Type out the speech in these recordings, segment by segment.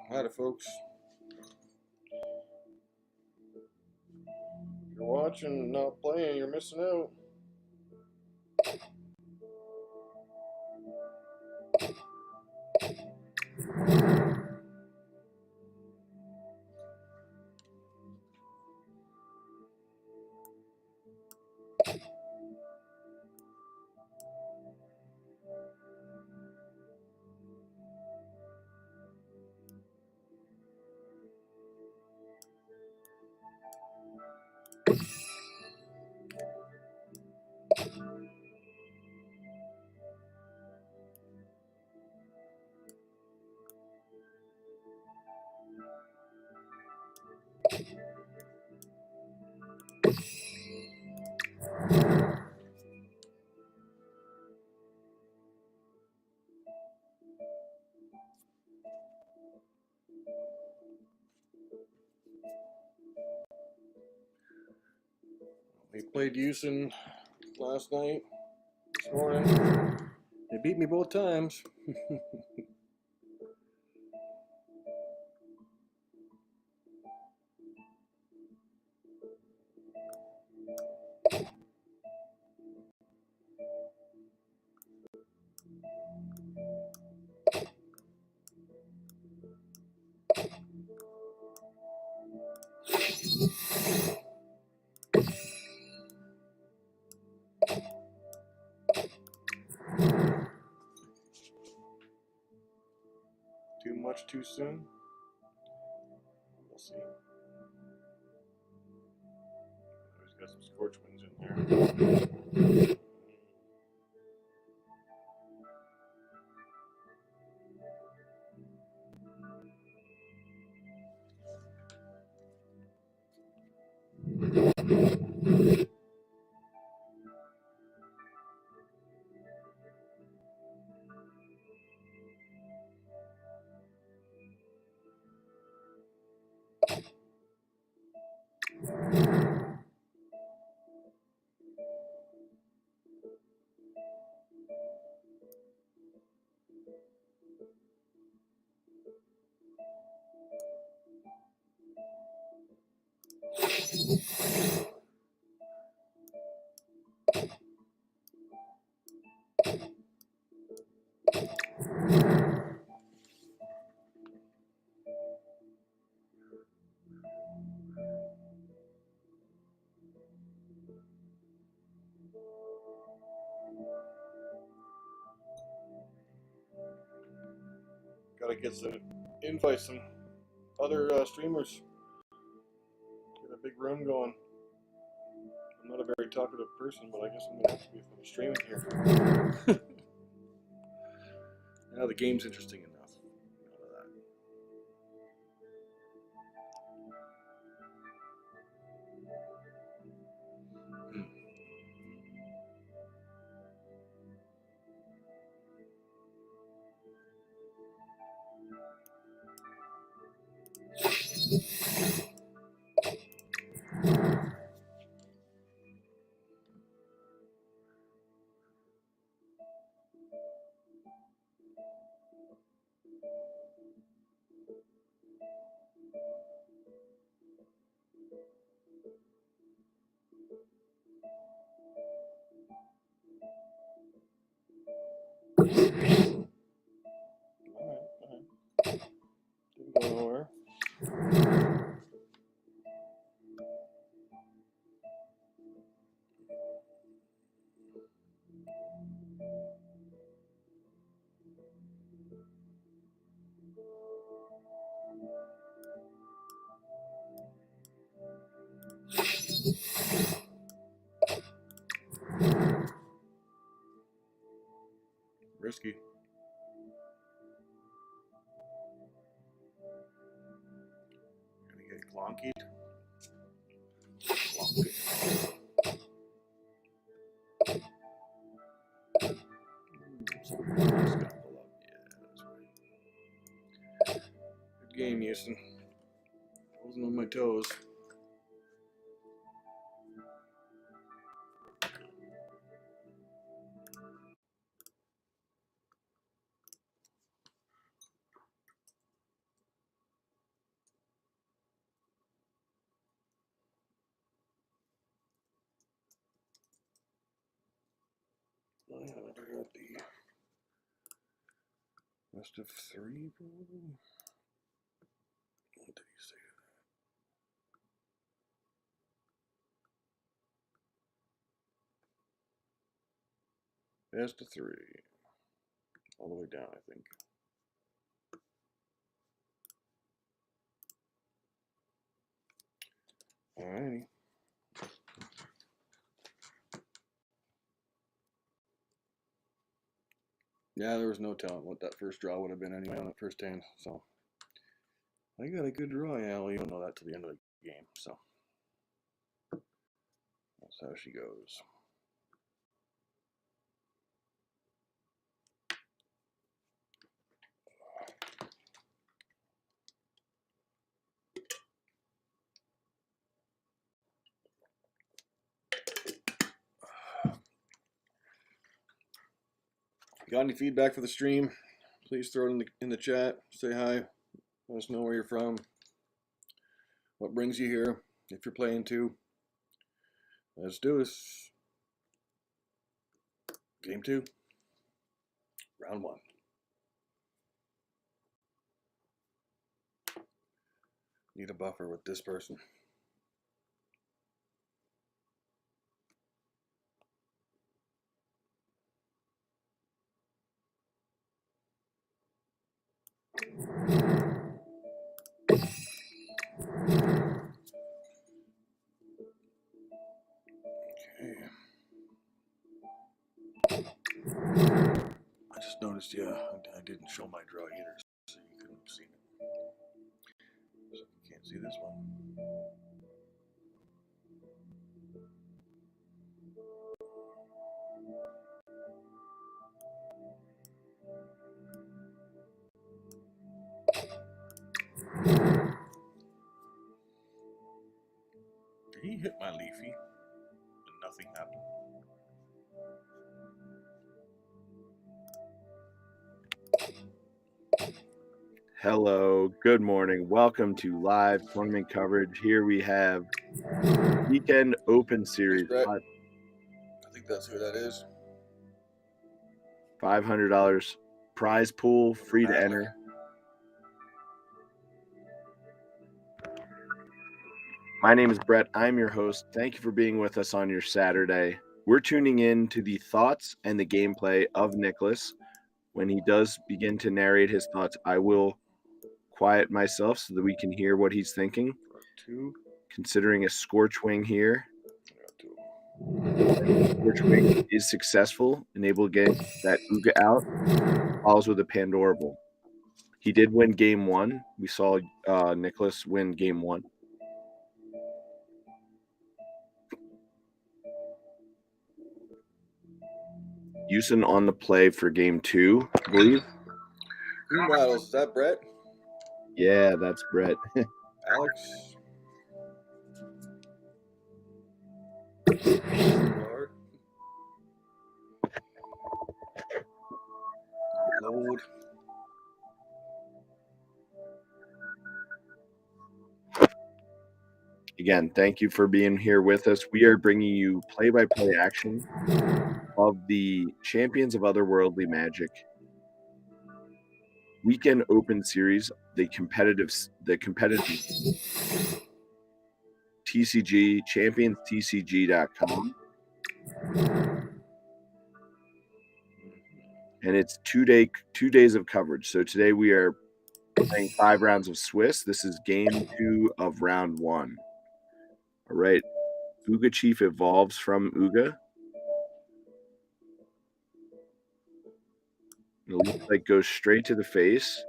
Howdy, folks. If you're watching and not playing, you're missing out. We played Houston last night, this morning. They beat me both times. Too much too soon? We'll see. Always got some scorch winds in there. Gotta get some invite some other streamers. Get a big room going. I'm not a very talkative person, but I guess I'm gonna have to be if I'm streaming here. Now the game's interesting enough. Alright. Didn't go nowhere. Risky. Gonna get glonkied. Good game, Houston. Wasn't on my toes. I got the best of 3, probably. What did he say? Best of 3. All the way down, I think. Alrighty. Yeah, there was no telling what that first draw would have been anyway on that first hand, so I got a good draw. Yeah, well, you don't know that till the end of the game, so that's how she goes. Got any feedback for the stream? Please throw it in the chat. Say hi. Let us know where you're from. What brings you here? If you're playing too. Let's do this. Game 2. Round 1. Need a buffer with this person. Okay. I just noticed, yeah, I didn't show my draw either, so you couldn't see it. So you can't see this one. He hit my leafy, but nothing happened. Hello, good morning. Welcome to live tournament coverage. Here we have Weekend Open Series. Thanks, Brett. I think that's who that is. $500 prize pool, free to enter. My name is Brett. I'm your host. Thank you for being with us on your Saturday. We're tuning in to the thoughts and the gameplay of Nicholas. When he does begin to narrate his thoughts, I will quiet myself so that we can hear what he's thinking. 2. Considering a scorch wing here. Scorch wing is successful and able to get that Uga out. Follows with a Pandorable. He did win game 1. We saw Nicholas win game 1. Houston on the play for game 2, I believe. Green Rattles, is that Brett? Yeah, that's Brett. Alex? Load. Again, thank you for being here with us. We are bringing you play-by-play action of the Champions of Otherworldly Magic Weekend Open Series, the competitive TCG, championstcg.com. And it's 2 days of coverage. So today we are playing 5 rounds of Swiss. This is game 2 of round 1. All right. Uga Chief evolves from Uga. It looks like goes straight to the face.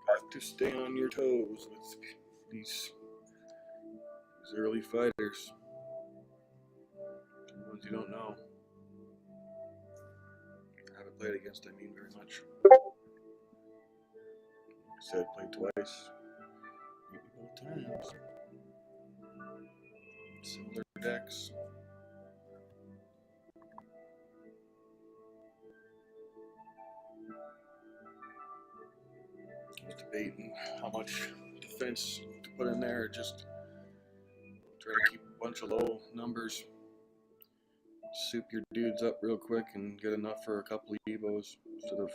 Got to stay on your toes with these early fighters. The ones you don't know. played against, I mean, very much. Said played twice. Maybe both times. Similar decks. I was debating how much defense to put in there, just try to keep a bunch of low numbers. Soup your dudes up real quick and get enough for a couple of evos instead of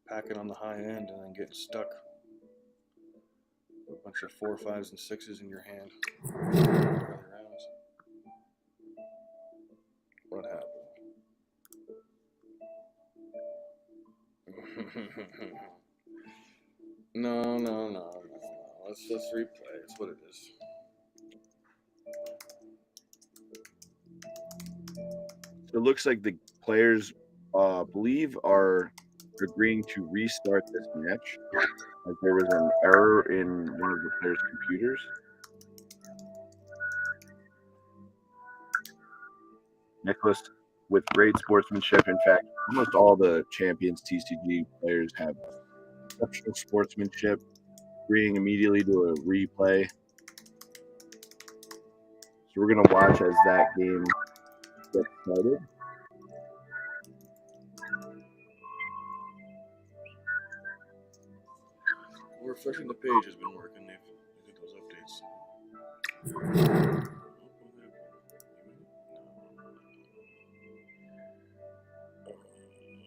packing on the high end and then getting stuck with a bunch of 4, 5s, and 6s in your hand. Early rounds. What happened? No. Let's replay. It's what it is. It looks like the players, believe, are agreeing to restart this match as there was an error in one of the players' computers. Nicholas, with great sportsmanship, in fact, almost all the Champions TCG players have exceptional sportsmanship, agreeing immediately to a replay. So we're going to watch as that game gets started. Well, refreshing the page has been working. They did those updates.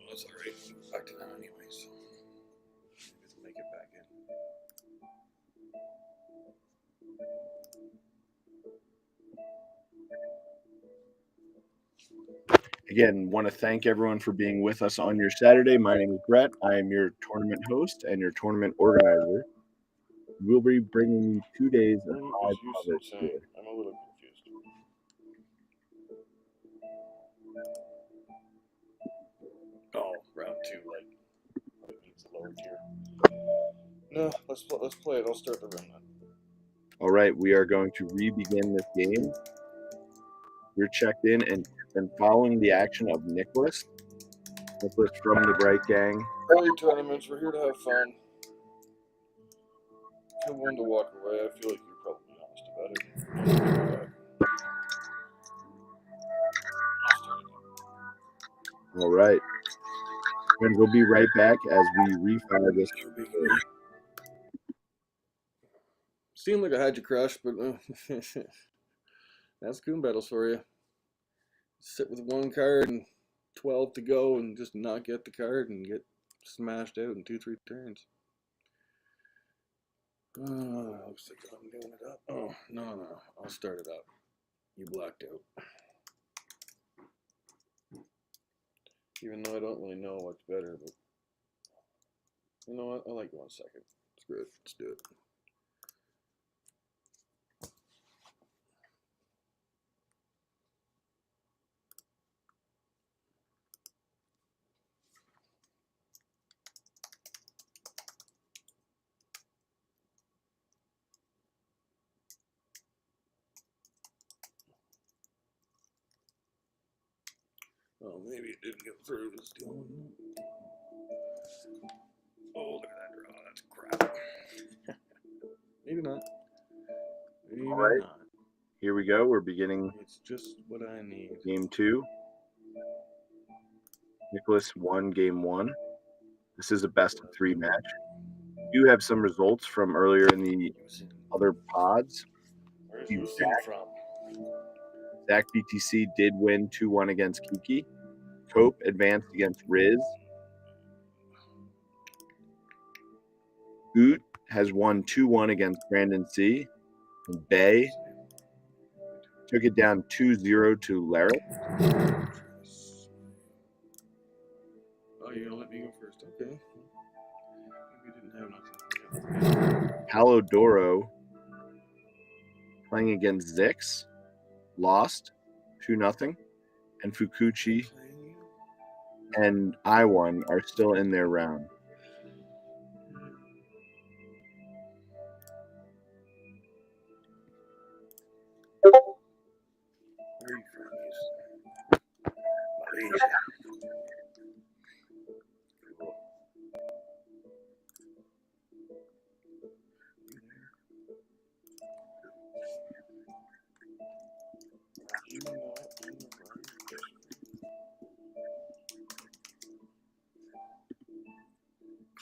That's alright. Back to that anyway, so let's make it back in. Again, want to thank everyone for being with us on your Saturday. My name is Brett. I am your tournament host and your tournament organizer. We'll be bringing you 2 days of live coverage here. I'm a little confused. Oh, round 2, like it means the lower tier. No, let's play it. I'll start the run then. All right, we are going to re-begin this game. We're checked in and following the action of Nicholas. Nicholas from the Bright Gang. Early tournaments, we're here to have fun. If you're willing to walk away, I feel like you're probably honest about it. All right. And we'll be right back as we refire this. Seemed like I had you crushed, but that's Goon Battles for you. Sit with 1 card and 12 to go and just not get the card and get smashed out in 2-3 turns. Looks like I'm doing it up. Oh, no. I'll start it up. You blacked out. Even though I don't really know what's better, but you know what? I like 1 second. Screw it. Let's do it. Oh, maybe it didn't get through. Let's do one. Oh, look at that draw. That's crap. Maybe not. Maybe All right. not. Here we go. We're beginning. It's just what I need. Game 2. Nicholas won game 1. This is a best of 3 match. We do have some results from earlier in the other pods. Where's Houston from? Zach BTC did win 2-1 against Kiki. Cope advanced against Riz. Oot has won 2-1 against Brandon C. And Bay took it down 2-0 to Larry. Oh, you're gonna let me go first? Okay. We didn't have nothing. Palodoro playing against Zix, lost 2-0, and Fukuchi and I1 are still in their round. Where are you from? Malaysia.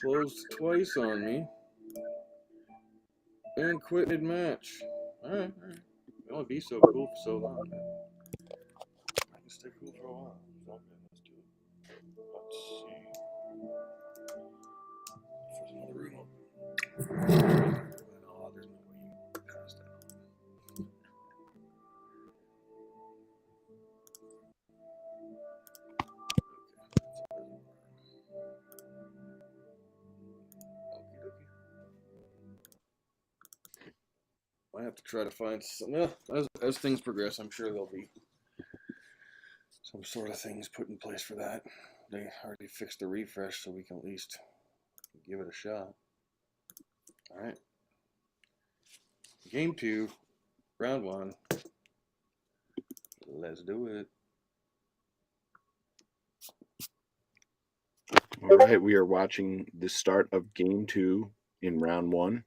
closed twice on me. And quit mid-match. Alright. It'll only be so cool for so long. I can stay cool for a while. So, okay, let's do it. Let's see. If there's another room open. No, there's no way you can pass that on. I have to try to find some. Well, as things progress, I'm sure there'll be some sort of things put in place for that. They already fixed the refresh, so we can at least give it a shot. All right. Game 2, round 1. Let's do it. All right, we are watching the start of game 2 in round 1.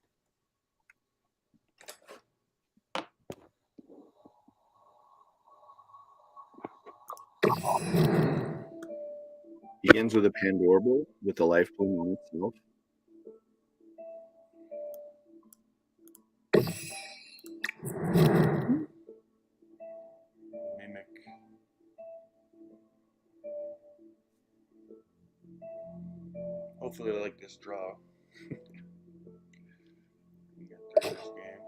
Begins with a Pandorable with a life point on itself. Mimic. Hopefully I like this draw. We get through this game.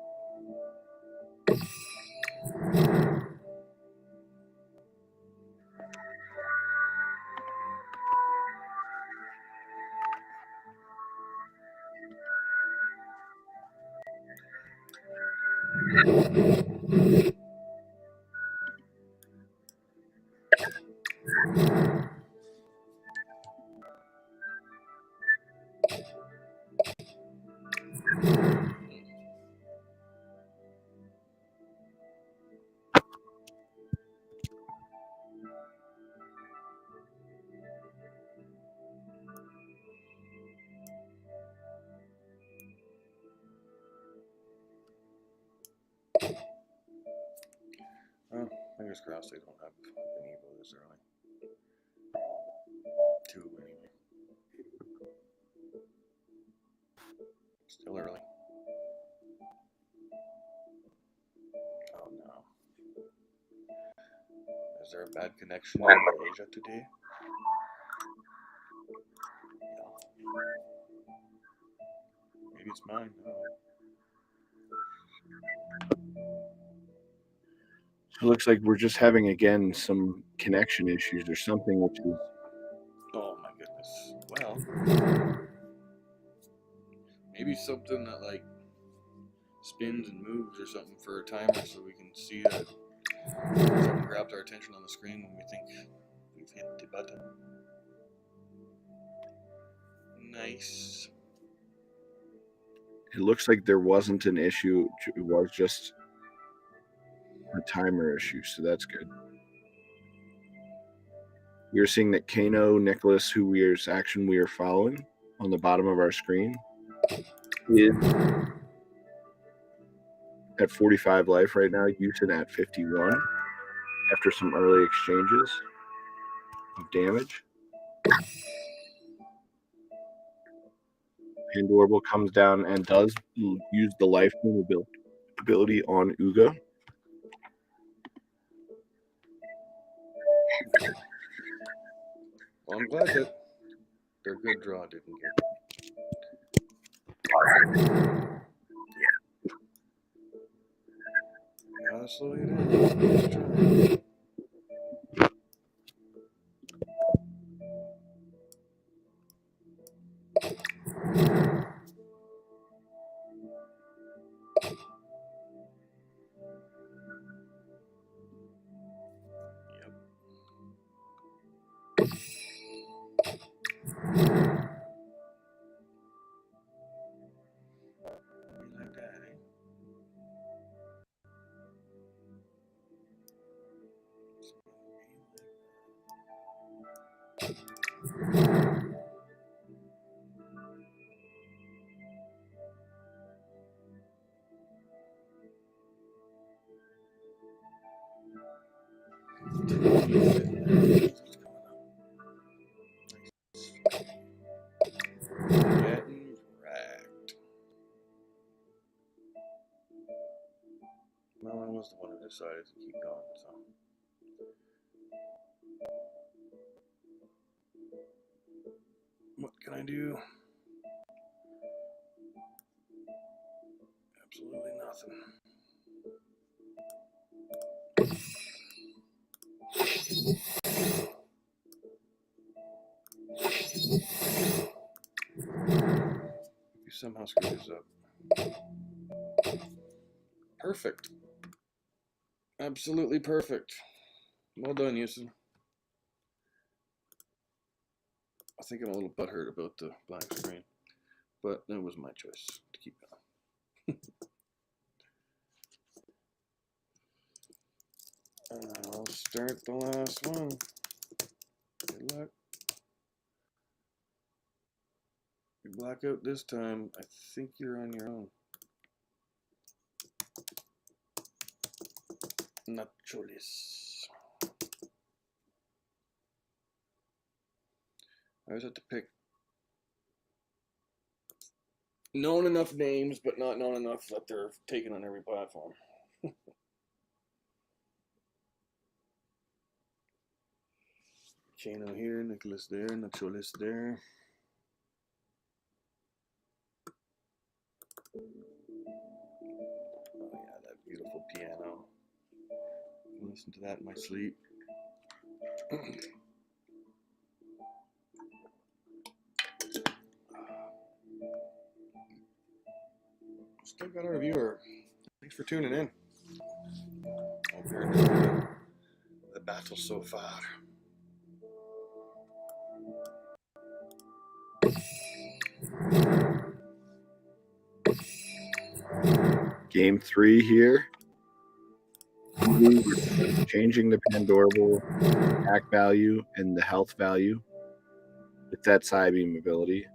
Well, fingers crossed they don't have an Evo this early. 2 anyway. Still early. Oh no. Is there a bad connection in Malaysia today? No. Maybe it's mine. I don't know. So it looks like we're just having, again, some connection issues or something, which is... Oh my goodness. Well, maybe something that like spins and moves or something for a timer so we can see that something grabs our attention on the screen when we think we've hit the button. Nice. It looks like there wasn't an issue. It was just a timer issue, so that's good. We are seeing that Kano, Nicholas, whose action we are following on the bottom of our screen, is at 45 life right now, Houston at 51 after some early exchanges of damage. Pandorable comes down and does use the life ability on Uga. Well, I'm glad that their good draw didn't get. Gotta slow you down. Nice try. Like that, eh? Yeah, Melon was the one who decided to keep going, so. What can I do? Absolutely nothing. You somehow screwed this up. Perfect. Absolutely perfect. Well done, Houston. I think I'm a little butthurt about the blank screen, but that was my choice to keep going. I'll start the last one. Good luck. You black out this time. I think you're on your own. Nacholis. I always have to pick known enough names, but not known enough that they're taken on every platform. Chano here, Nicholas there, Nacholis there. Oh yeah, that beautiful piano. I listen to that in my sleep. Still got our viewer. Thanks for tuning in. Hope you're enjoying the battle so far. Game 3 here. We're changing the Pandorable attack value and the health value with that Psybeam ability.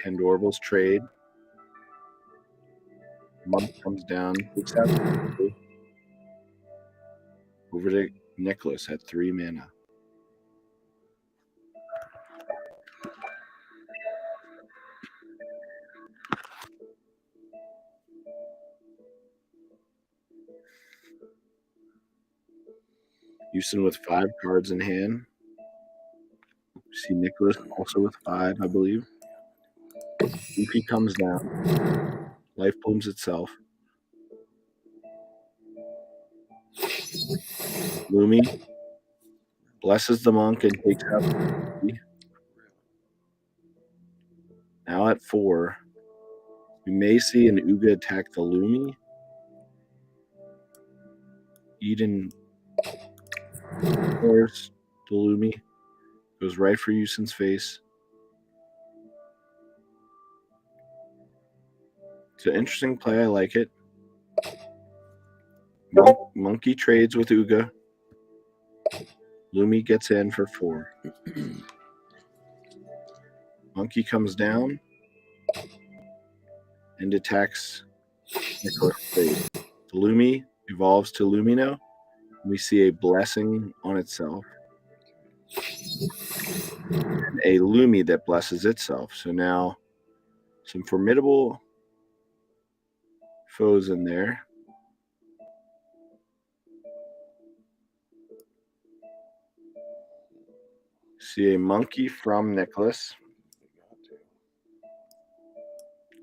Pandorable's trade. Monk comes down, takes out over to Nicholas at 3 mana. Houston with 5 cards in hand. See Nicholas also with 5, I believe. If he comes down, life blooms itself. Lumi blesses the monk and takes out the Now at 4, we may see an Uga attack the Lumi. Eden course, the Lumi goes right for Houston's face. It's an interesting play. I like it. Monkey trades with Uga. Lumi gets in for 4. Monkey comes down and attacks Nicholas' face. The Lumi evolves to Lumino. We see a blessing on itself. And a Lumi that blesses itself. So now some formidable foes in there. See a monkey from Nicholas.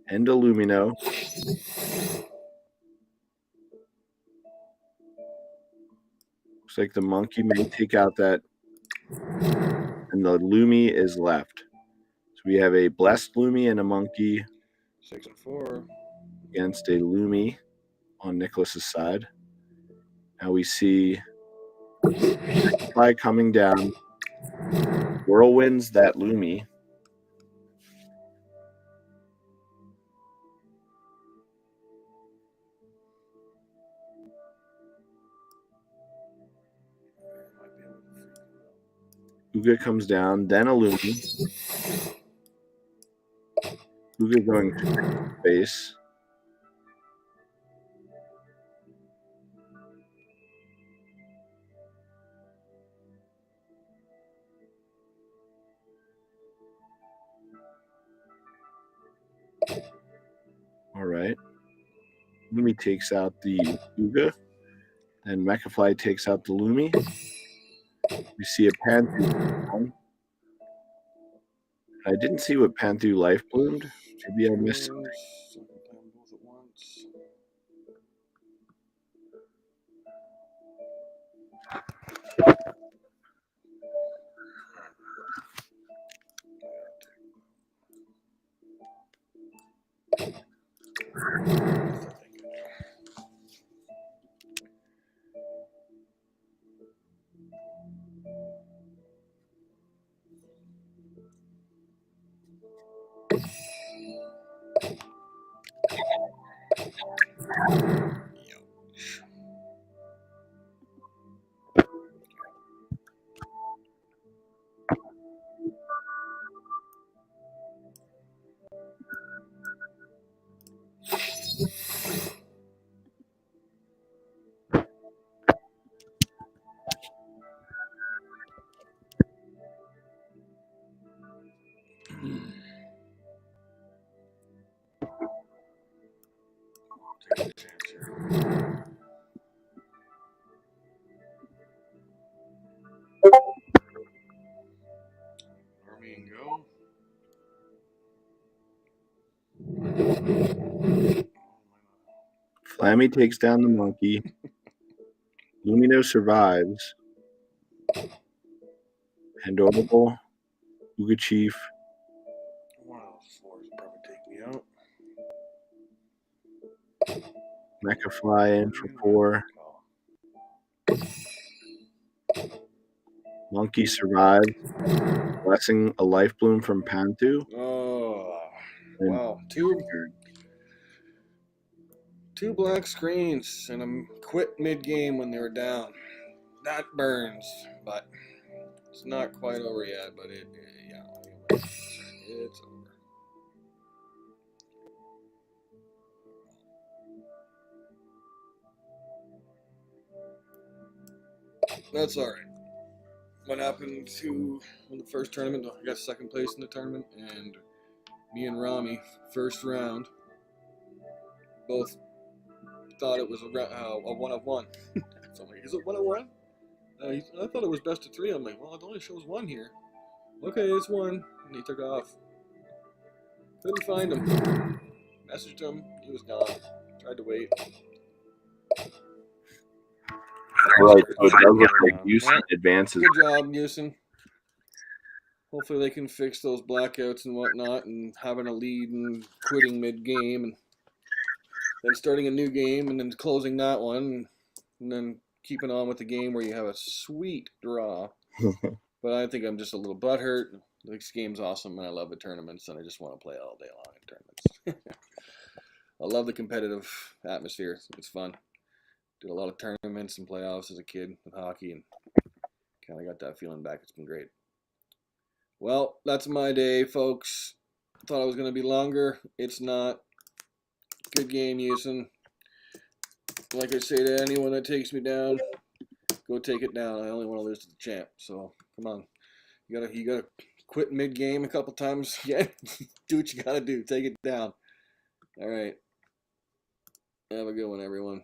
And a Lumino. Looks like the monkey may take out that. And the Lumi is left. So we have a blessed Lumi and a monkey 6 and 4 against a Lumi on Nicholas's side. Now we see Fly coming down. Whirlwinds that Lumi. Uga comes down, then a Lumi. Uga going to base. All right. Lumi takes out the Uga. Then Mechafly takes out the Lumi. We see a Panther. I didn't see what Panther life bloomed. Maybe I missed something. Both at once. Army and go. Flammy takes down the monkey. Lumino survives. Pandorable, Uga Chief. One of those fours will probably take me out. Mechafly in for 4. Monkey survives. Blessing a life bloom from Panther. Oh, And wow. Two black screens, and I'm quit mid-game when they were down. That burns, but it's not quite over yet, but it's over. That's all right. What happened to the first tournament? I got second place in the tournament, and me and Rami, first round, both thought it was a 1 of 1. So I'm like, is it 1 of 1? I thought it was best of 3. I'm like, well, it only shows 1 here. Okay, it's 1. And he took off. Couldn't find him. Messaged him. He was gone. Tried to wait. Right, so it does look like Houston advances. Good job, Houston. Hopefully they can fix those blackouts and whatnot, and having a lead and quitting mid-game, and then starting a new game, and then closing that one, and then keeping on with the game where you have a sweet draw. But I think I'm just a little butthurt. This game's awesome, and I love the tournaments, and I just want to play all day long in tournaments. I love the competitive atmosphere. It's fun. Did a lot of tournaments and playoffs as a kid with hockey, and kind of got that feeling back. It's been great. Well, that's my day, folks. Thought it was going to be longer. It's not. Good game, Houston. Like I say to anyone that takes me down, go take it down. I only want to lose to the champ. So come on, you gotta quit mid game a couple times. Yeah, do what you gotta do. Take it down. All right. Have a good one, everyone.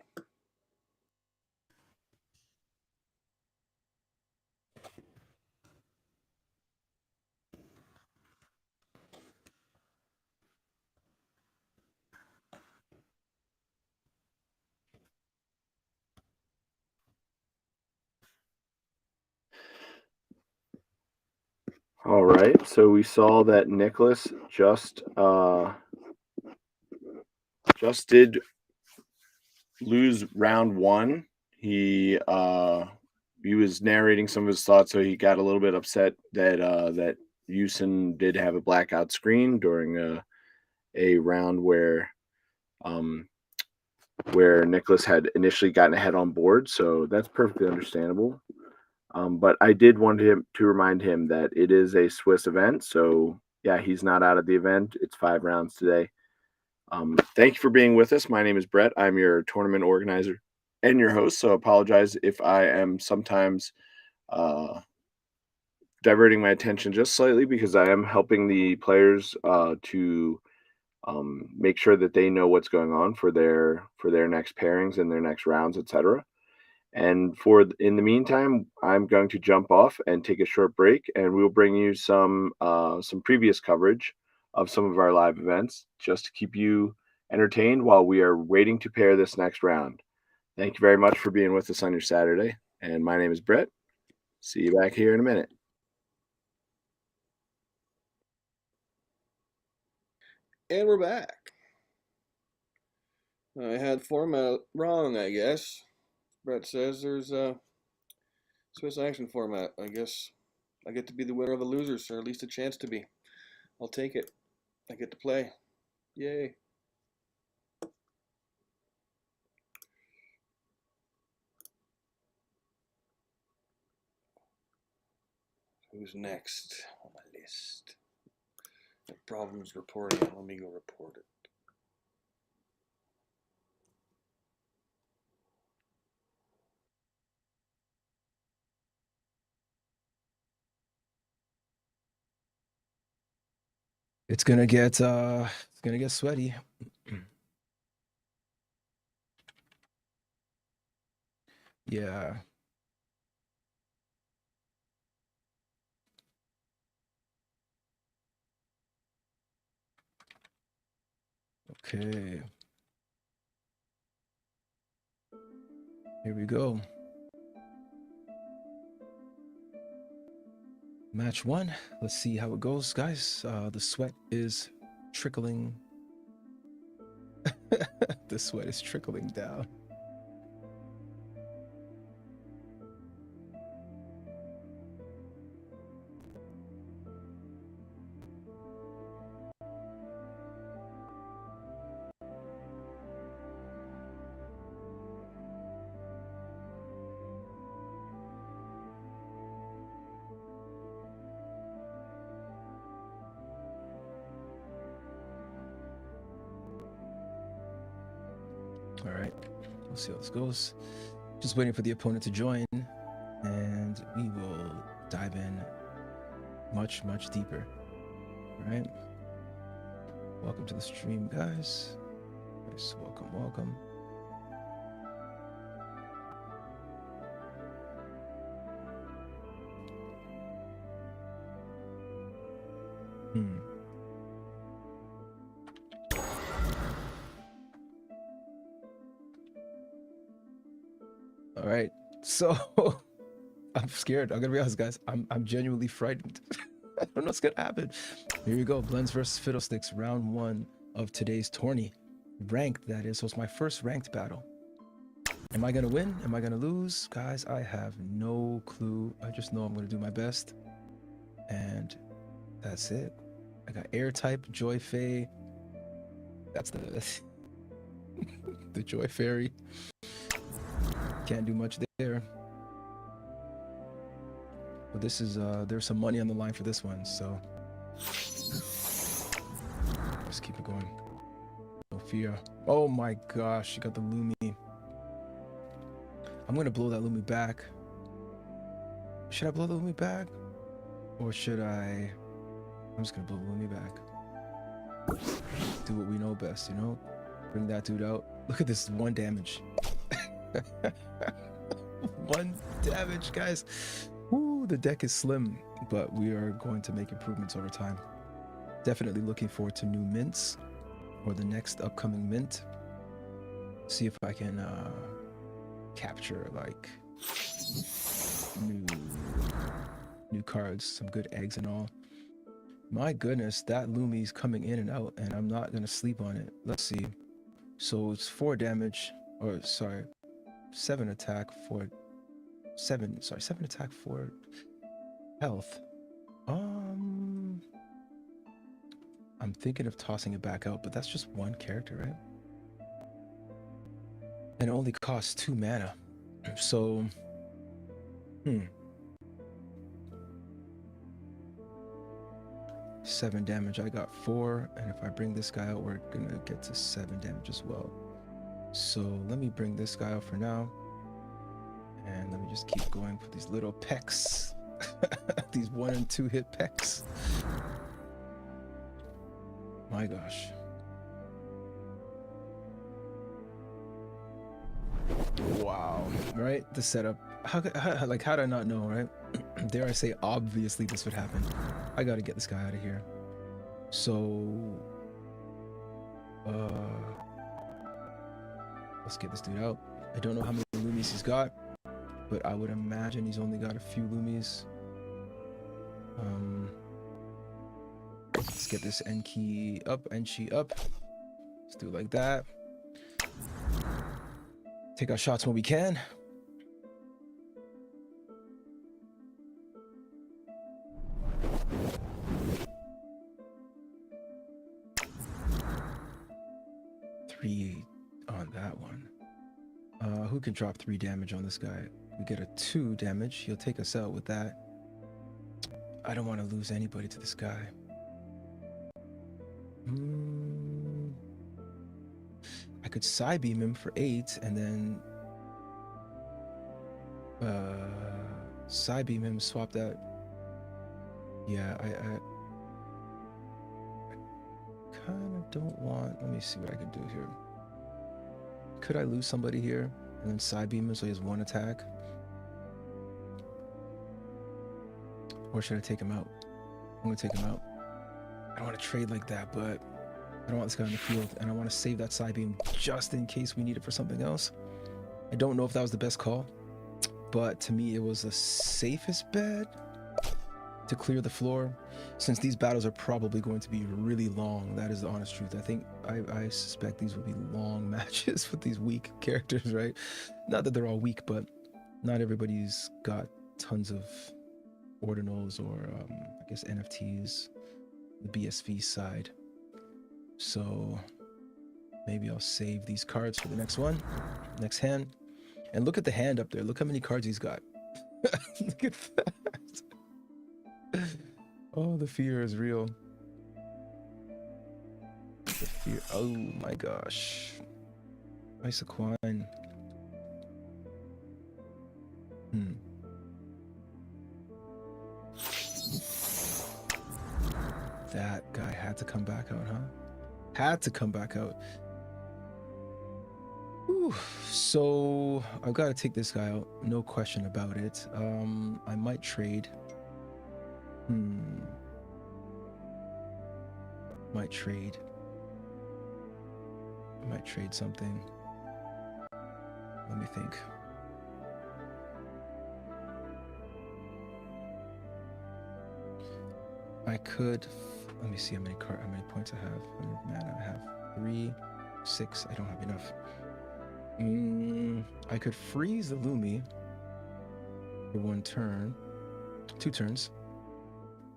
All right, so we saw that Nicholas just did lose round 1. He was narrating some of his thoughts, so he got a little bit upset that Houston did have a blackout screen during a round where Nicholas had initially gotten ahead on board. So that's perfectly understandable. But I did want him to remind him that it is a Swiss event. So yeah, he's not out of the event. It's 5 rounds today. Thank you for being with us. My name is Brett. I'm your tournament organizer and your host. So apologize if I am sometimes diverting my attention just slightly, because I am helping the players to make sure that they know what's going on for their next pairings and their next rounds, etc. And in the meantime, I'm going to jump off and take a short break, and we'll bring you some previous coverage of some of our live events just to keep you entertained while we are waiting to pair this next round. Thank you very much for being with us on your Saturday. And my name is Brett. See you back here in a minute. And we're back. I had format wrong, I guess. Brett says there's a Swiss action format. I guess I get to be the winner of the losers, or at least a chance to be. I'll take it. I get to play. Yay. Who's next on my list? The problems reporting. Let me go report it. It's gonna get sweaty. Yeah. Okay. Here we go. Match 1. Let's see how it goes, guys. The sweat is trickling. The sweat is trickling down. All right, we'll see how this goes. Just waiting for the opponent to join, and we will dive in much, much deeper. All right. Welcome to the stream, guys. Nice, welcome, welcome. All right, so I'm scared. I'm gonna be honest, guys. I'm genuinely frightened. I don't know what's gonna happen. Here we go. Blends versus Fiddlesticks, round 1 of today's tourney. Ranked, that is. So it's my first ranked battle. Am I gonna win? Am I gonna lose? Guys, I have no clue. I just know I'm gonna do my best. And that's it. I got air type, Joy Fae. That's the Joy Fairy. Can't do much there. But this is there's some money on the line for this one, so let's keep it going. No fear. Oh my gosh, you got the Lumi. I'm gonna blow that Lumi back. Should I blow the Lumi back? Or should I? I'm just gonna blow the Lumi back. Do what we know best, you know? Bring that dude out. Look at this, 1 damage. 1 damage, guys. Woo, the deck is slim, but we are going to make improvements over time. Definitely looking forward to new mints, or the next upcoming mint. See if I can capture like new cards, some good eggs and all. My goodness, that Lumi's coming in and out, and I'm not gonna sleep on it. Let's see. So it's 4 damage, or sorry, 7 attack for 7 attack for health. I'm thinking of tossing it back out, but that's just 1 character, right? And it only costs 2 mana. So 7 damage. I got 4, and if I bring this guy out, we're gonna get to 7 damage as well. So let me bring this guy out for now, and let me just keep going for these little pecks. These 1 and 2 hit pecks. My gosh. Wow. Right? The setup. How did I not know, right? Dare I say, obviously this would happen. I gotta get this guy out of here. So, let's get this dude out. I don't know how many Loomies he's got, but I would imagine he's only got a few Loomies. Let's get this Enki up, Enchi up. Let's do it like that. Take our shots when we can. Three on that one. Who can drop 3 damage on this guy? We get a 2 damage. He'll take us out with that. I don't want to lose anybody to this guy. I could Psybeam him for 8 and then Psybeam him, swap that. Yeah, I kind of don't want. Let me see what I can do here. Could I lose somebody here and then Psybeam him so he has 1 attack? Or should I take him out? I'm gonna take him out. I don't want to trade like that, but I don't want this guy on the field, and I want to save that Psybeam just in case we need it for something else. I don't know if that was the best call, but to me it was the safest bet to clear the floor, since these battles are probably going to be really long. That is the honest truth. I think I suspect these will be long matches with these weak characters, right? Not that they're all weak, but not everybody's got tons of ordinals or I guess NFTs, the BSV side. So maybe I'll save these cards for the next one, next hand. And look at the hand up there. Look how many cards he's got. Look at that. Oh, the fear is real. The fear. Oh my gosh. Isoquine. That guy had to come back out, huh? Had to come back out. Whew. So I've got to take this guy out, no question about it. I might trade. Might trade. I might trade something. Let me think. I could. Let me see how many points I have. How many mana I have? 3, 6. I don't have enough. I could freeze the Lumi for 1 turn, 2 turns,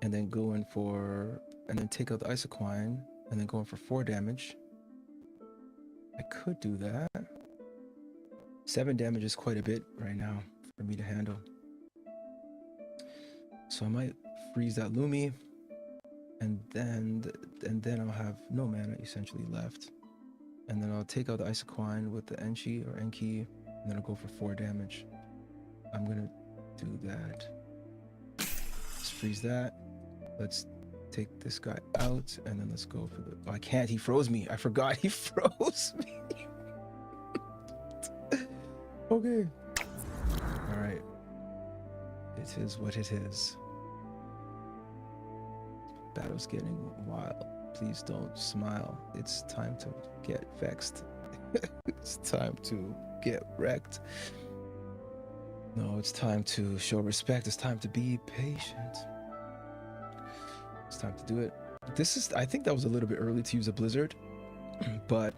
and then go in for, and then take out the Isoquine, and then go in for 4 damage. I could do that. 7 damage is quite a bit right now for me to handle. So I might freeze that Lumi, and then I'll have no mana essentially left. And then I'll take out the Isoquine with the Enchi or Enki, and then I'll go for 4 damage. I'm gonna do that. Let's freeze that. Let's take this guy out, and then let's go for the. Oh, I can't. He froze me. I forgot he froze me. Okay. All right. It is what it is. Battle's getting wild. Please don't smile. It's time to get vexed. It's time to get wrecked. No, it's time to show respect. It's time to be patient. It's time to do it. I think that was a little bit early to use a Blizzard, but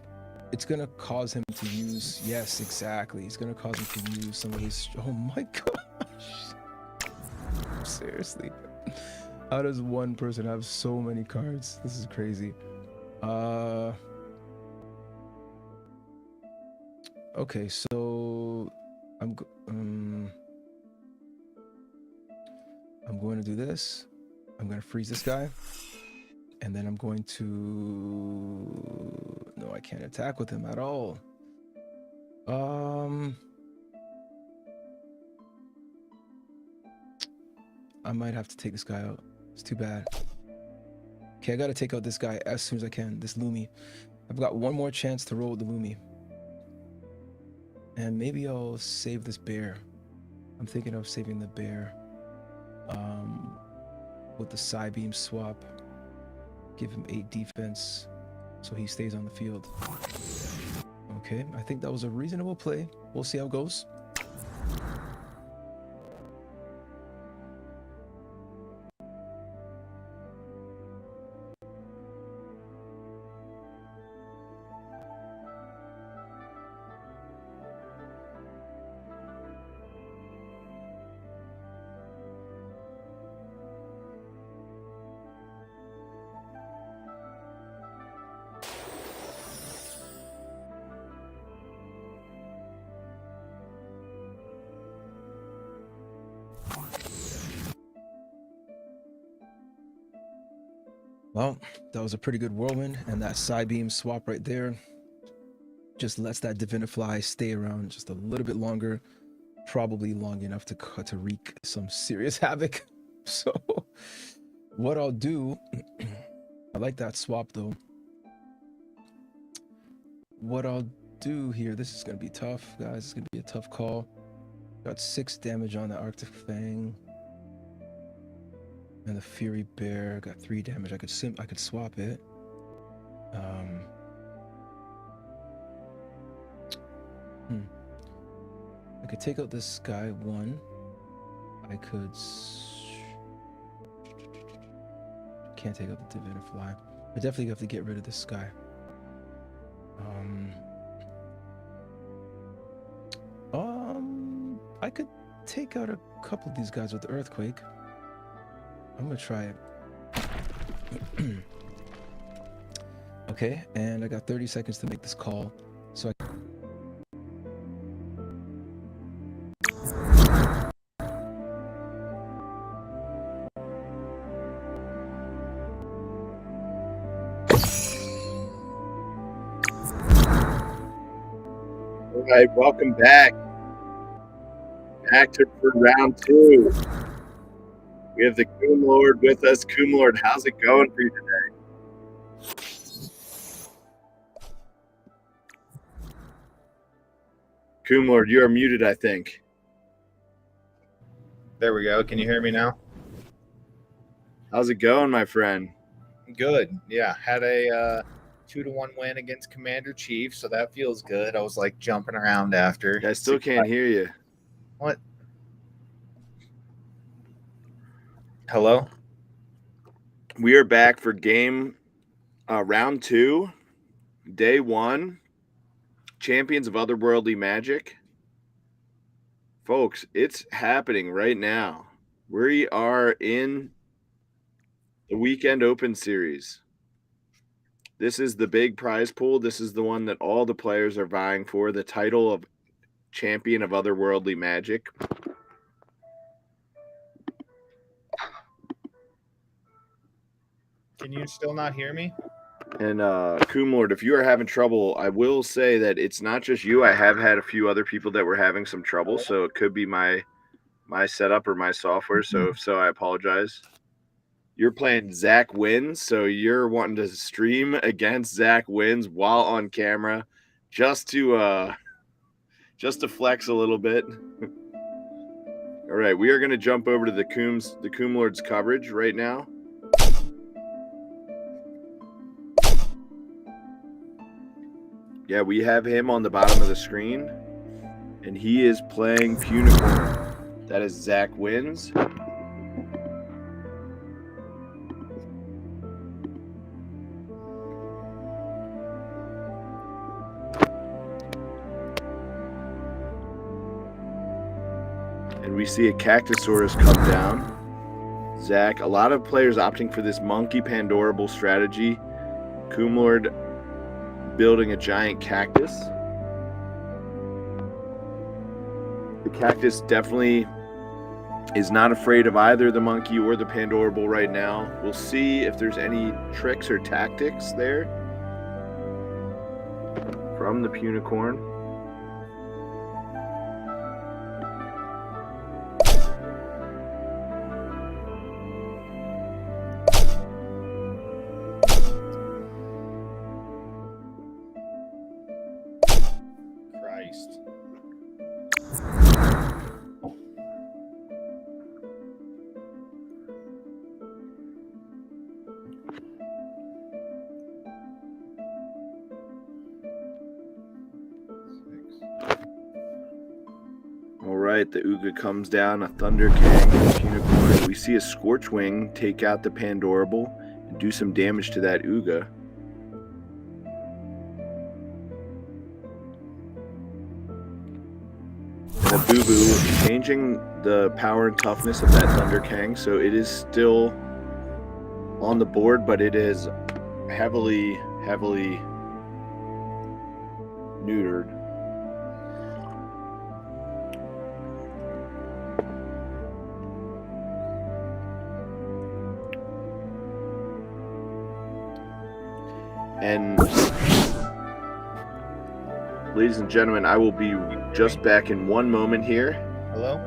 it's gonna cause him to use, yes, exactly. It's gonna cause him to use some of his, oh my gosh. Seriously. How does one person have so many cards? This is crazy. Okay, so I'm going to do this. I'm going to freeze this guy. And then I'm going to... No, I can't attack with him at all. I might have to take this guy out. It's too bad. Okay, I gotta take out this guy as soon as I can. This Lumi. I've got 1 more chance to roll with the Lumi. And maybe I'll save this bear. I'm thinking of saving the bear with the side beam swap. Give him 8 defense so he stays on the field. Okay, I think that was a reasonable play. We'll see how it goes. Well, that was a pretty good whirlwind, and that side beam swap right there just lets that Divinify stay around just a little bit longer, probably long enough to wreak some serious havoc. So what I'll do, I like that swap though. What I'll do here, this is gonna be tough, guys. It's gonna be a tough call. Got 6 damage on the Arctic Fang. And the Fury Bear got 3 damage. I could swap it. I could take out this guy 1. I could can't take out the Divinify. I definitely have to get rid of this guy. I could take out a couple of these guys with the Earthquake. I'm gonna try it. Okay, and I got 30 seconds to make this call. So All right, welcome back. Back to for round 2. We have the Coom Lord with us. Coom Lord, how's it going for you today? Coom Lord, you are muted, I think. There we go. Can you hear me now? How's it going, my friend? Good. Yeah. Had a 2-1 win against Commander Chief, so that feels good. I was like jumping around after. I still can't hear you. What? Hello? We are back for game round 2, day 1, Champions of Otherworldly Magic. Folks, it's happening right now. We are in the Weekend Open Series. This is the big prize pool. This is the one that all the players are vying for, the title of Champion of Otherworldly Magic. Can you still not hear me? And Coom Lord, if you are having trouble, I will say that it's not just you. I have had a few other people that were having some trouble, so it could be my setup or my software. So if so, I apologize. You're playing Zach Wins, so you're wanting to stream against Zach Wins while on camera, just to flex a little bit. All right, we are going to jump over to the Coom Lord's coverage right now. Yeah, we have him on the bottom of the screen, and he is playing Punicorn. That is Zach Wins. And we see a Cactusaurus come down. Zach, a lot of players opting for this Monkey Pandorable strategy. Coom Lord building a giant cactus. The cactus definitely is not afraid of either the monkey or the Pandorable right now. We'll see if there's any tricks or tactics there from the Punicorn. right, the Uga comes down, a Thunder King, Unicorn. We see a Scorchwing take out the Pandorable and do some damage to that Uga. And a Boo-Boo changing the power and toughness of that Thunder King, so it is still on the board, but it is heavily neutered. And ladies and gentlemen, I will be just back in one moment here. Hello?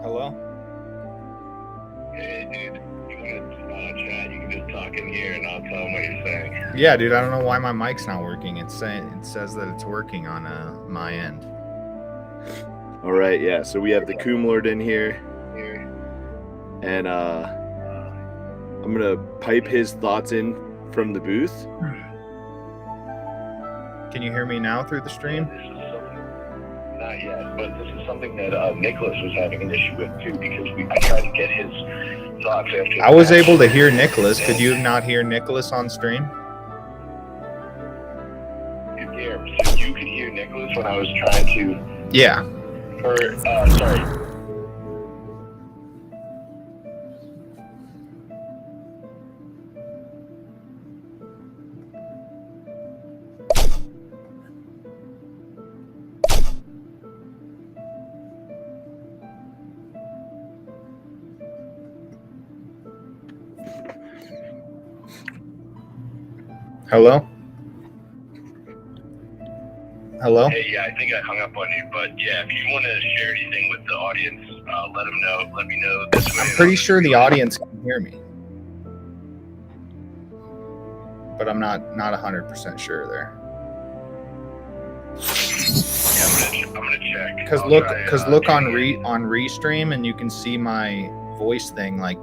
Hello? Hey, dude. You want to chat? You can just talk in here, and I'll tell them what you're saying. Yeah, dude, I don't know why my mic's not working. It says that it's working on my end. All right, yeah. So we have the Coomlord in here, and I'm gonna pipe his thoughts in from the booth. Can you hear me now through the stream? This is something, not yet, but this is something that Nicholas was having an issue with too, because I tried to get his thoughts after. I was able to hear Nicholas. Could you not hear Nicholas on stream? So you could hear Nicholas when I was trying to. Yeah. Sorry. Hello? Hello? Hey, yeah, I think I hung up on you, but yeah, if you want to share anything with the audience, let them know. Let me know this way. I'm pretty sure the audience can hear me. But I'm not 100% sure there. Yeah, I'm gonna check. Cause look on Restream and you can see my voice thing like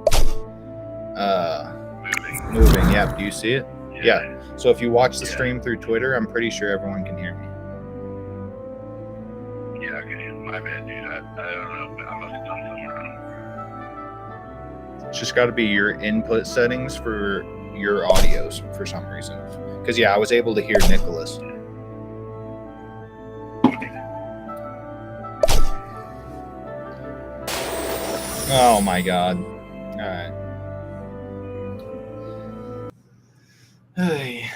moving. Yep, do you see it? Yeah. So if you watch the stream through Twitter, I'm pretty sure everyone can hear me. Yeah, okay. My bad, dude. I don't know. I must have done something wrong. It's just got to be your input settings for your audios for some reason. Because yeah, I was able to hear Nicholas. Oh my god. All right. Hey.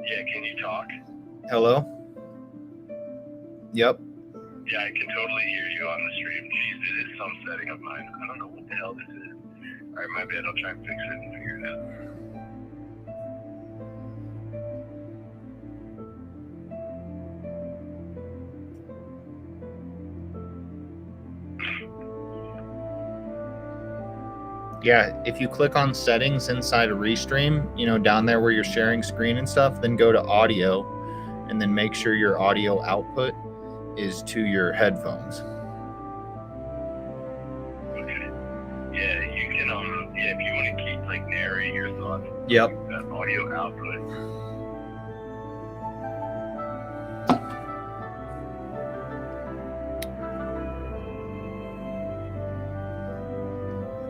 Yeah, can you talk? Hello? Yep. Yeah, I can totally hear you on the stream. Jeez, it is some setting of mine. I don't know what the hell this is. Alright, my bad. I'll try and fix it and figure it out. Yeah, if you click on settings inside of Restream, you know, down there where you're sharing screen and stuff, then go to audio and then make sure your audio output is to your headphones. Okay. Yeah, you can, yeah, if you want to keep, like, narrating your thoughts. Yep. That audio output.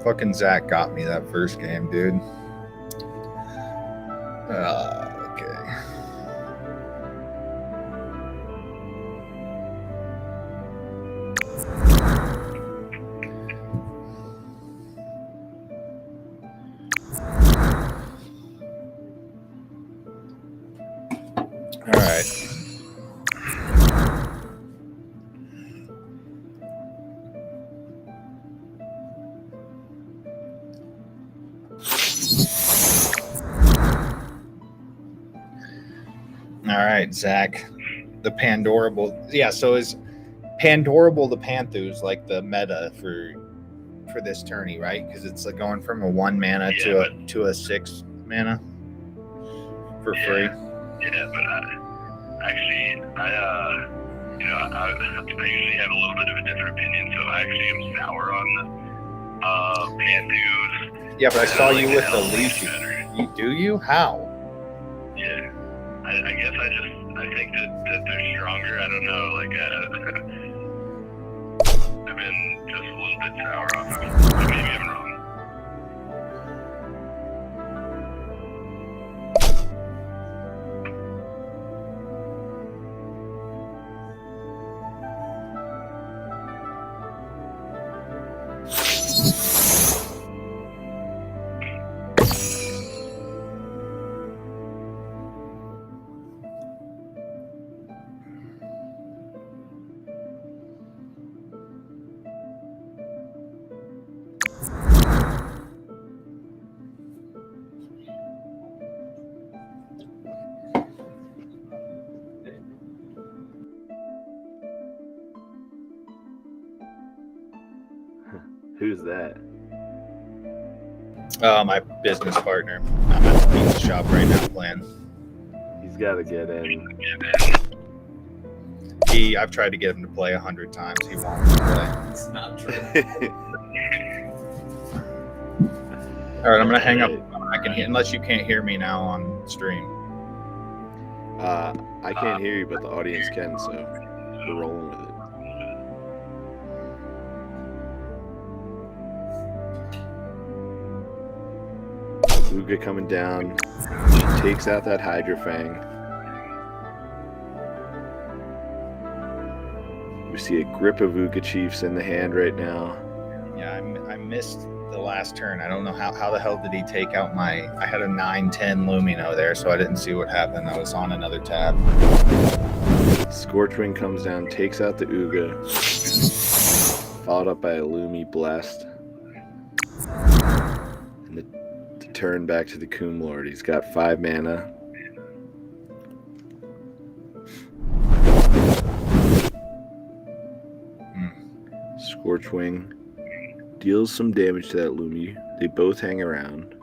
Fucking Zach got me that first game, dude. Okay. All right. All right, Zach. The Pandorable. Yeah, so is Pandorable the Panthers like the meta for this tourney, right? Because it's like going from a 1 mana to a 6 mana for free. Yeah, but I usually have a little bit of a different opinion, so I actually am sour on Panthers. Yeah, but I saw you with the Leafy. Leafy. Do you? How? Yeah, I guess I think that they're stronger. I don't know, like I've been just a little bit sour on them. Maybe I'm wrong. Who's that? My business partner. I'm at the pizza shop right now playing. He's got to get in. I've tried to get him to play 100 times. He won't play. It's not true. All right, I'm gonna hang up. I can hear, unless you can't hear me now on stream. I can't hear you, but the audience can, so we're rolling with it. Uga coming down. She takes out that Hydrofang. We see a grip of Uga Chiefs in the hand right now. Yeah, I missed the last turn. I don't know how the hell did he take out my. I had a 9/10 Lumino there, so I didn't see what happened. I was on another tab. Scorchwing comes down, takes out the Uga. Followed up by a Lumi Blessed. And the turn back to the Coom Lord. He's got 5 mana. Scorchwing deals some damage to that Lumi. They both hang around.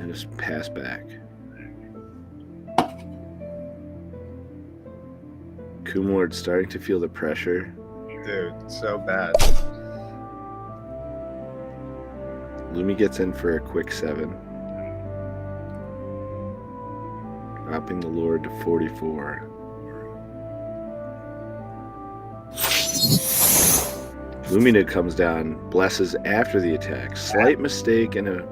And just pass back. Coom Lord's starting to feel the pressure. Dude, so bad. Lumi gets in for a quick 7. Dropping the Lord to 44. Lumina comes down, blesses after the attack. Slight mistake and a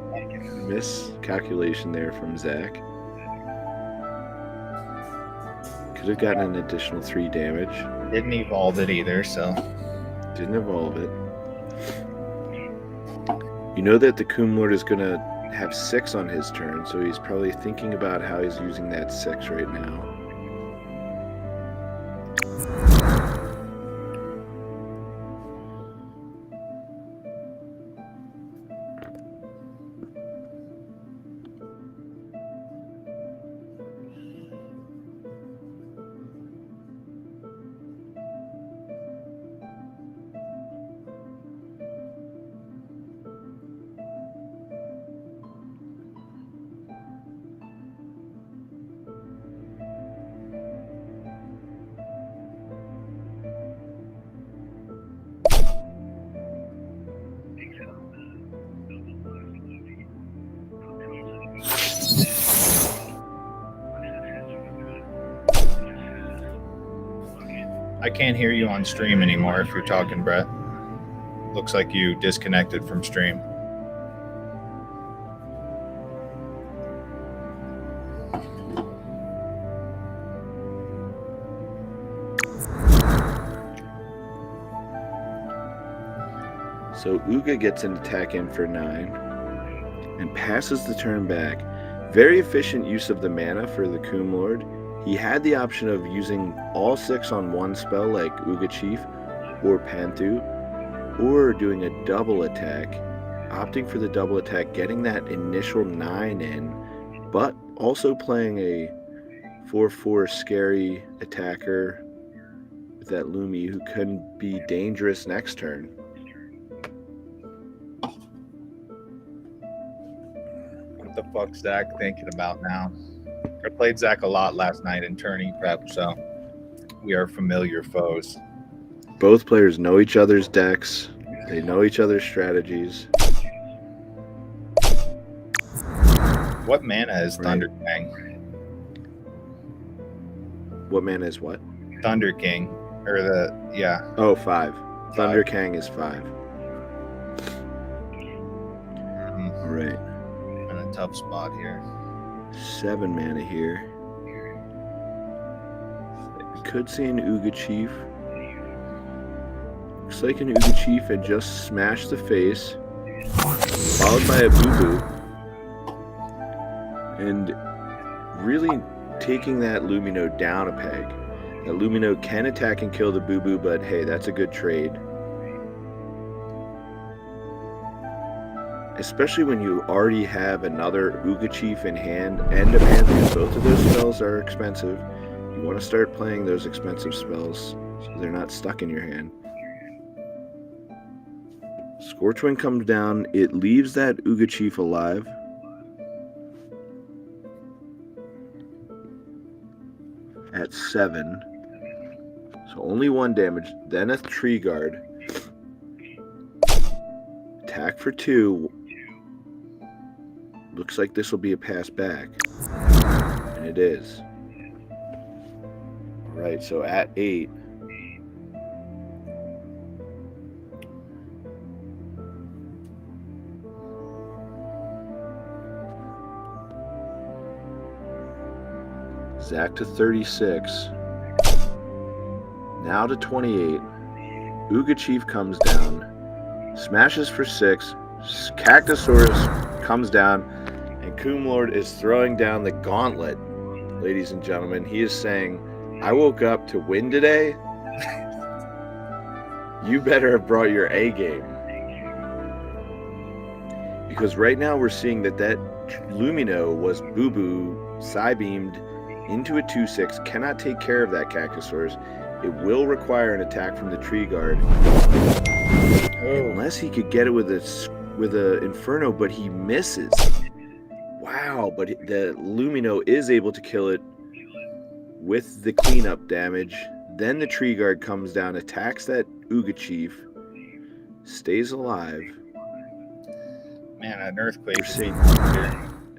miscalculation there from Zach. Could have gotten an additional 3 damage. Didn't evolve it either, so. Didn't evolve it. You know that the Coom Lord is going to have 6 on his turn, so he's probably thinking about how he's using that 6 right now. I can't hear you on stream anymore if you're talking, Brett. Looks like you disconnected from stream. So Uga gets an attack in for 9 and passes the turn back. Very efficient use of the mana for the Coom Lord. He had the option of using all 6 on one spell like Uga Chief or Panthu, or doing a double attack, opting for the double attack, getting that initial 9 in, but also playing a 4/4 scary attacker with that Lumi who can be dangerous next turn. What the fuck's Zach thinking about now? I played Zach a lot last night in tourney prep, so we are familiar foes. Both players know each other's decks. They know each other's strategies. What mana is Right. Thunder King? What mana is what? Thunder King. Or the, yeah. Oh, 5. Thunder Kang is 5. All right. In a tough spot here. 7 mana here. We could see an Uga Chief. Looks like an Uga Chief had just smashed the face, followed by a Boo Boo, and really taking that Lumino down a peg. That Lumino can attack and kill the Boo Boo, but hey, that's a good trade. Especially when you already have another Uga Chief in hand and a Panther. Both of those spells are expensive. You want to start playing those expensive spells so they're not stuck in your hand. Scorchwind comes down. It leaves that Uga Chief alive. At 7. So only 1 damage. Then a Tree Guard. Attack for 2. Looks like this will be a pass back. And it is. Alright, so at 8. Zach to 36. Now to 28. Uga Chief comes down. Smashes for 6. Cactusaurus comes down. And Coom Lord is throwing down the gauntlet, ladies and gentlemen. He is saying, I woke up to win today. You better have brought your A game. Because right now we're seeing that Lumino was Boo Boo Psybeamed into a 2/6, cannot take care of that Cactusaurus. It will require an attack from the Tree Guard. Unless he could get it with a Inferno, but he misses. Wow, but the Lumino is able to kill it with the cleanup damage. Then the Tree Guard comes down, attacks that Uga Chief, stays alive. Man, an earthquake. We're seeing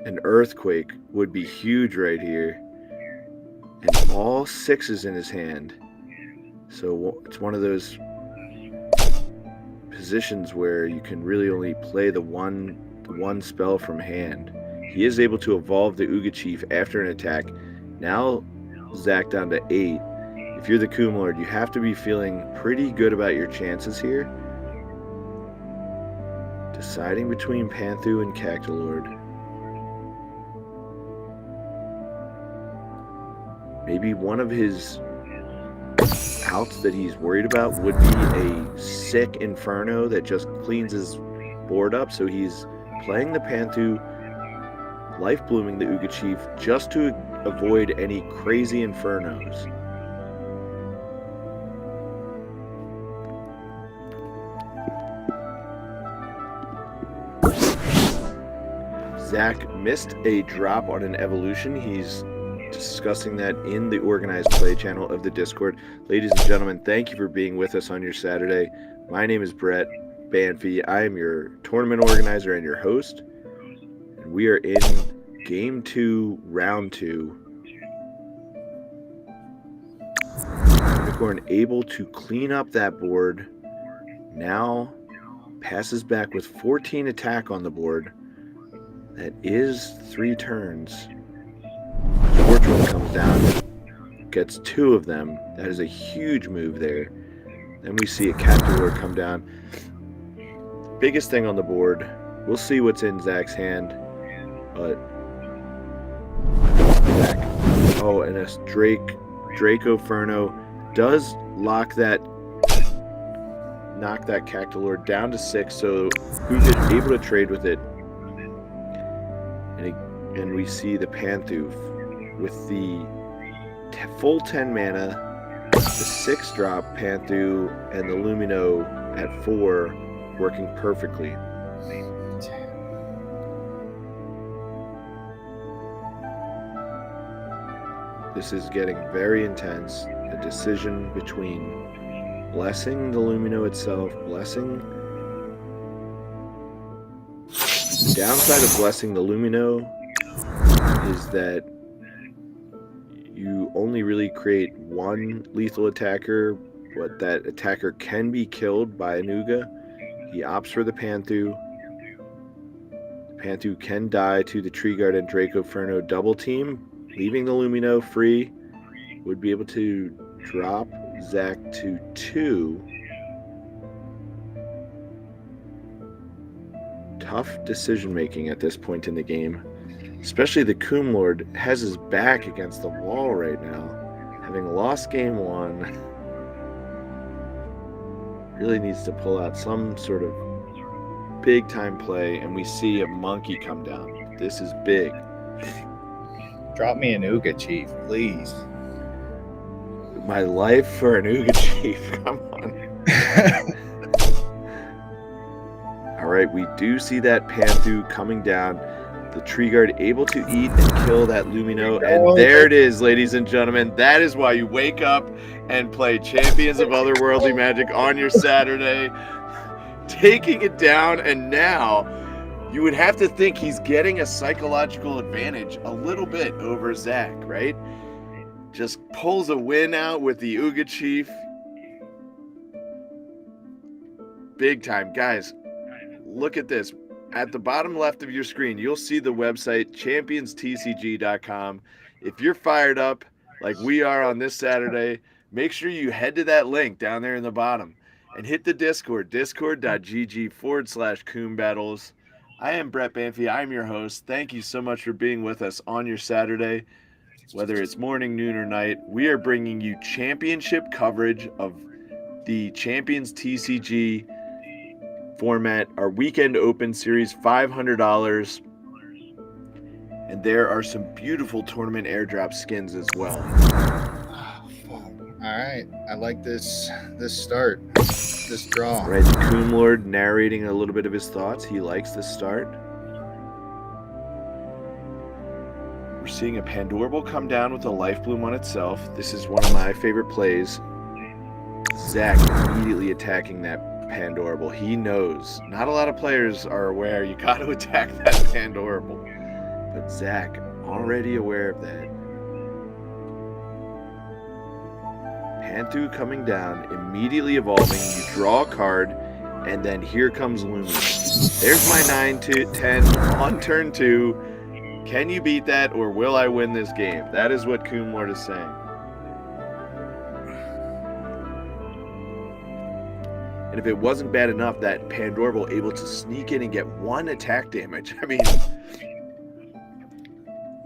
an earthquake would be huge right here. And all 6s in his hand. So it's one of those positions where you can really only play the one spell from hand. He is able to evolve the Uga Chief after an attack. Now Zach down to 8. If you're the Coom Lord, you have to be feeling pretty good about your chances here. Deciding between Panthu and Cactalord. Maybe one of his outs that he's worried about would be a sick Inferno that just cleans his board up. So he's playing the Panthu, life blooming the Uga Chief just to avoid any crazy Infernos. Zach missed a drop on an evolution. He's discussing that in the organized play channel of the Discord. Ladies and gentlemen, thank you for being with us on your Saturday. My name is Brett Banfi. I am your tournament organizer and your host. And we are in Game 2, Round 2. Unicorn able to clean up that board. Now passes back with 14 attack on the board. That is 3 turns. Scorchwind comes down, gets 2 of them. That is a huge move there. Then we see a Cactusaur come down. biggest thing on the board. We'll see what's in Zach's hand, but Zach. Oh, and a Dracoferno does knock that Cactalord down to 6, so Uga's able to trade with it. And we see the Panthu with the full 10 mana, the 6-drop Panthu, and the Lumino at 4 working perfectly. This is getting very intense. A decision between blessing the Lumino itself, blessing. The downside of blessing the Lumino is that you only really create one lethal attacker, but that attacker can be killed by an Uga. He opts for the Panthu. The Panthu can die to the Tree Guard and Dracoferno double team, leaving the Lumino free. Would be able to drop Zach to 2. Tough decision making at this point in the game. Especially the Coom Lord has his back against the wall right now. Having lost game 1. Really needs to pull out some sort of big time play, and we see a monkey come down. This is big. Drop me an Uga, Chief, please. My life for an Uga, Chief. Come on. All right, we do see that Panthu coming down. The Tree Guard able to eat and kill that Lumino. And there it is, ladies and gentlemen. That is why you wake up and play Champions of Otherworldly Magic on your Saturday. Taking it down, and now you would have to think he's getting a psychological advantage a little bit over Zach, right? Just pulls a win out with the Uga Chief. Big time. Guys, look at this. At the bottom left of your screen, you'll see the website, championstcg.com. If you're fired up like we are on this Saturday, make sure you head to that link down there in the bottom and hit the Discord, discord.gg/Coom Battles. I am Brett Banfi. I'm your host. Thank you so much for being with us on your Saturday. Whether it's morning, noon, or night, we are bringing you championship coverage of the Champions TCG format, our weekend open series, $500. And there are some beautiful tournament airdrop skins as well. All right, I like this start, this draw. Right, the Coom Lord narrating a little bit of his thoughts. He likes this start. We're seeing a Pandorable come down with a Life Bloom on itself. This is one of my favorite plays. Zach immediately attacking that Pandorable. He knows. Not a lot of players are aware you got to attack that Pandorable. But Zach, already aware of that. Panthu coming down, immediately evolving. You draw a card, and then here comes Lumi. There's my 9-10 on turn 2. Can you beat that, or will I win this game? That is what Coom Lord is saying. And if it wasn't bad enough that Pandorable able to sneak in and get 1 attack damage, I mean,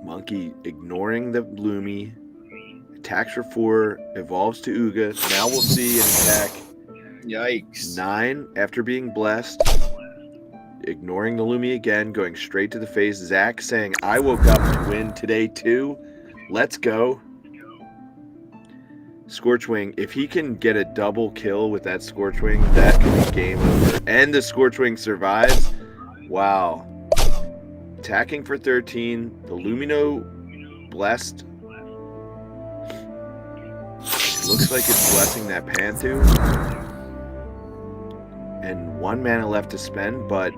Monkey ignoring the Lumi, attacks for 4, evolves to Uga. Now we'll see an attack. Yikes. 9 after being blessed. Ignoring the Lumi again, going straight to the face. Zach saying, I woke up to win today too. Let's go. Scorchwing, if he can get a double kill with that Scorchwing, that could be game over. And the Scorchwing survives. Wow. Attacking for 13. The Lumino blessed. It looks like it's blessing that Panthu. And 1 mana left to spend, but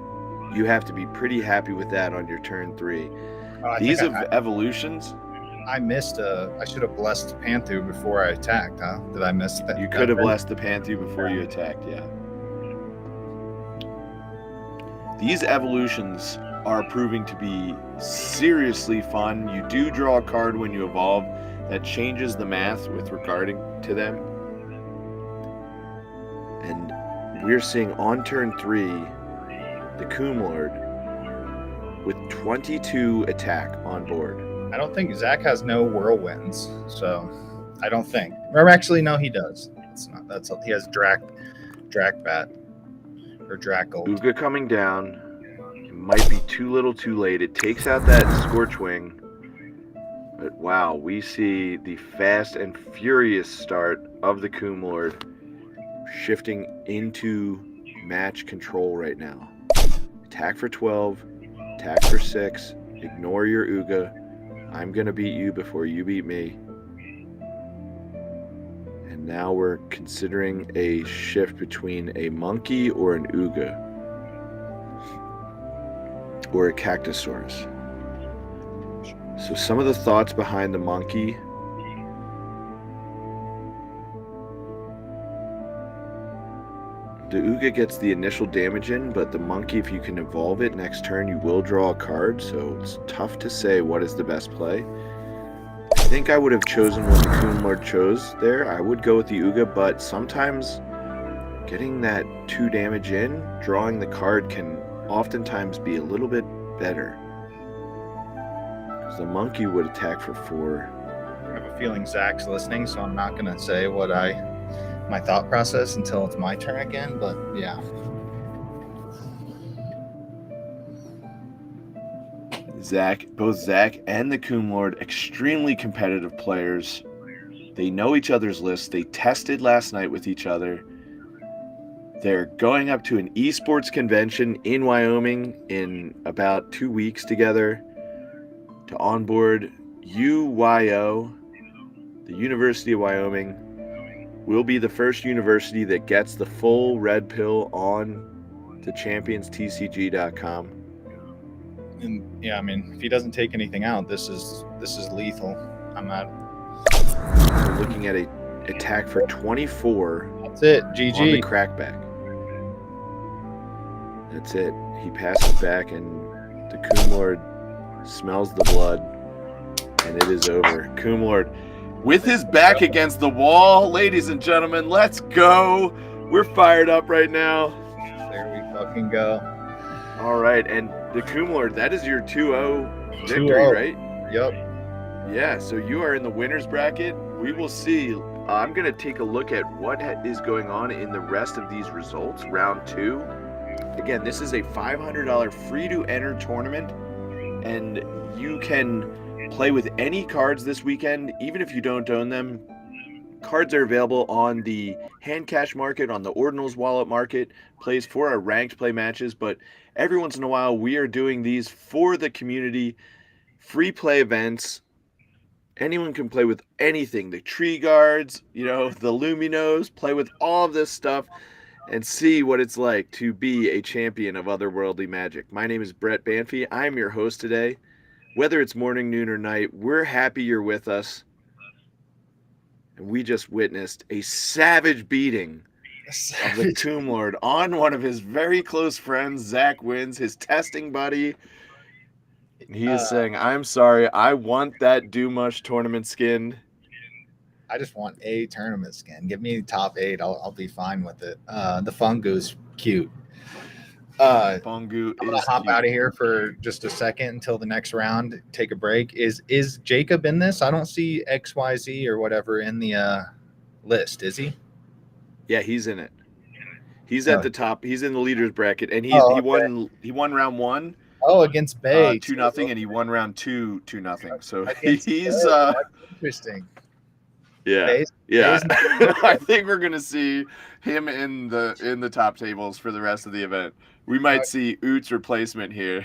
you have to be pretty happy with that on your turn 3. These evolutions. I missed I should have blessed Panthu before I attacked, huh? Did I miss that? You could have blessed the Panthu before you attacked, yeah. These evolutions are proving to be seriously fun. You do draw a card when you evolve. That changes the math with regarding to them. And we're seeing on turn 3, the Coom Lord with 22 attack on board. I don't think Zach has no whirlwinds, so I don't think. Or actually, no, he does. It's not. He has Drac Bat or Dracold. Uga coming down. It might be too little too late. It takes out that Scorchwing. But wow, we see the fast and furious start of the Coom Lord shifting into match control right now. Attack for 12, attack for 6, ignore your Uga. I'm going to beat you before you beat me. And now we're considering a shift between a monkey or an Uga. Or a Cactusaurus. So some of the thoughts behind the monkey. The Uga gets the initial damage in, but the monkey, if you can evolve it next turn, you will draw a card, so it's tough to say what is the best play. I think I would have chosen what the Coom Lord chose there. I would go with the Uga, but sometimes getting that 2 damage in, drawing the card can oftentimes be a little bit better. Because the monkey would attack for 4. I have a feeling Zach's listening, so I'm not gonna say my thought process until it's my turn again. But yeah, Both Zach and the Coom Lord, extremely competitive players. They know each other's lists. They tested last night with each other. They're going up to an esports convention in Wyoming in about 2 weeks together to onboard UYO, the University of Wyoming. Will be the first university that gets the full red pill on the championstcg.com. and yeah, I mean, if he doesn't take anything out, this is lethal. I'm at. We're looking at a attack for 24. That's it. On the GG. crackback. That's it. He passes back, and the Coom Lord smells the blood, and it is over. Coom Lord, with his back against the wall, ladies and gentlemen, let's go. We're fired up right now. There we fucking go. All right, and the Coom Lord, that is your 2-0 victory, 2-0. right? Yep. Yeah, so you are in the winner's bracket. We will see. I'm going to take a look at what is going on in the rest of these results. Round 2. Again, this is a $500 free-to-enter tournament, and you can play with any cards this weekend, even if you don't own them. Cards are available on the hand cash market, on the Ordinals wallet market, plays for our ranked play matches, but every once in a while we are doing these for the community, free play events. Anyone can play with anything. The tree guards, the Luminos, play with all of this stuff and see what it's like to be a champion of otherworldly magic. My name is Brett Banfi. I'm your host today. Whether it's morning, noon, or night, we're happy you're with us. And we just witnessed a savage beating of the Coom Lord on one of his very close friends. Zach wins, his testing buddy. He is saying, I'm sorry, I want that Dumash tournament skin. I just want a tournament skin. Give me top 8. I'll be fine with it. The Fungu's cute. Fungu I'm gonna is hop cute. out of here for just a second until the next round. Take a break. Is Jacob in this? I don't see XYZ or whatever in the list. Is he? Yeah, he's in it. He's at the top. He's in the leaders bracket, and he won round 1. Oh, against Bay. 2-0, and he won round 2 2-0. So Against he's Bay. That's interesting. yeah. Bay's I think we're gonna see him in the top tables for the rest of the event. We might see Oot's replacement here.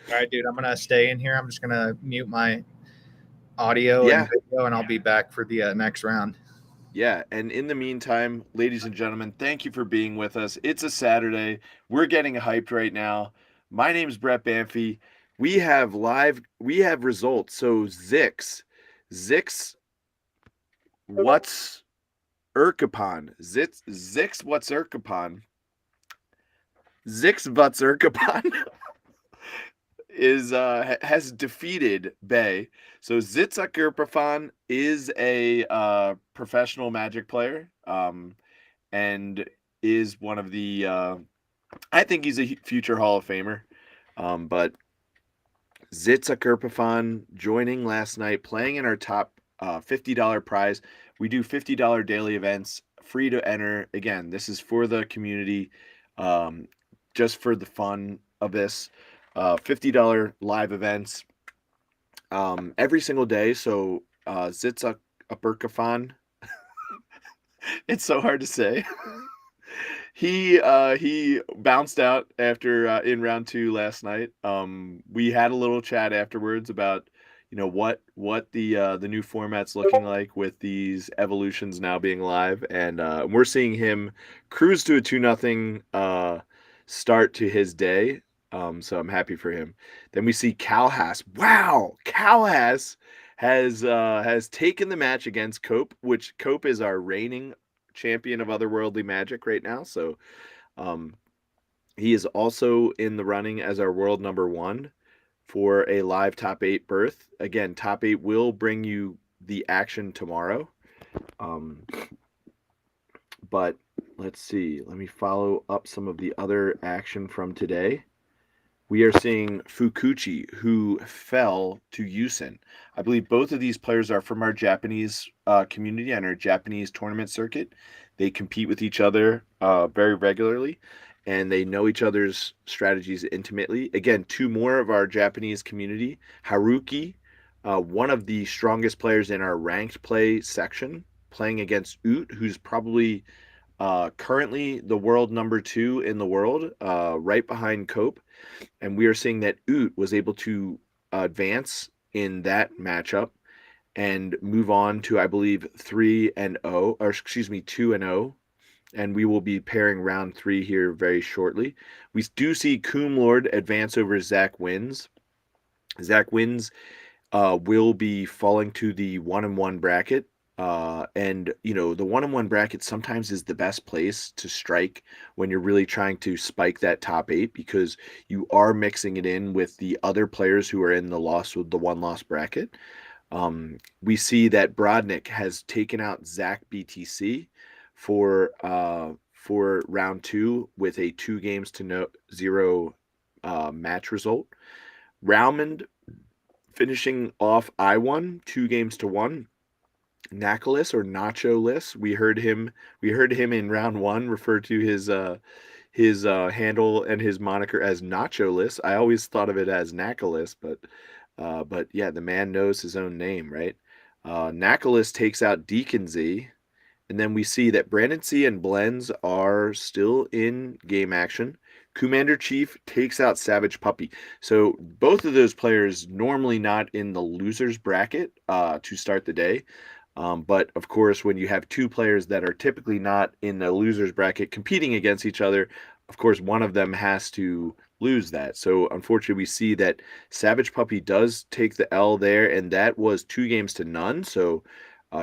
All right, dude. I'm gonna stay in here. I'm just gonna mute my audio and video, and I'll be back for the next round. Yeah, and in the meantime, ladies and gentlemen, thank you for being with us. It's a Saturday. We're getting hyped right now. My name is Brett Banfi. We have results. So Zix, what's Urkapon? Zix, what's Urkapon? Zix, what's Urkapon? Has defeated Bay. So Zitzak Urkapon is a professional Magic player, and is one of the I think he's a future Hall of Famer. But Zitza Kerpafan joining last night, playing in our top $50 prize. We do $50 daily events, free to enter. Again, this is for the community, just for the fun of this. $50 live events every single day. So Zitza Kerpafan, it's so hard to say. He bounced out after in round 2 last night. We had a little chat afterwards about what the new format's looking like with these evolutions now being live, and we're seeing him cruise to a 2-0 start to his day. So I'm happy for him. Then we see Calhas. Wow, Calhas has taken the match against Cope, which Cope is our reigning champion of Otherworldly Magic right now. So he is also in the running as our world number 1 for a live top 8 berth. Again, top 8 will bring you the action tomorrow. But let's see. Let me follow up some of the other action from today. We are seeing Fukuchi, who fell to Yusen. I believe both of these players are from our Japanese community and our Japanese tournament circuit. They compete with each other very regularly, and they know each other's strategies intimately. Again, 2 more of our Japanese community. Haruki, one of the strongest players in our ranked play section, playing against Oot, who's probably currently the world number 2 in the world, right behind Cope. And we are seeing that Oot was able to advance in that matchup and move on to, I believe, 3-0, or excuse me, 2-0. And we will be pairing round 3 here very shortly. We do see Coom Lord advance over Zach Wins. Zach Wins will be falling to the 1-1 bracket. And the 1-on-1 bracket sometimes is the best place to strike when you're really trying to spike that top 8, because you are mixing it in with the other players who are in the 1-loss bracket. We see that Brodnick has taken out Zach BTC for round 2 with a 2-0 match result. Raumond finishing off I1 2-1. Nacholis or Nacho List. We heard him in round 1 refer to his handle and his moniker as Nacho List. I always thought of it as Nacholis, but yeah, the man knows his own name, right? Nacholis takes out Deacon Z, and then we see that Brandon C and Blends are still in game action. Commander Chief takes out Savage Puppy. So both of those players normally not in the losers bracket to start the day. But of course, when you have 2 players that are typically not in the losers bracket competing against each other, of course, one of them has to lose that. So unfortunately, we see that Savage Puppy does take the L there, and that was 2-0. So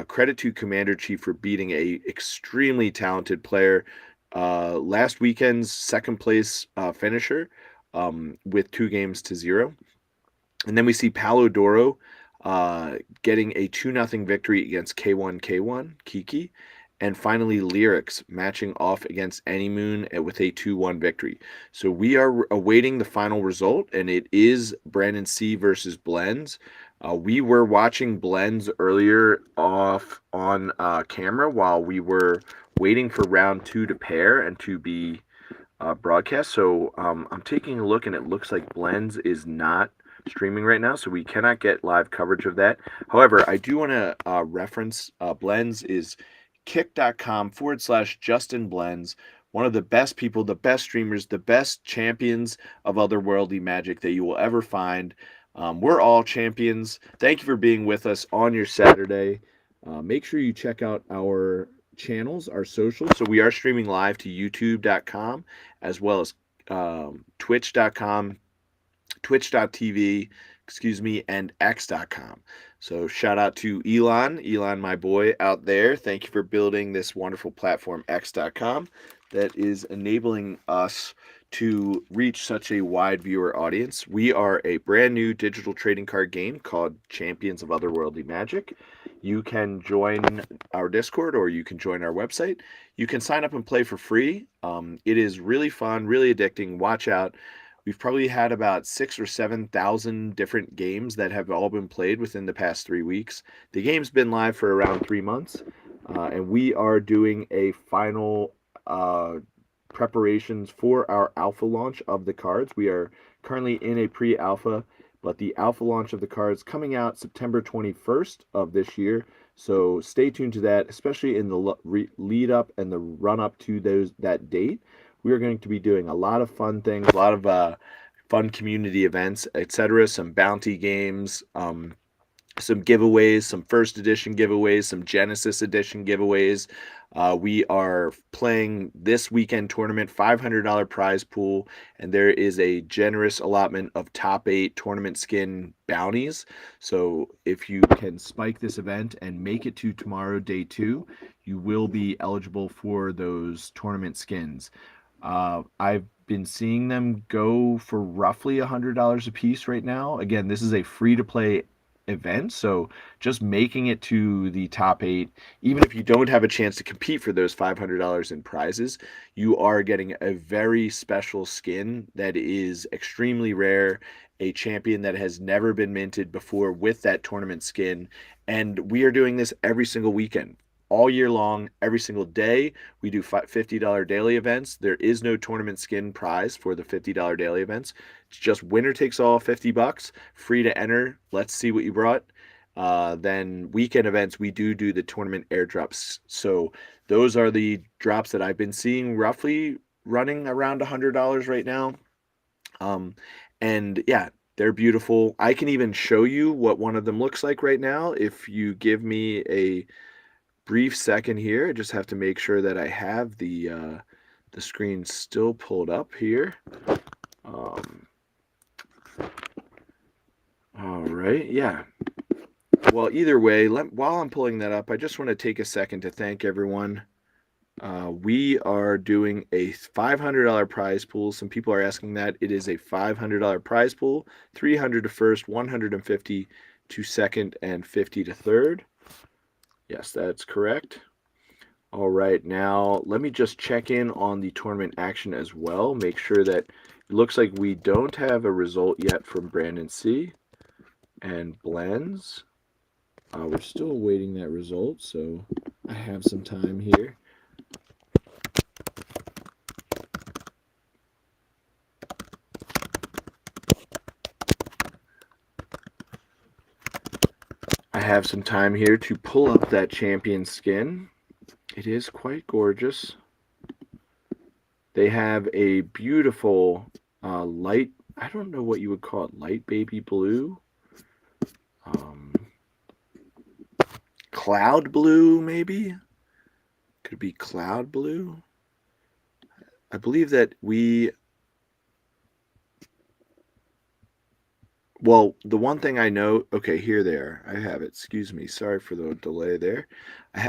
credit to Commander Chief for beating a extremely talented player. Last weekend's second place finisher with 2-0. And then we see Paolo Doro getting a 2-0 victory against K1 Kiki, and finally Lyrics matching off against Anymoon with a 2-1 victory. So we are awaiting the final result, and it is Brandon C versus Blends. We were watching Blends earlier off on camera while we were waiting for round 2 to pair and to be broadcast. So I'm taking a look, and it looks like Blends is not streaming right now, so we cannot get live coverage of that. However, I do want to reference Blends is kick.com/Justin Blends, one of the best people, the best streamers, the best champions of Otherworldly Magic that you will ever find. We're all champions. Thank you for being with us on your Saturday. Make sure you check out our channels, our socials. So we are streaming live to youtube.com as well as twitch.com, twitch.tv, and x.com. So shout out to Elon, my boy out there. Thank you for building this wonderful platform, x.com. that is enabling us to reach such a wide viewer audience. We are a brand new digital trading card game called Champions of Otherworldly Magic. You can join our Discord or you can join our website. You can sign up and play for free. It is really fun, really addicting. Watch out. We've probably had about 6,000 or 7,000 different games that have all been played within the past 3 weeks. The game's been live for around 3 months, and we are doing a final preparations for our alpha launch of the cards. We are currently in a pre-alpha, but the alpha launch of the cards coming out September 21st of this year. So stay tuned to that, especially in the lead up and the run up to that date. We are going to be doing a lot of fun things, a lot of fun community events, etc. Some bounty games, some giveaways, some first edition giveaways, some Genesis edition giveaways. We are playing this weekend tournament, $500 prize pool, and there is a generous allotment of top 8 tournament skin bounties. So if you can spike this event and make it to tomorrow, day 2, you will be eligible for those tournament skins. I've been seeing them go for roughly $100 a piece right now. Again, this is a free-to-play event, so just making it to the top 8, even if you don't have a chance to compete for those $500 in prizes, you are getting a very special skin that is extremely rare, a champion that has never been minted before with that tournament skin. And we are doing this every single weekend, all year long, every single day. We do $50 daily events. There is no tournament skin prize for the $50 daily events. It's just winner takes all, $50, free to enter. Let's see what you brought. Then weekend events, we do the tournament airdrops. So those are the drops that I've been seeing, roughly running around $100 right now. And yeah, they're beautiful. I can even show you what one of them looks like right now if you give me a brief second here. I just have to make sure that I have the screen still pulled up here. All right, yeah. Well, either way, while I'm pulling that up, I just want to take a second to thank everyone. We are doing a $500 prize pool. Some people are asking that. It is a $500 prize pool, $300 to first, $150 to second, and $50 to third. Yes, that's correct. All right, now let me just check in on the tournament action as well. Make sure that it looks like we don't have a result yet from Brandon C. and Blends. We're still awaiting that result, so I have some time here. I have some time here to pull up that champion skin. It is quite gorgeous. They have a beautiful light, I don't know what you would call it, light baby blue. Cloud blue, maybe? Could it be cloud blue? I believe that well, the one thing I know, okay, here they are. I have it. Excuse me. Sorry for the delay there.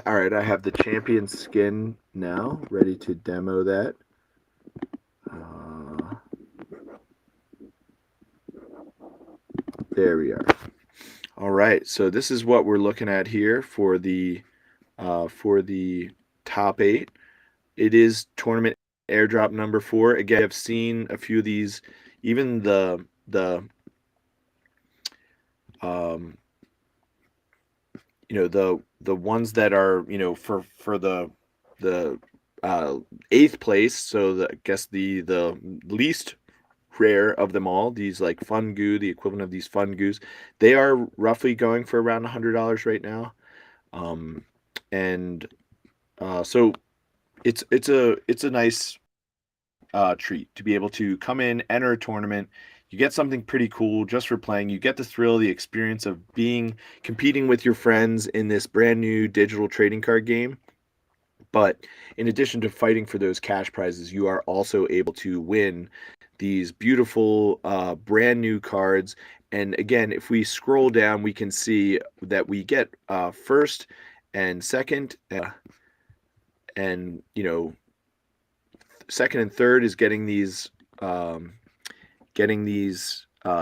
All right, I have the champion skin now, ready to demo that. There we are. All right, so this is what we're looking at here for the top 8. It is tournament airdrop number 4. Again, I've seen a few of these, even the ones that are, for the 8th place, so I guess the least rare of them all, these like Fun Goo, the equivalent of these Fun Goos, they are roughly going for around $100 right now. So it's a nice treat to be able to come in, enter a tournament. You get something pretty cool just for playing. You get the thrill, the experience of competing with your friends in this brand new digital trading card game. But in addition to fighting for those cash prizes, you are also able to win these beautiful brand new cards. And again, if we scroll down, we can see that we get first and second, and second and third is getting these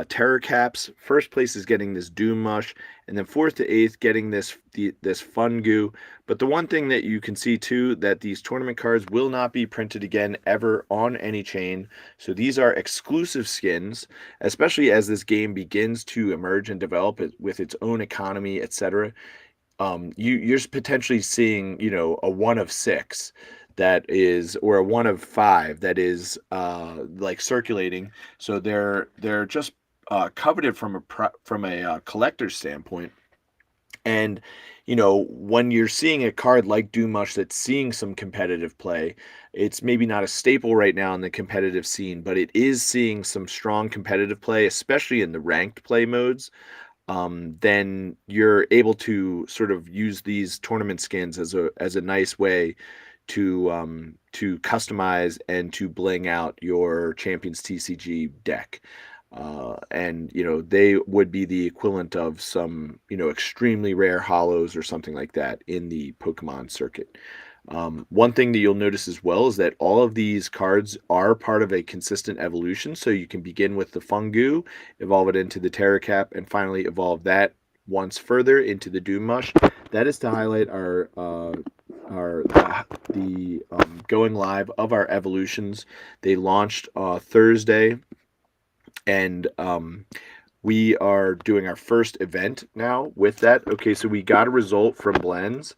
terror caps. First place is getting this Doom Mush, and then fourth to eighth getting this Fun Goo. But the one thing that you can see too, that these tournament cards will not be printed again ever on any chain. So these are exclusive skins, especially as this game begins to emerge and develop it with its own economy, etc. You're potentially seeing, a 1 of 6 that is, or a 1 of 5 that is like circulating. So they're just coveted from a collector's standpoint. And when you're seeing a card like Doomush that's seeing some competitive play, it's maybe not a staple right now in the competitive scene, but it is seeing some strong competitive play, especially in the ranked play modes. Then you're able to sort of use these tournament skins as a nice way to customize and to bling out your Champions TCG deck. And they would be the equivalent of some extremely rare hollows or something like that in the Pokemon circuit. One thing that you'll notice as well is that all of these cards are part of a consistent evolution. So you can begin with the Fungu, evolve it into the Terra Cap, and finally evolve that once further into the Doom Mush. That is to highlight the going live of our evolutions. They launched Thursday, and we are doing our first event now with that. Okay, so we got a result from Blends.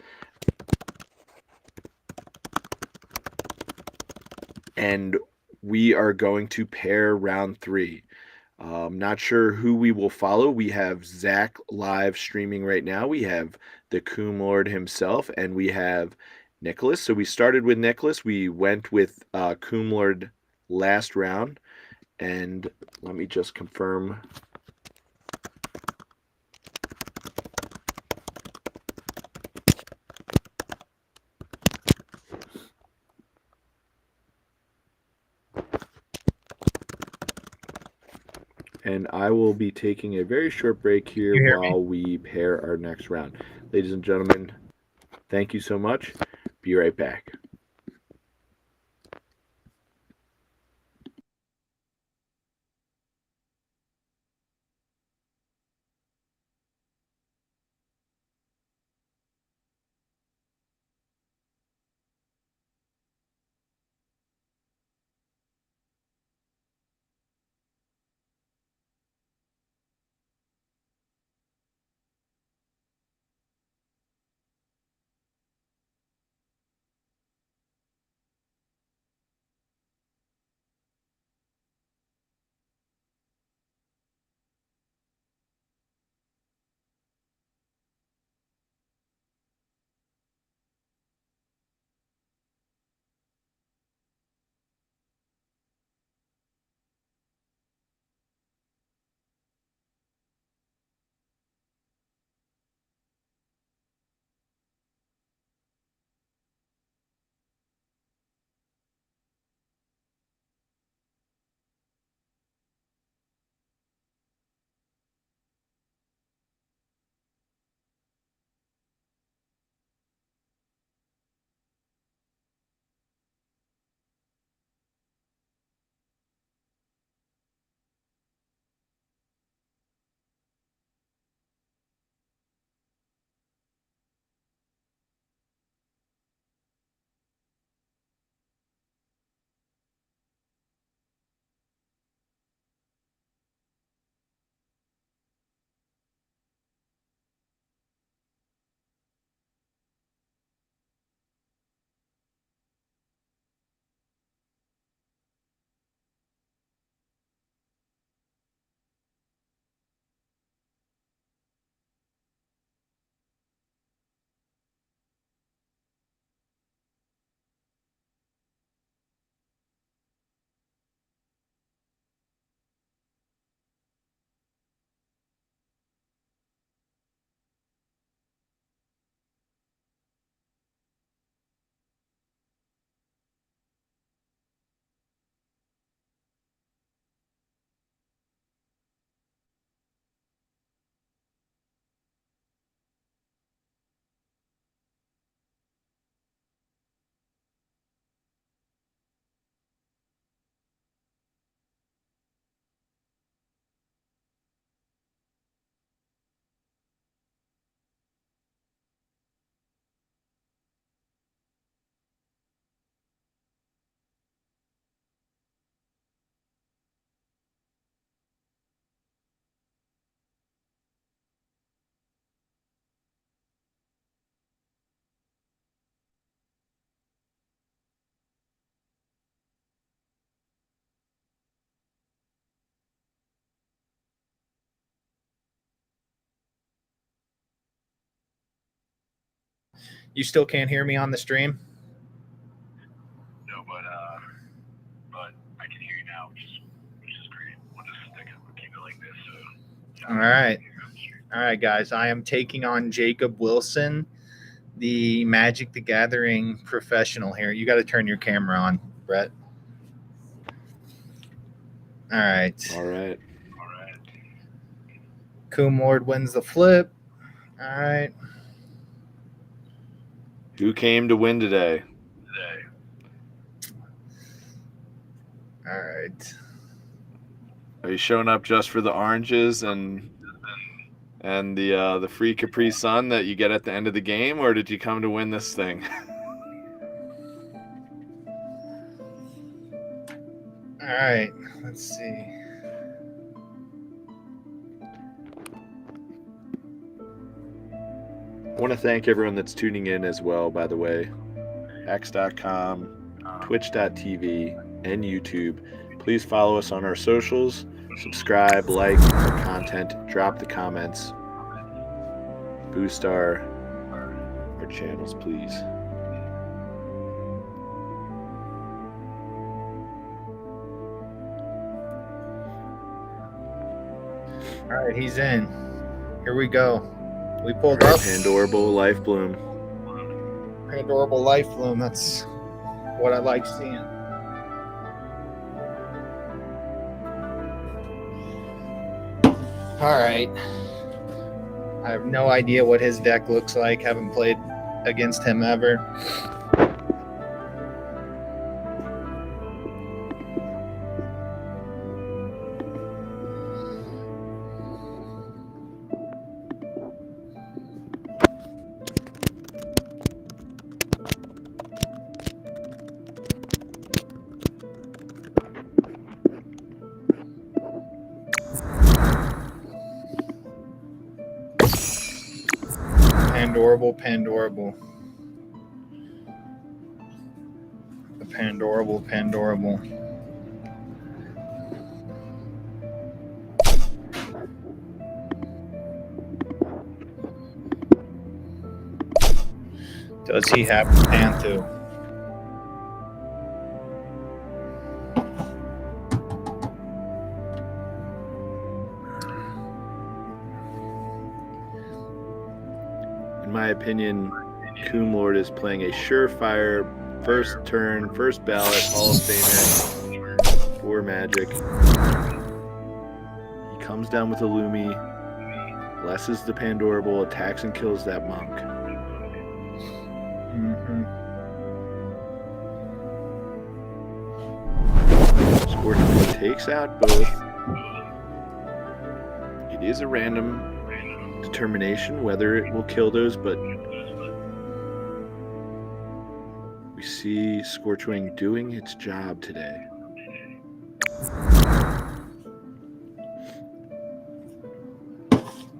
And we are going to pair round 3. Not sure who we will follow. We have Zach live streaming right now. We have the Coom Lord himself, and we have Nicholas. So we started with Nicholas. We went with Coom Lord last round. And let me just confirm. And I will be taking a very short break here while we pair our next round. Ladies and gentlemen, thank you so much. Be right back. You still can't hear me on the stream? No, but I can hear you now, which is great. We'll just keep it like this. So, All right. All right, guys. I am taking on Jacob Wilson, the Magic the Gathering professional here. You got to turn your camera on, Brett. All right. All right. all right. Coom Lord wins the flip. All right. Who came to win today? Today. All right. Are you showing up just for the oranges and the free Capri Sun that you get at the end of the game, or did you come to win this thing? All right. Let's see. I want to thank everyone that's tuning in as well, by the way. X.com, Twitch.tv, and YouTube. Please follow us on our socials. Subscribe, like our content, drop the comments. Boost our channels, please. All right. He's in. Here we go. We All pulled right, up. Pandorable Life Bloom. Pandorable Life Bloom. That's what I like seeing. All right. I have no idea what his deck looks like. Haven't played against him ever. Pandorable. The Pandorable. Does he have Panthu? In my opinion, Coom Lord is playing a surefire first turn, first ballot Hall of Famer for Magic. He comes down with a Lumi, blesses the Pandorable, attacks and kills that monk. Scorching takes out both. It is a random determination whether it will kill those, but we see Scorchwing doing its job today.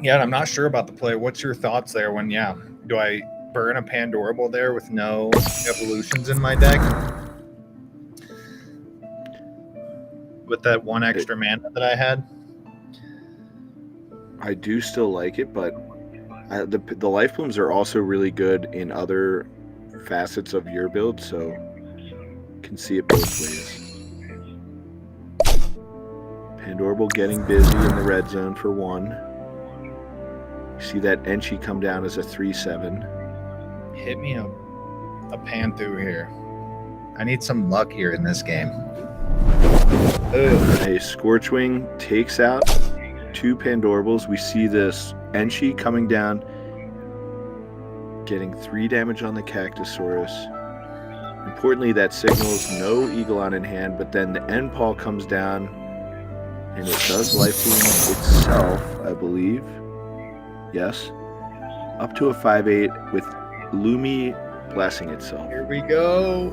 Yeah, and I'm not sure about the play. What's your thoughts there? Do I burn a Pandorable there with no evolutions in my deck? With that one extra mana that I had? I do still like it, but the Life Blooms are also really good in other facets of your build, so you can see it both ways. Pandorable getting busy in the red zone for 1. You see that Enchi come down as a 3/7. Hit me a Panthu here. I need some luck here in this game. A Scorchwing takes out 2 Pandorables. We see this Enchi coming down, getting 3 damage on the Cactusaurus. Importantly, that signals no Eagle-On in hand, but then the Endpaw comes down, and it does Life Bloom itself, I believe. Yes. Up to a 5/8 with Lumi blessing itself. Here we go.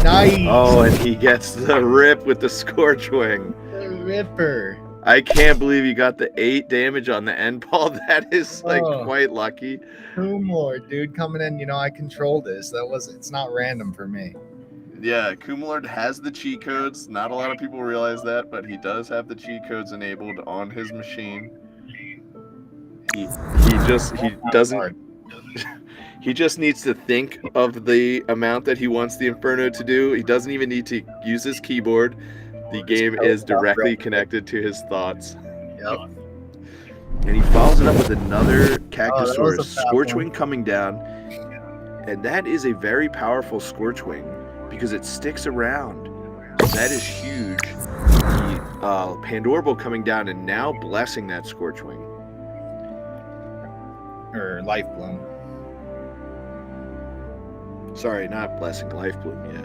Nice. Oh, and he gets the rip with the Scorchwing. The Ripper. I can't believe you got the 8 damage on the Endpaw. That is quite lucky. Coom Lord, dude, coming in. I control this. It's not random for me. Yeah, Coom Lord has the cheat codes. Not a lot of people realize that, but he does have the cheat codes enabled on his machine. He He just needs to think of the amount that he wants the Inferno to do. He doesn't even need to use his keyboard. The game is directly connected to his thoughts. Yep. And he follows it up with another Oh, that was Cactusaurus. a fat Scorchwing one. coming down. And that is a very powerful Scorchwing because it sticks around. That is huge. The Pandorable coming down and now blessing that Scorchwing. Or Life Bloom. Sorry, not blessing, Life Bloom, yeah.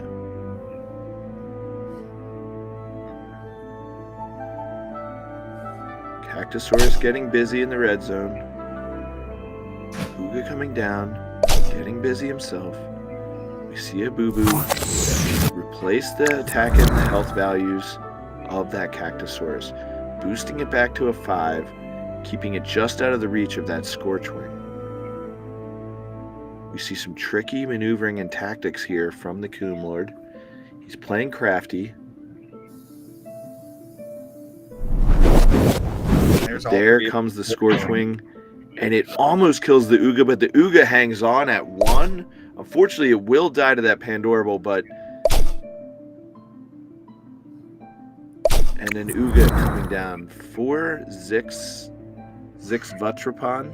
Cactusaurus getting busy in the red zone. Ooga coming down, getting busy himself. We see a Boo-Boo replace the attack and the health values of that Cactusaurus, boosting it back to a 5, keeping it just out of the reach of that Scorchwing. We see some tricky maneuvering and tactics here from the Coom Lord. He's playing crafty. There comes the Scorchwing, and it almost kills the Ooga, but the Ooga hangs on at 1. Unfortunately, it will die to that Pandorable, but... And then Ooga coming down for Zix Vatrapon.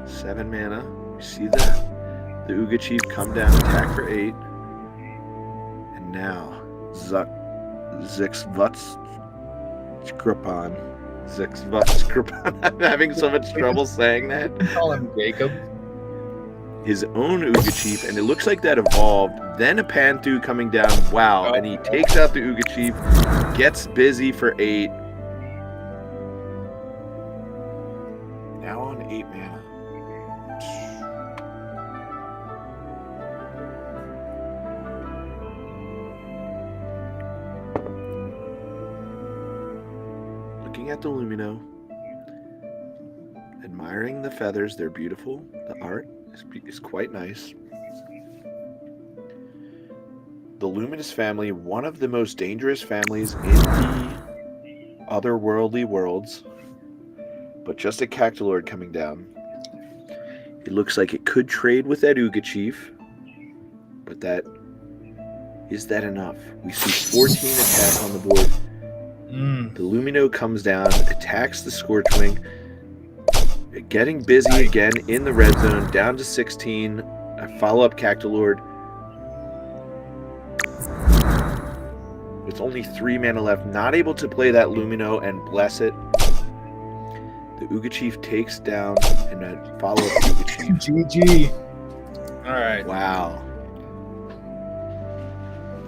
Seven mana. You see that? The Ooga Chief come down, attack for 8. And now, Zixvutskrapon. I'm having so much trouble saying that. Call him Jacob. His own Ooga Chief, and it looks like that evolved. Then a Panthu coming down. Wow. And he takes out the Ooga Chief, gets busy for 8. Now on 8 mana. Looking at the Lumino, admiring the feathers, they're beautiful. The art is quite nice. The Luminous family, one of the most dangerous families in the otherworldly worlds, but just a Cactalord coming down. It looks like it could trade with that Ooga Chief, but is that enough? We see 14 attack on the board. The Lumino comes down, attacks the Scorchwing, getting busy again in the red zone, down to 16. A follow-up Cactalord. With only 3 mana left, not able to play that Lumino and bless it. The Ooga Chief takes down and a follow-up Ooga Chief. GG. All right. Wow.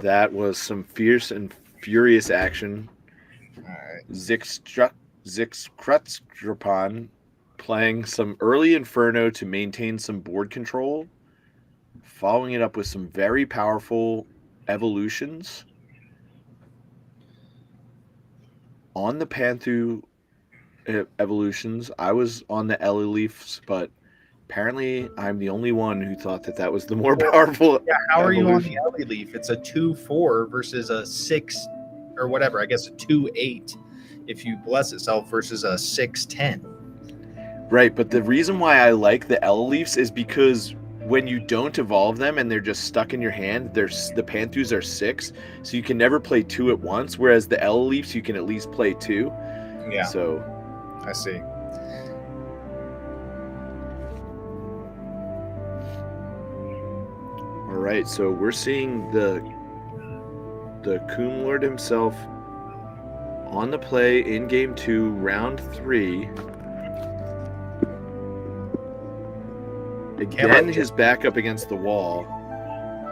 That was some fierce and furious action. Zixkrutzdrapon playing some early Inferno to maintain some board control, following it up with some very powerful evolutions. On the Panthu evolutions, I was on the Eleleafs, but apparently I'm the only one who thought that was the more powerful. Yeah, how are you on evolution. the Eleleaf? It's a 2/4 versus a 6 or whatever. I guess a 2/8 if you bless itself versus a 6/10. Right, but the reason why I like the Eleleafs is because when you don't evolve them and they're just stuck in your hand, the Panthus are 6, so you can never play 2 at once, whereas the Eleleafs you can at least play 2. Yeah. So I see. all right, so we're seeing the Coom Lord himself on the play in game 2, round 3. Again, his back up against the wall.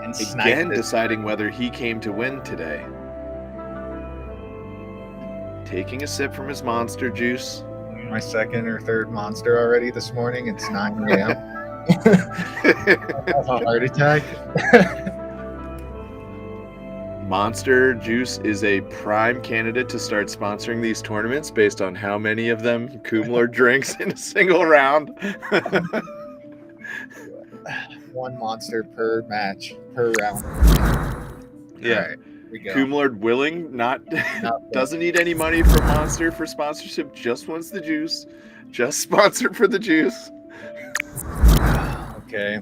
And Again, deciding whether he came to win today. Taking a sip from his monster juice. my second or third monster already this morning. It's 9 a.m. Have a heart attack. Monster Juice is a prime candidate to start sponsoring these tournaments based on how many of them Coom Lord drinks in a single round. one monster per match, per round. Yeah. All right, here we go. Kumlord willing, not Not doesn't need any money from Monster for sponsorship, just wants the juice. Just sponsored for the juice. Okay.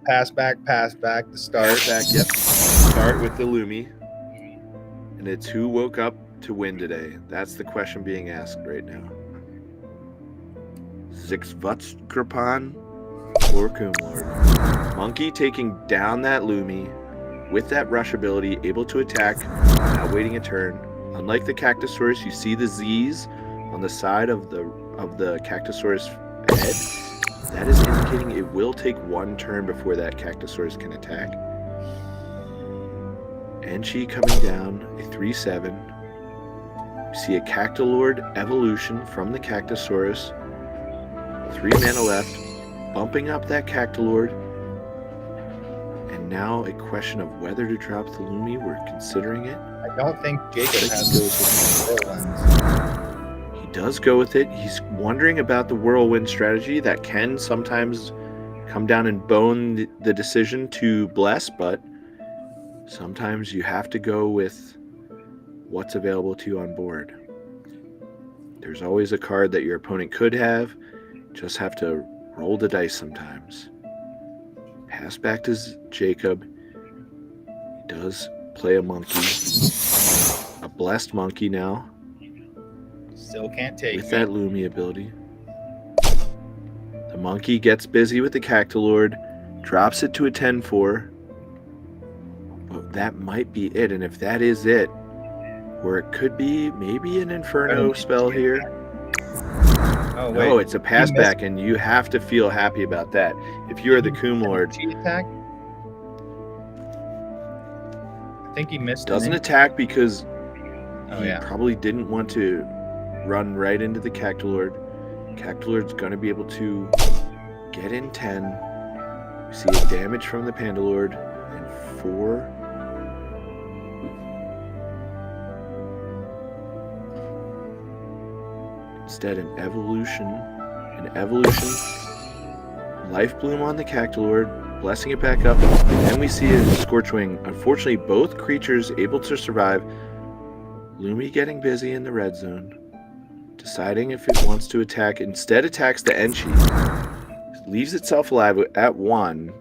Pass back to start. Back, yep. Start with the Lumi. And it's who woke up to win today. That's the question being asked right now. Zixvutskrapan or Kumlord. Monkey taking down that Lumi with that rush ability, able to attack without waiting a turn. Unlike the Cactosaurus, you see the Z's on the side of the Cactosaurus head. That is indicating it will take one turn before that Cactosaurus can attack. Enchi coming down, a 3/7. You see a Cactolord evolution from the Cactosaurus. 3 mana left, bumping up that Cactolord. And now a question of whether to drop the Lumi. We're considering it. I don't think Jacob has the whirlwinds. He does go with it. He's wondering about the whirlwind strategy that can sometimes come down and bone the decision to bless, but sometimes you have to go with what's available to you on board. There's always a card that your opponent could have. Just have to roll the dice sometimes. Pass back to Jacob. He does play a monkey. A blessed monkey now. Still can't take With me. that Lumi ability. The monkey gets busy with the Cactolord. Drops it to a 10-4. But that might be it. And if that is it, or it could be maybe an Inferno spell here. Oh, wait. No, it's a pass missed- back, and you have to feel happy about that. If you're the Kumlord, He attack? I think he missed. doesn't an attack because Oh, he yeah. probably didn't want to run right into the Cactolord. Cactolord's going to be able to get in 10. We see a damage from the Pandalord and 4. Instead, an evolution. Life Bloom on the Cactolord, blessing it back up. And then we see a Scorchwing. Unfortunately, both creatures able to survive. Lumi getting busy in the red zone. Deciding if it wants to attack. Instead attacks the Enchi. Leaves itself alive at 1.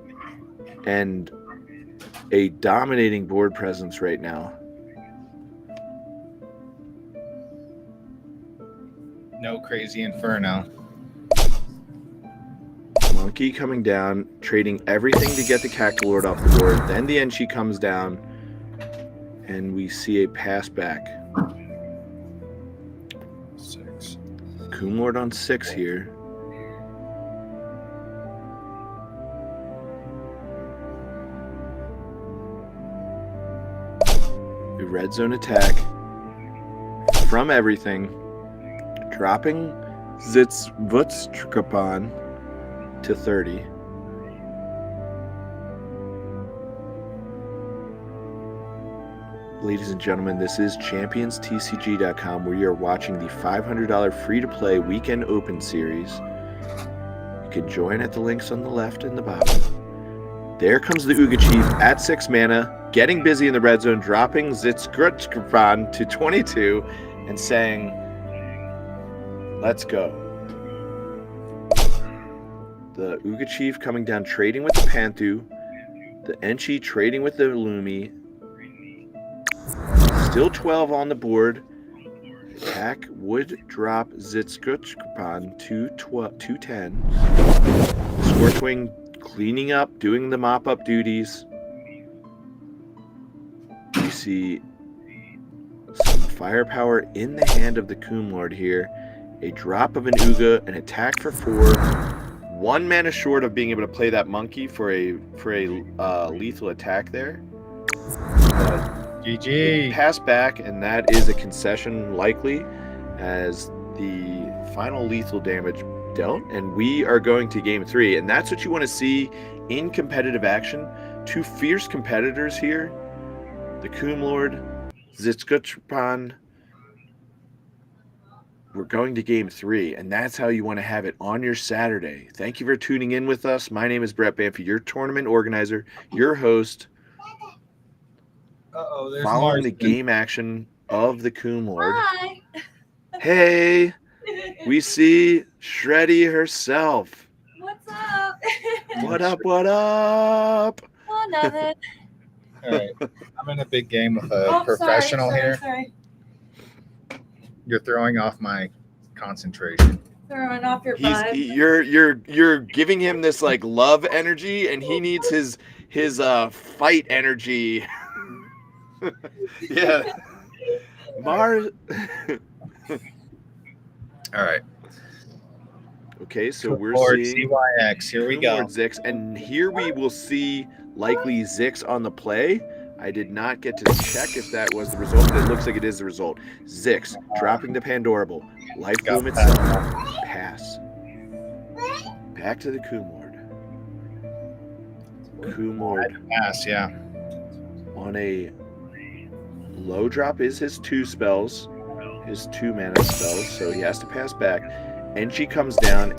And a dominating board presence right now. No crazy Inferno. Monkey coming down, trading everything to get the Cactolord off the board. Then the Enchi comes down, and we see a pass back. 6. Kumlord on 6 here. A red zone attack from everything, dropping Zixvutskrapan to 30. Ladies and gentlemen, this is ChampionsTCG.com, where you're watching the $500 free-to-play Weekend Open Series. You can join at the links on the left and the bottom. There comes the Uga Chief at 6 mana, getting busy in the red zone, dropping Zixvutskrapan to 22, and saying, let's go. The Uga Chief coming down, trading with the Panthu. The Enchi trading with the Lumi. Still 12 on the board. Attack would drop Zixvutskrapan to 10. Scorchwing cleaning up, doing the mop-up duties. We see some firepower in the hand of the Kumlord here. A drop of an Uga, an attack for 4. 1 mana short of being able to play that monkey for a lethal attack there. But GG. pass back, and that is a concession likely, as the final lethal damage dealt. And we are going to game 3, and that's what you want to see in competitive action. 2 fierce competitors here. The Kumlord, Zixvutskrapan, we're going to game 3, and that's how you want to have it on your Saturday. Thank you for tuning in with us. My name is Brett Banfi, your tournament organizer, your host. Uh-oh, there's Following the Marsden. game action of the Coon Lord. Hi. Hey, we see Shreddy herself. What's up? What up, what up? Oh, nothing. All right. I'm in a big game with a Oh, professional here. Sorry. You're throwing off my concentration. Throwing off your vibe. You're giving him this like love energy, and he needs his fight energy. Yeah. Mars. All right. Okay, so we're Lord seeing CYX. Here we go. Lord Zix, and here we will see likely Zix on the play. I did not get to check if that was the result, but it looks like it is the result. Zix dropping the Pandorable. Life Got Bloom itself. Pass. Back to the Coon Lord. Coon Lord Pass, yeah. on a low drop is his 2 spells, his 2 mana spells, so he has to pass back. Enchi comes down.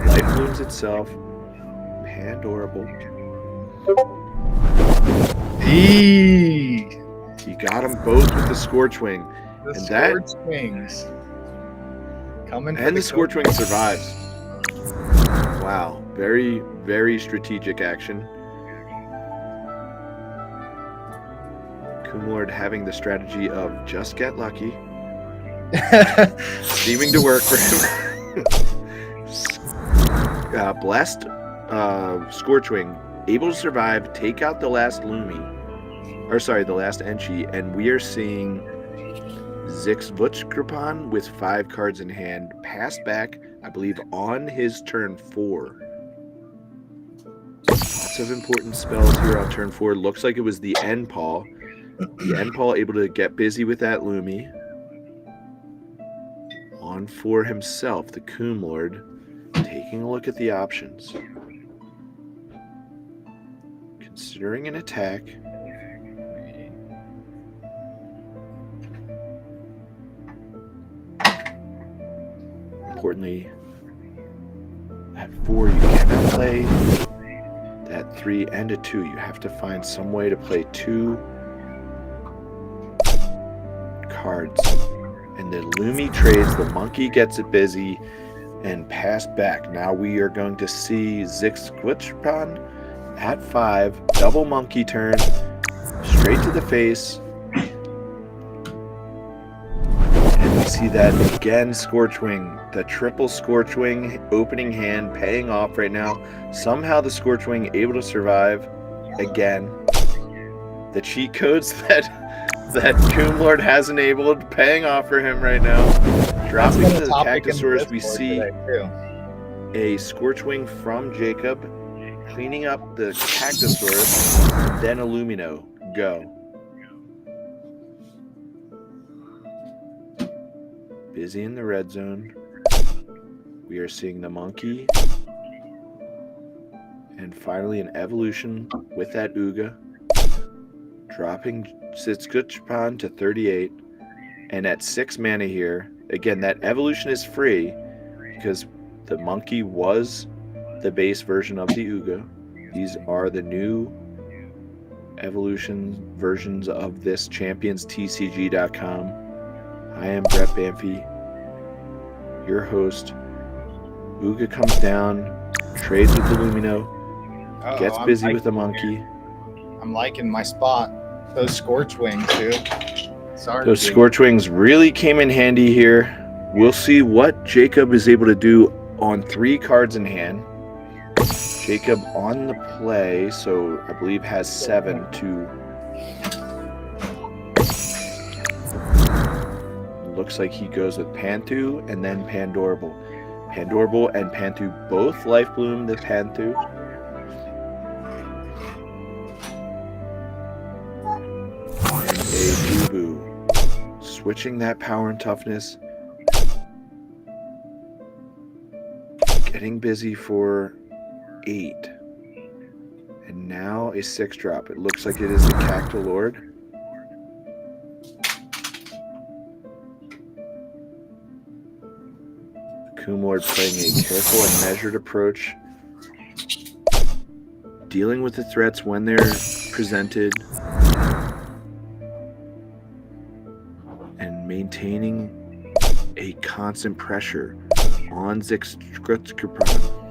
Life Blooms itself. Pandorable. Eee! You got them both with the Scorchwing. The And that- Scorch Wings. Coming for And the Coon. Scorchwing survives. Wow. Very, very strategic action. Coon Lord having the strategy of just get lucky. Seeming to work for him. Blessed Scorchwing. Able to survive. Take out the last Lumi. Or sorry, the last Enchi. And we are seeing Zix Vuchkrpan with 5 cards in hand. Pass back, I believe, on his turn 4. Lots of important spells here on turn 4. Looks like it was the End Paw. The End Paw able to get busy with that Lumi. On for himself, the Coon Lord, taking a look at the options. Considering an attack. Importantly, at 4 you cannot play that 3 and a 2. You have to find some way to play 2 cards. And the Lumi trades, the monkey gets it busy, and pass back. Now we are going to see Zix Vuchkrpan at 5, double monkey turn, straight to the face. And we see that again, Scorchwing, the triple Scorchwing opening hand paying off right now. Somehow the Scorchwing able to survive again. The cheat codes that Coon Lord has enabled paying off for him right now. Dropping to the Cactusaurus, we see a Scorchwing from Jacob, cleaning up the Cactusaurus, then a Lumino. Go. Busy in the red zone. We are seeing the monkey. And finally an evolution with that Uga. Dropping Vuchkrpan to 38. And at 6 mana here, again, that evolution is free because the monkey was the base version of the Uga. These are the new evolution versions of this championstcg.com. I am Brett Banfi, your host. Uga comes down, trades with the Lumino, gets busy with the monkey. I'm liking my spot. Those Scorch Wings, dude. Sorry. Those Scorchwings really came in handy here. We'll see what Jacob is able to do on 3 cards in hand. Jacob on the play, so I believe has 7 to... Looks like he goes with Panthu and then Pandorable. Pandorable and Panthu both Life Bloom the Panthu. And a Boo. Switching that power and toughness. Getting busy for 8. And now a 6 drop. It looks like it is the Cactolord. Kumlord playing a careful and measured approach, dealing with the threats when they're presented, and maintaining a constant pressure on Zixtrutzkupran.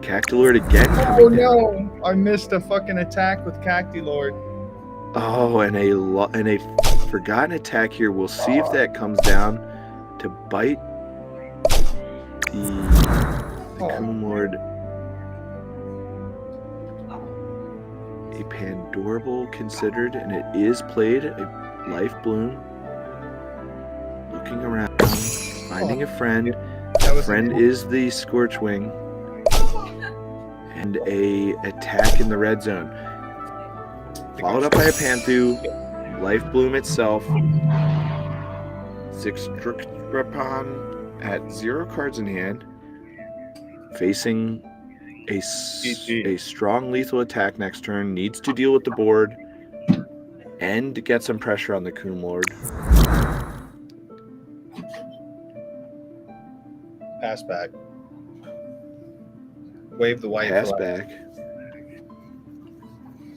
Cactilord again coming Oh down. no! I missed a fucking attack with Cactilord. Oh, and a forgotten attack here. We'll see if that comes down to bite the Kumlord. A Pandorable considered, and it is played. A Life Bloom. Looking around, finding a friend. Friend is the Scorchwing. And a attack in the red zone. Followed up by a Panthu. Life Bloom itself. Zixtrutzkupran at 0 cards in hand. Facing a strong lethal attack next turn. Needs to deal with the board. And get some pressure on the Kumlord. Pass back. Wave the white Pass flag. back.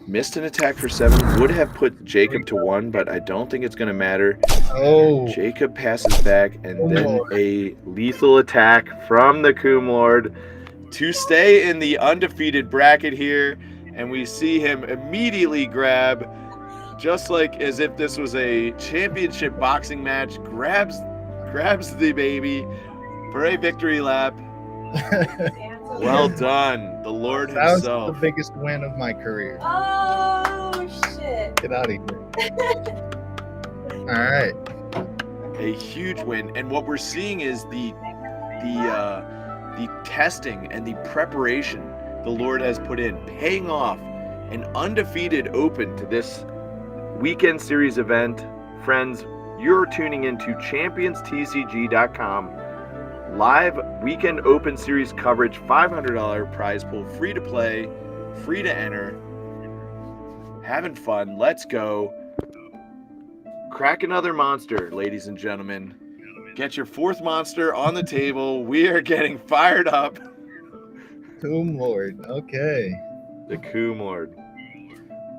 Missed an attack for 7. Would have put Jacob to 1, but I don't think it's going to matter. Oh, Jacob passes back, and then a lethal attack from the Kumlord to stay in the undefeated bracket here. And we see him immediately grab, just like as if this was a championship boxing match, grabs the baby for a victory lap. Well done, the Lord that was himself. the biggest win of my career. Oh shit. Get out of here. All right. A huge win, and what we're seeing is the testing and the preparation the Lord has put in, paying off. An undefeated open to this weekend series event. Friends, you're tuning into ChampionsTCG.com. Live weekend open series coverage, $500 prize pool, free to play, free to enter. Having fun. Let's go. Crack another monster, ladies and gentlemen. Get your 4th monster on the table. We are getting fired up. Kumlord. Okay. The Kumlord.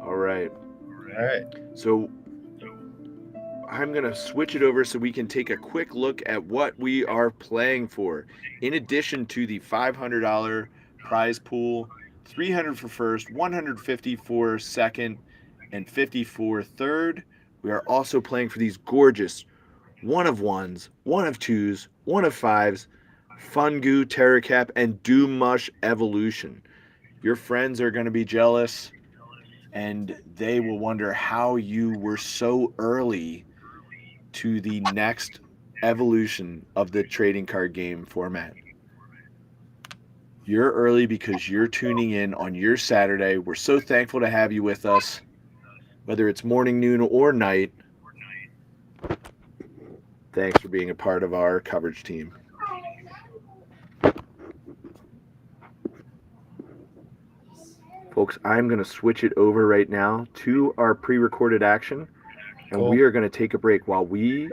All right. All right. So I'm going to switch it over so we can take a quick look at what we are playing for. In addition to the $500 prize pool, $300 for first, $150 for second, and $50 for third, we are also playing for these gorgeous 1 of 1s, 1 of 2s, 1 of 5s, Fungu, Terracap, and Doommush Evolution. Your friends are going to be jealous, and they will wonder how you were so early to the next evolution of the trading card game format. You're early because you're tuning in on your Saturday. We're so thankful to have you with us, whether it's morning, noon, or night. Thanks for being a part of our coverage team. Folks, I'm going to switch it over right now to our pre-recorded action, and Cool. we are going to take a break while we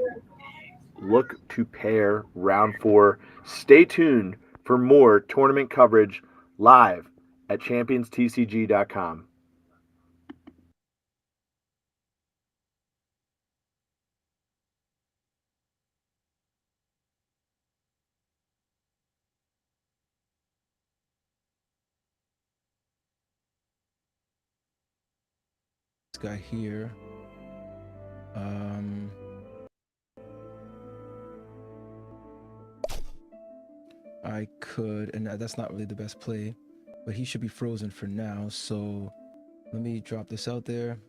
look to pair round 4. Stay tuned for more tournament coverage live at ChampionsTCG.com. This guy here. I could, and that's not really the best play, but he should be frozen for now. So let me drop this out there,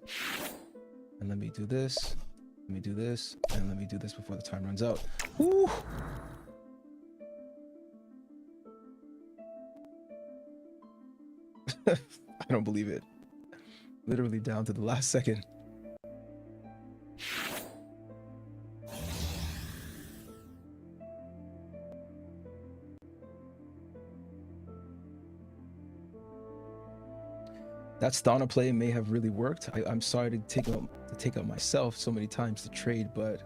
and let me do this. Let me do this, and let me do this before the time runs out. Woo! I don't believe it. Literally down to the last second. That Stana play may have really worked. I'm sorry to take out myself so many times to trade, but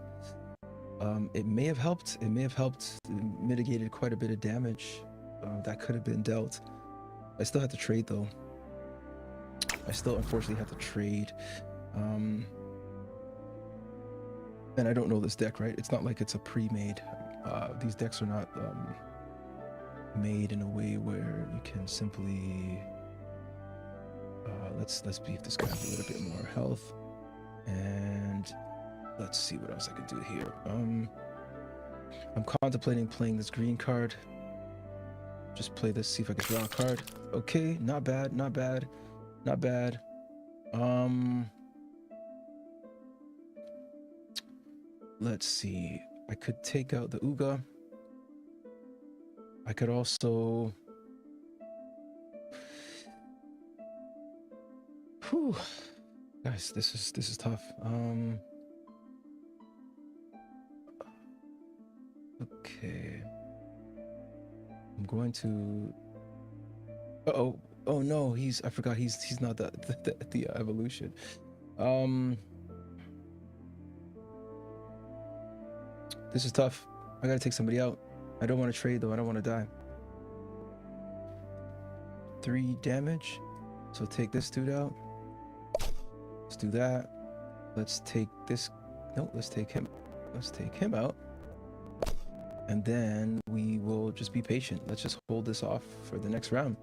It may have helped. It may have helped mitigated quite a bit of damage that could have been dealt. I still have to trade though. I still unfortunately have to trade. And I don't know this deck, right? It's not like it's a pre-made. These decks are not made in a way where you can simply. Let's beef this guy up a little bit more health, and let's see what else I can do here. I'm contemplating playing this green card. Just play this, see if I can draw a card. Okay, not bad, not bad, not bad. Let's see. I could take out the Uga. I could also. Whew. Guys, this is tough. Okay. I'm going to. Uh-oh. Oh no, I forgot he's not the evolution. This is tough. I gotta take somebody out. I don't want to trade though. I don't want to die. 3 damage. So take this dude out. Let's do that. Let's take this. No, let's take him. Let's take him out. And then we will just be patient. Let's just hold this off for the next round.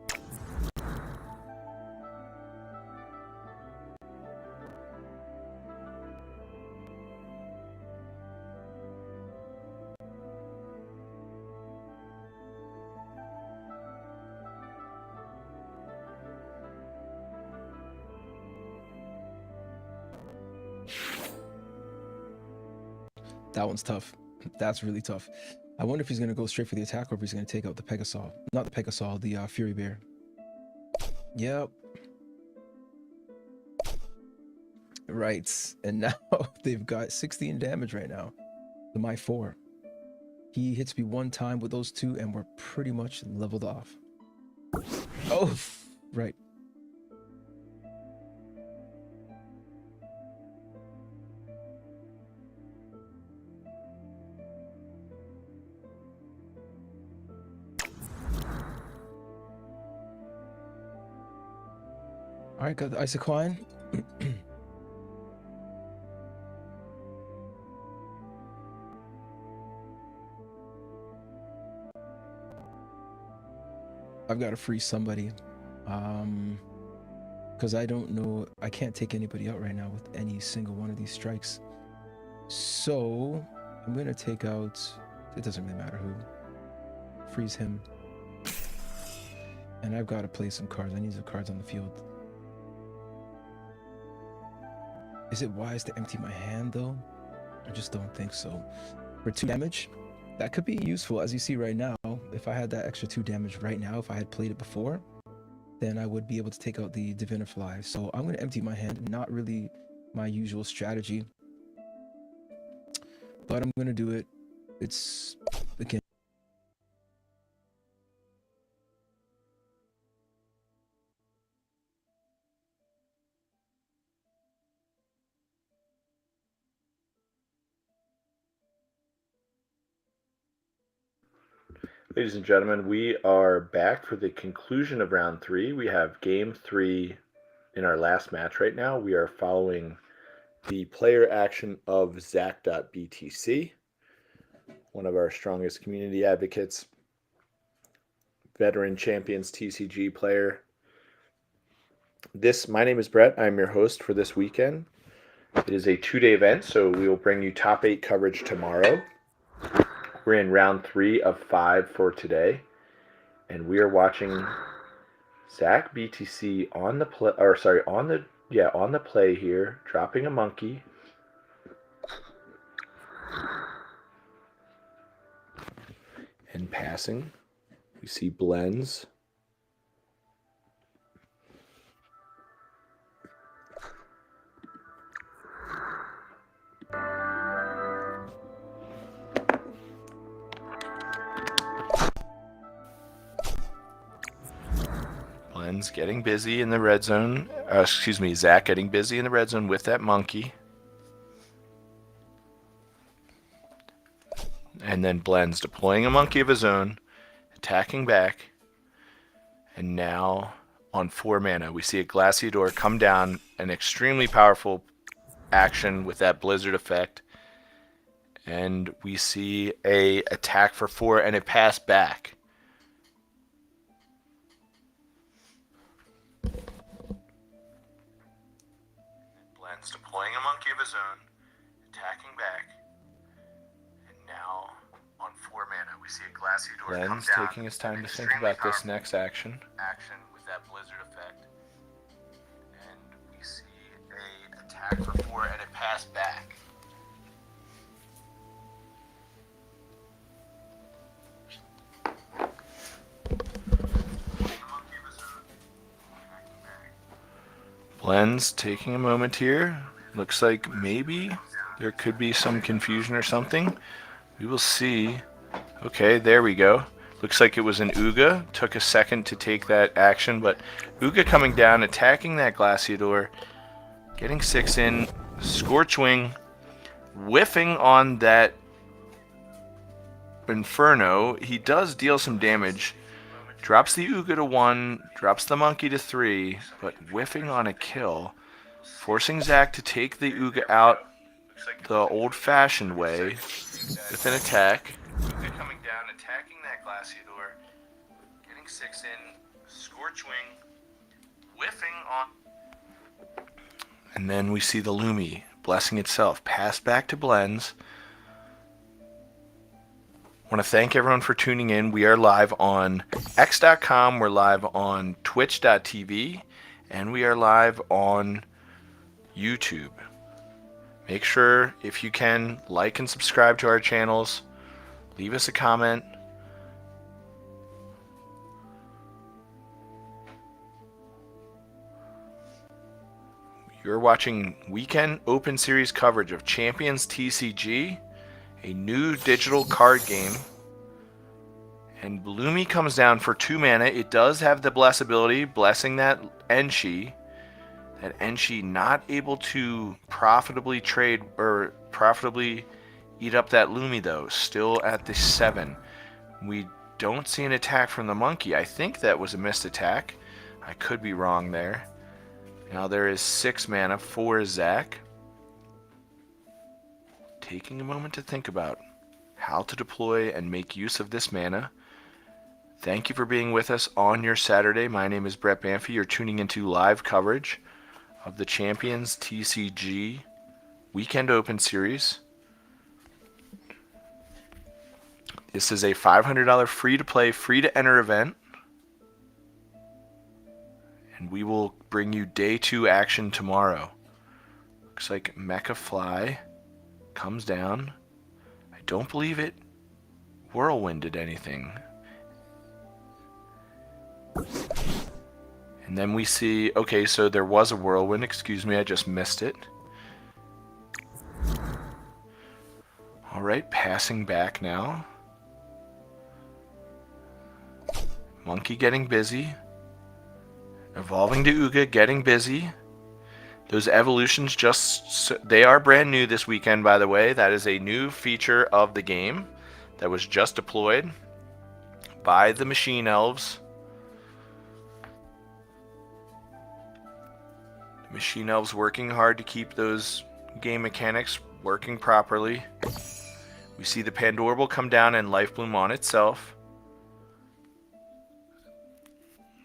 That one's tough. That's really tough. I wonder if he's going to go straight for the attack or if he's going to take out the Pegasaur. Not the Pegasaur, the Fury Bear. Yep. Right. And now they've got 16 damage right now to my 4. He hits me one time with those 2 and we're pretty much leveled off. Oh, right. All right, got the Isoquine. I've got to free somebody. Because I don't know, I can't take anybody out right now with any single one of these strikes. So I'm gonna take out, it doesn't really matter who. Freeze him. And I've got to play some cards. I need some cards on the field. Is it wise to empty my hand though? I just don't think so. For 2 damage, that could be useful. As you see right now, if I had that extra 2 damage right now, if I had played it before, then I would be able to take out the Divinifly. So I'm going to empty my hand. Not really my usual strategy, but I'm going to do it. It's, again, Ladies and gentlemen, we are back for the conclusion of round 3. We have game 3 in our last match right now. We are following the player action of Zach.btc, one of our strongest community advocates, veteran champions TCG player. My name is Brett. I'm your host for this weekend. It is a 2-day event, so we will bring you top 8 coverage tomorrow. We're in round 3 of 5 for today, and we are watching Zach BTC on the play here, dropping a monkey. And passing. We see blends. Getting busy in the red zone. Zach getting busy in the red zone with that monkey. And then Blends deploying a monkey of his own, attacking back. And now on 4 mana, we see a Glaciador come down, an extremely powerful action with that Blizzard effect. And we see a attack for 4 and a pass back. Blends deploying a monkey of his own, attacking back. And now on 4 mana, we see a Glaciador come Blends down. taking his time to think extremely about this powerful next action. action with that Blizzard effect. And we see a attack for 4 and a pass back. Blends taking a moment here. Looks like maybe there could be some confusion or something. We will see. Okay, there we go. Looks like it was an Uga. Took a second to take that action, but Uga coming down, attacking that Glaciador, getting 6 in, Scorchwing, whiffing on that Inferno. He does deal some damage. Drops the Uga to 1, drops the monkey to 3, but whiffing on a kill, forcing Zach to take the Uga out the old-fashioned way with an attack. Uga coming down, attacking that Glaciador, getting 6 in, Scorchwing, whiffing on... And then we see the Lumi blessing itself, pass back to Blends. I want to thank everyone for tuning in. We are live on X.com, we're live on Twitch.tv, and we are live on YouTube. Make sure, if you can, like and subscribe to our channels. Leave us a comment. You're watching Weekend Open Series coverage of Champions TCG, a new digital card game. And Lumi comes down for 2 mana. It does have the bless ability, blessing that Enshi. That Enshi not able to profitably trade or profitably eat up that Lumi though. Still at the 7. We don't see an attack from the monkey. I think that was a missed attack. I could be wrong there. Now there is 6 mana for Zach. Taking a moment to think about how to deploy and make use of this mana. Thank you for being with us on your Saturday. My name is Brett Banfi. You're tuning into live coverage of the Champions TCG Weekend Open Series. This is a $500 free-to-play, free-to-enter event. And we will bring you day 2 action tomorrow. Looks like Mecha Fly comes down. I don't believe it whirlwinded anything. And then we see, okay, so there was a whirlwind. Excuse me, I just missed it. All right, passing back now. Monkey getting busy. Evolving to Uga, getting busy. Those evolutions they are brand new this weekend, by the way. That is a new feature of the game that was just deployed by the Machine Elves. The Machine Elves working hard to keep those game mechanics working properly. We see the Pandorable come down and Life Bloom on itself.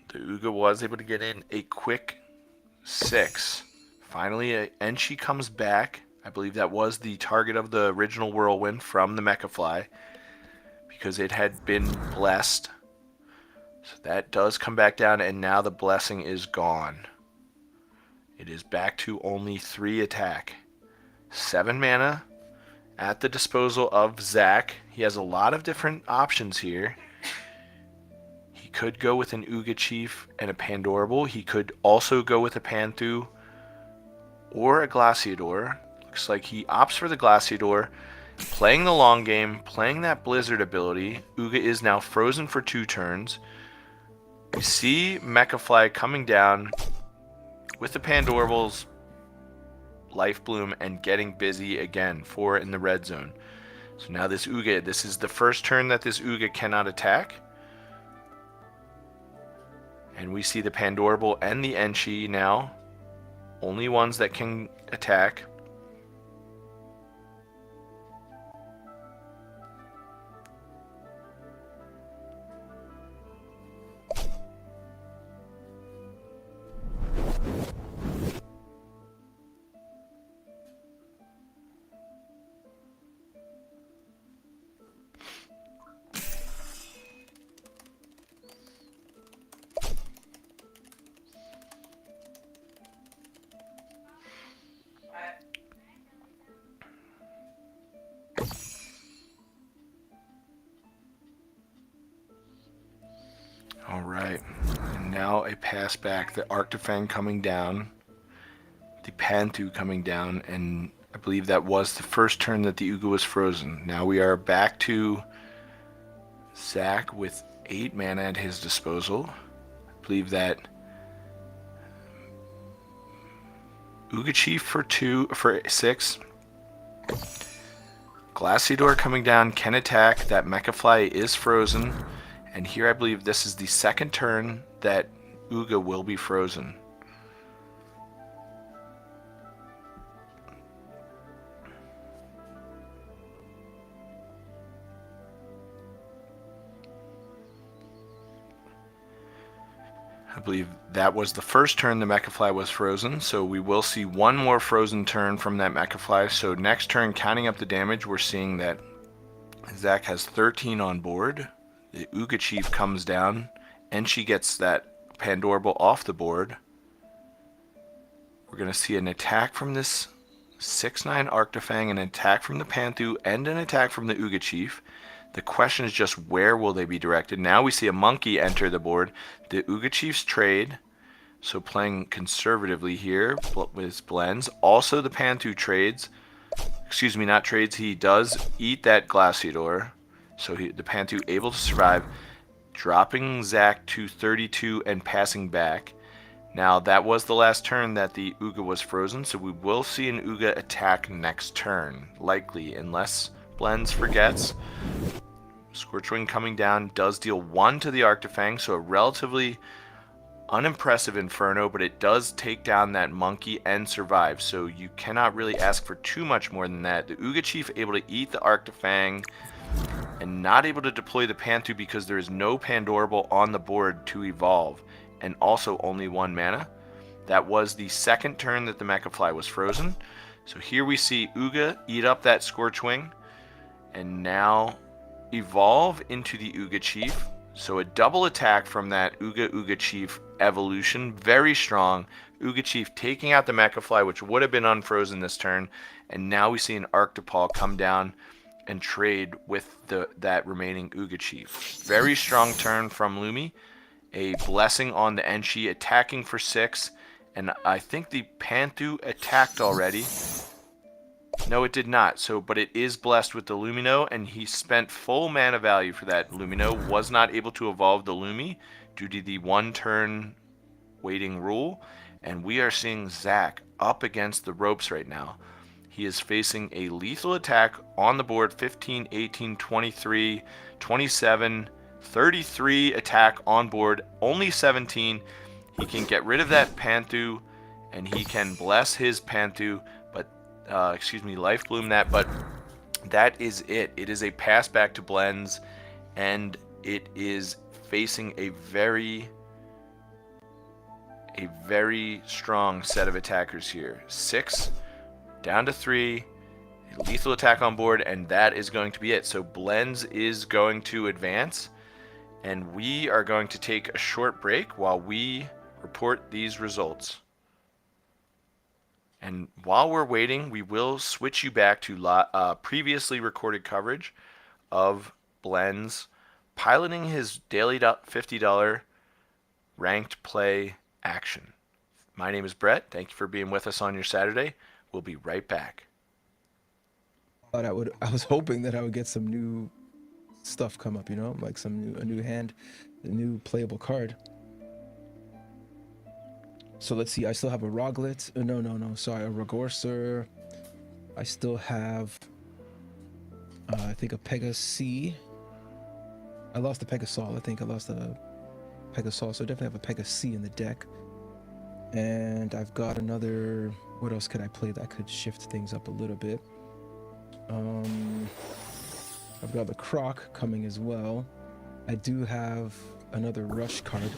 The Uga was able to get in a quick 6. Finally, Enshi comes back. I believe that was the target of the original Whirlwind from the Mecha Fly, because it had been blessed. So that does come back down, and now the blessing is gone. It is back to only 3 attack. 7 mana at the disposal of Zach. He has a lot of different options here. He could go with an Uga Chief and a Pandorable. He could also go with a Panthu or a Glaciador. Looks like he opts for the Glaciador, playing the long game, playing that Blizzard ability. Uga is now frozen for 2 turns. We see Mecha Fly coming down with the Pandorable's Life Bloom and getting busy again. 4 in the red zone. So now this Uga, this is the first turn that this Uga cannot attack. And we see the Pandorable and the Enchi now. Only ones that can attack. All right, and now a pass back. The Arctofang coming down, the Pantu coming down, and I believe that was the first turn that the Uga was frozen. Now we are back to Zach with 8 mana at his disposal. I believe that Uga Chief for 6. Glaciador coming down can attack. That Mechafly is frozen. And here I believe this is the second turn that Uga will be frozen. I believe that was the first turn the Mechafly was frozen, so we will see one more frozen turn from that Mechafly. So next turn, counting up the damage, we're seeing that Zach has 13 on board. The Uga Chief comes down, and she gets that Pandorable off the board. We're going to see an attack from this 6/9 Arctofang, an attack from the Panthu, and an attack from the Uga Chief. The question is just where will they be directed? Now we see a Monkey enter the board. The Uga Chief's trade, so playing conservatively here with blends. Also the Panthu trades. Excuse me, not trades. He does eat that Glaciador. So the Panthu able to survive, dropping Zach to 32 and passing back. Now that was the last turn that the Uga was frozen, so we will see an Uga attack next turn, likely, unless Blends forgets. Scorchwing coming down does deal 1 to the Arctofang, so a relatively unimpressive Inferno, but it does take down that Monkey and survive, so you cannot really ask for too much more than that. The Uga Chief able to eat the Arctofang, and not able to deploy the Panthu because there is no Pandorable on the board to evolve, and also only 1 mana. That was the second turn that the Mechafly was frozen. So here we see Uga eat up that Scorchwing, and now evolve into the Uga Chief. So a double attack from that Uga Chief evolution, very strong. Uga Chief taking out the Mechafly, which would have been unfrozen this turn, and now we see an Arctopal come down and trade with that remaining Uga Chief. Very strong turn from Lumi. A blessing on the Enchi, attacking for 6. And I think the Panthu attacked already. No, it did not. But it is blessed with the Lumino, and he spent full mana value for that Lumino. Was not able to evolve the Lumi due to the 1-turn waiting rule. And we are seeing Zach up against the ropes right now. He is facing a lethal attack on the board, 15, 18, 23, 27, 33 attack on board, only 17. He can get rid of that Panthu, and he can bless his Panthu, but, Life Bloom that, but that is it. It is a pass back to Blends, and it is facing a very strong set of attackers here. 6 down to 3, a lethal attack on board, and that is going to be it. So Blends is going to advance, and we are going to take a short break while we report these results. And while we're waiting, we will switch you back to previously recorded coverage of Blends piloting his daily $50 ranked play action. My name is Brett. Thank you for being with us on your Saturday. We'll be right back. I was hoping that I would get some new stuff come up, like a new hand, a new playable card. So let's see. I still have a Roglet. No. Sorry, a Ragorcer. I still have I think a Pega C. I lost the Pegasol. I think I lost the Pegasol, so I definitely have a Pega C in the deck. And I've got another. What else could I play that could shift things up a little bit? I've got the Croc coming as well. I do have another Rush card.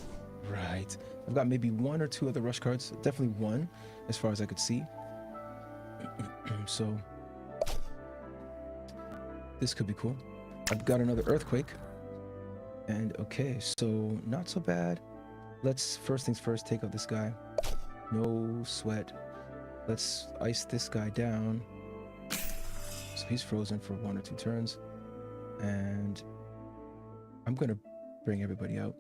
Right. I've got maybe one or two other Rush cards. Definitely one, as far as I could see. So this could be cool. I've got another Earthquake. And okay, so not so bad. Let's first things first, take out this guy. No sweat. Let's ice this guy down. So he's frozen for 1 or 2 turns. And I'm gonna bring everybody out.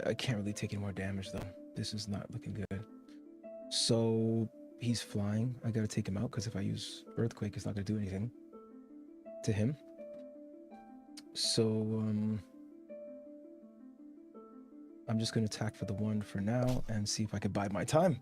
I can't really take any more damage though. This is not looking good. So he's flying. I gotta take him out because if I use Earthquake, it's not gonna do anything to him. So I'm just gonna attack for the 1 for now and see if I can bide my time.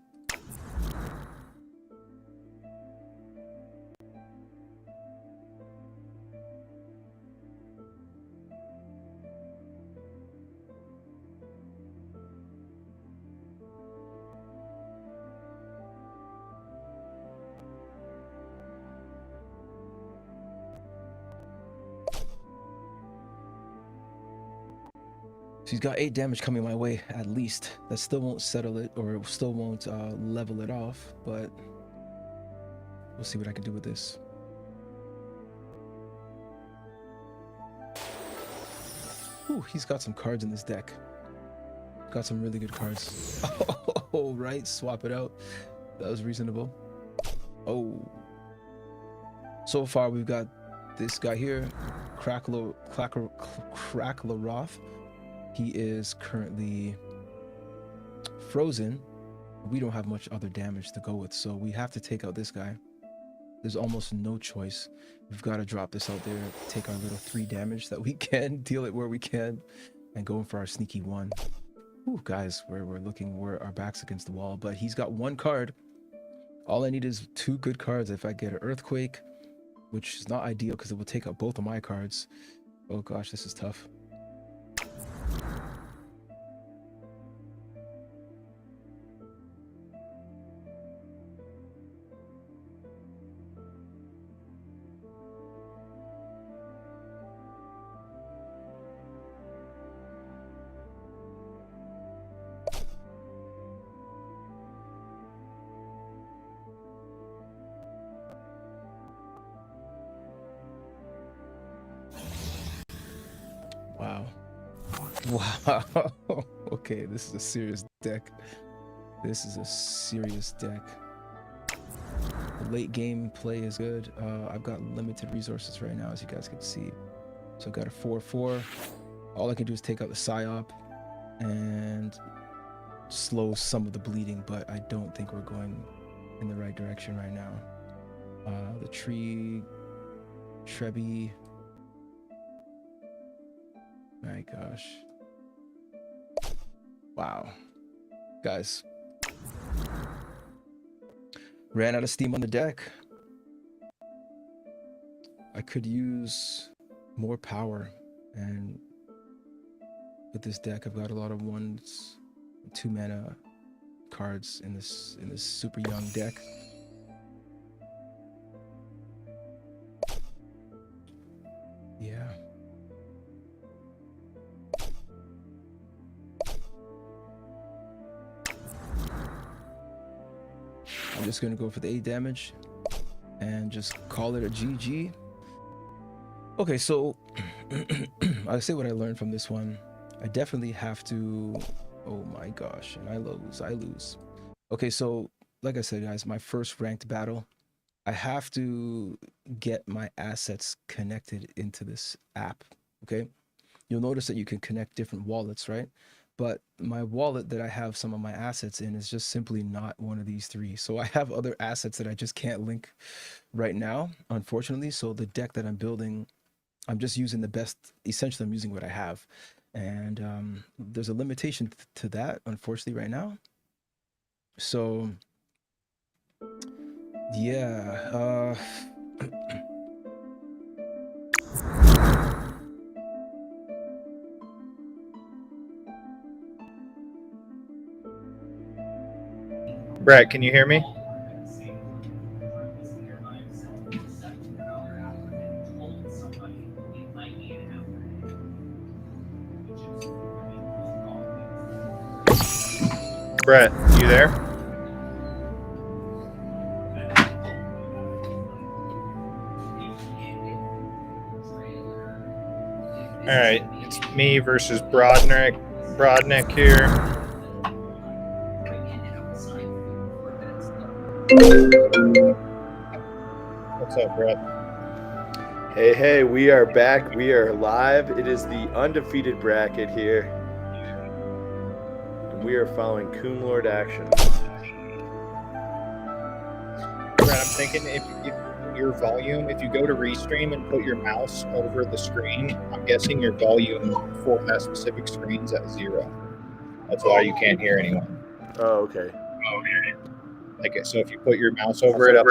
So he's got 8 damage coming my way, at least. That still won't settle it, or still won't level it off, but we'll see what I can do with this. Ooh, he's got some cards in this deck. Got some really good cards. Oh, right, swap it out. That was reasonable. Oh. So far, we've got this guy here, Krakleroth. He is currently frozen. We don't have much other damage to go with, so we have to take out this guy. There's almost no choice. We've got to drop this out there, take our little 3 damage that we can, deal it where we can, and go in for our sneaky 1. Ooh, guys, we're our backs against the wall, but he's got 1 card. All I need is 2 good cards. If I get an Earthquake, which is not ideal because it will take out both of my cards. Oh gosh, this is tough. Wow. Wow. Okay, this is a serious deck. This is a serious deck. The late game play is good. I've got limited resources right now, as you guys can see. So I've got a 4/4. All I can do is take out the Psyop and slow some of the bleeding, but I don't think we're going in the right direction right now. The Trebby. My gosh. Wow. Guys. Ran out of steam on the deck. I could use more power, and with this deck I've got a lot of 1s, 2 mana cards in this super young deck. Yeah. I'm just gonna go for the 8 damage and just call it a GG. Okay, so I'll say what I learned from this one. I definitely have to. Oh my gosh, and I lose. Okay, so like I said, guys, my first ranked battle, I have to get my assets connected into this app. Okay, you'll notice that you can connect different wallets, right? But my wallet that I have some of my assets in is just simply not one of these 3. So I have other assets that I just can't link right now, unfortunately. So the deck that I'm building, I'm just using the best. Essentially, I'm using what I have. And there's a limitation to that, unfortunately, right now. So, yeah. Brett, can you hear me? Brett, you there? All right, it's me versus Brodnick here. What's up, Brett? Hey, we are back. We are live. It is the undefeated bracket here. And we are following Coomlord action. Brett, I'm thinking if your volume, if you go to Restream and put your mouse over the screen, I'm guessing your volume for that specific screen is at 0. That's why you can't hear anyone. Oh, okay. Okay. Like, so if you put your mouse over it up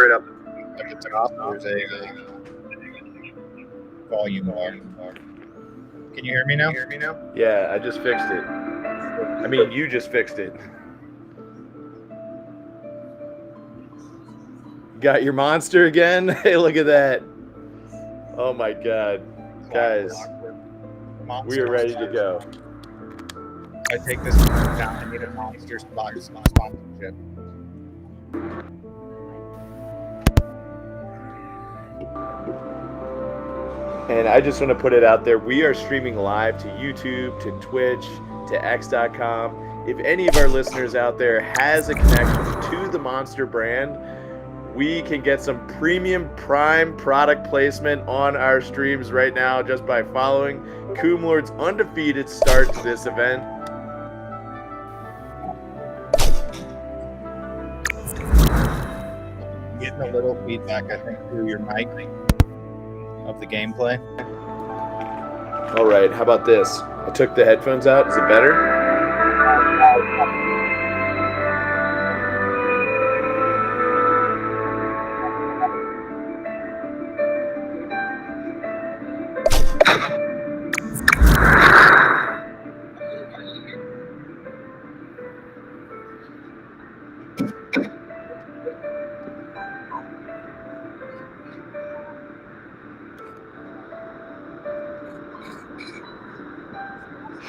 at the top, there's a volume bar. Can you hear me now? Yeah, I just fixed it. I mean, you just fixed it. Got your monster again? Hey, look at that. Oh my god. Guys, we are ready to go. I take this down. I need a monster sponsorship. And I just want to put it out there. We are streaming live to YouTube, to Twitch, to X.com. If any of our listeners out there has a connection to the Monster brand, we can get some premium prime product placement on our streams right now just by following Coomlord's undefeated start to this event. Getting a little feedback, I think, through your mic of the gameplay. All right, how about this? I took the headphones out. Is it better?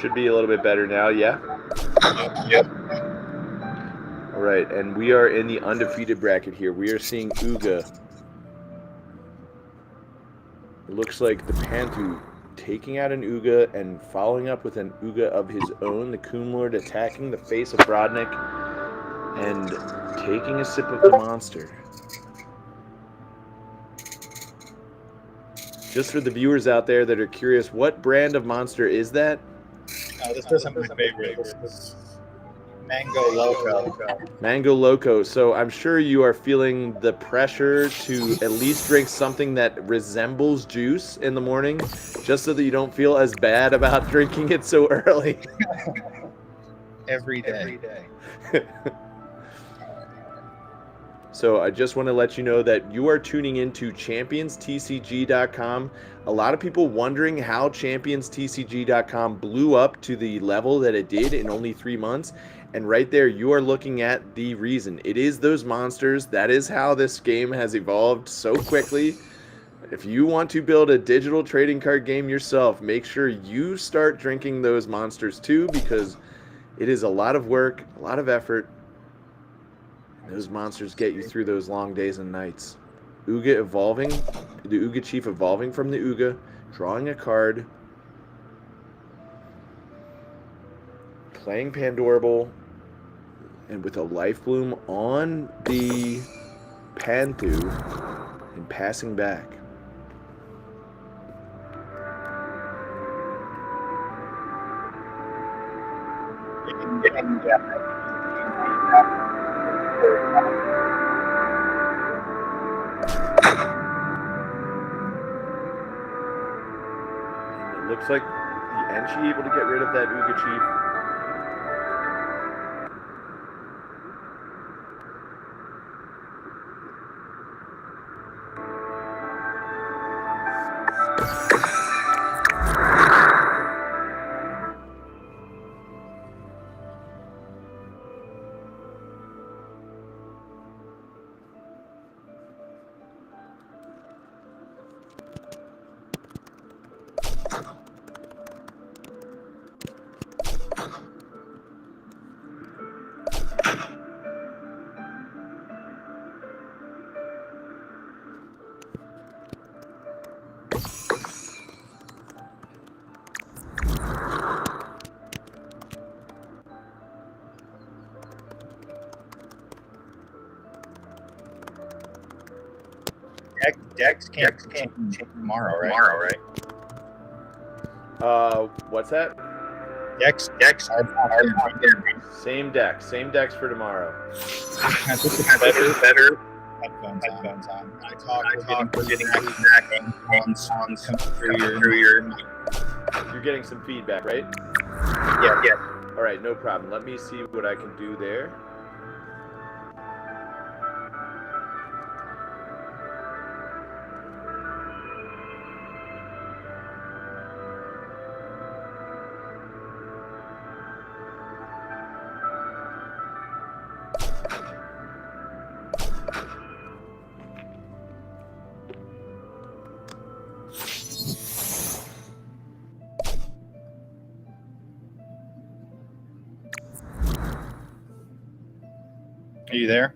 Should be a little bit better now, yeah? Yep. All right, and we are in the undefeated bracket here. We are seeing Uga. It looks like the Panthu taking out an Uga and following up with an Uga of his own. The Coomlord attacking the face of Brodnick and taking a sip of the monster. Just for the viewers out there that are curious, what brand of monster is that? This isn't my favorite. This is Mango Loco. Mango Loco. So I'm sure you are feeling the pressure to at least drink something that resembles juice in the morning, just so that you don't feel as bad about drinking it so early. Every day. So I just want to let you know that you are tuning into ChampionsTCG.com. A lot of people wondering how ChampionsTCG.com blew up to the level that it did in only 3 months. And right there, you are looking at the reason. It is those monsters. That is how this game has evolved so quickly. If you want to build a digital trading card game yourself, make sure you start drinking those monsters too, because it is a lot of work, a lot of effort. Those monsters get you through those long days and nights. Uga evolving, the Uga Chief evolving from the Uga, drawing a card, playing Pandorable, and with a Life Bloom on the Panthu, and passing back. It looks like the Enchi able to get rid of that Uga Chief. Dex can't change tomorrow, right? What's that? Dex Same decks for tomorrow. better headphones on. I talk, we're getting feedback on through your You're getting some feedback, right? yeah. All right, no problem. Let me see what I can do there. Are you there?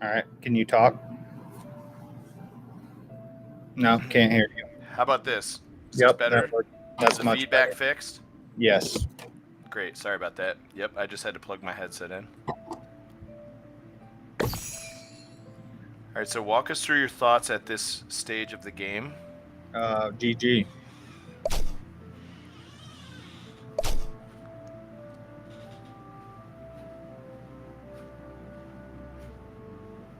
All right. Can you talk? No, can't hear you. How about this? Is Yep, this better? that worked. That's Is the much feedback better. fixed? Yes. Great. Sorry about that. Yep, I just had to plug my headset in. All right, so walk us through your thoughts at this stage of the game. GG.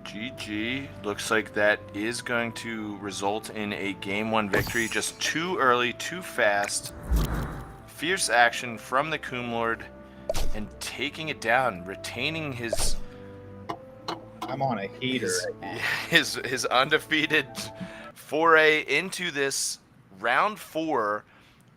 GG. Looks like that is going to result in a game 1 victory. Just too early, too fast. Fierce action from the Coom Lord and taking it down, retaining his I'm on a heater. his undefeated foray into this round 4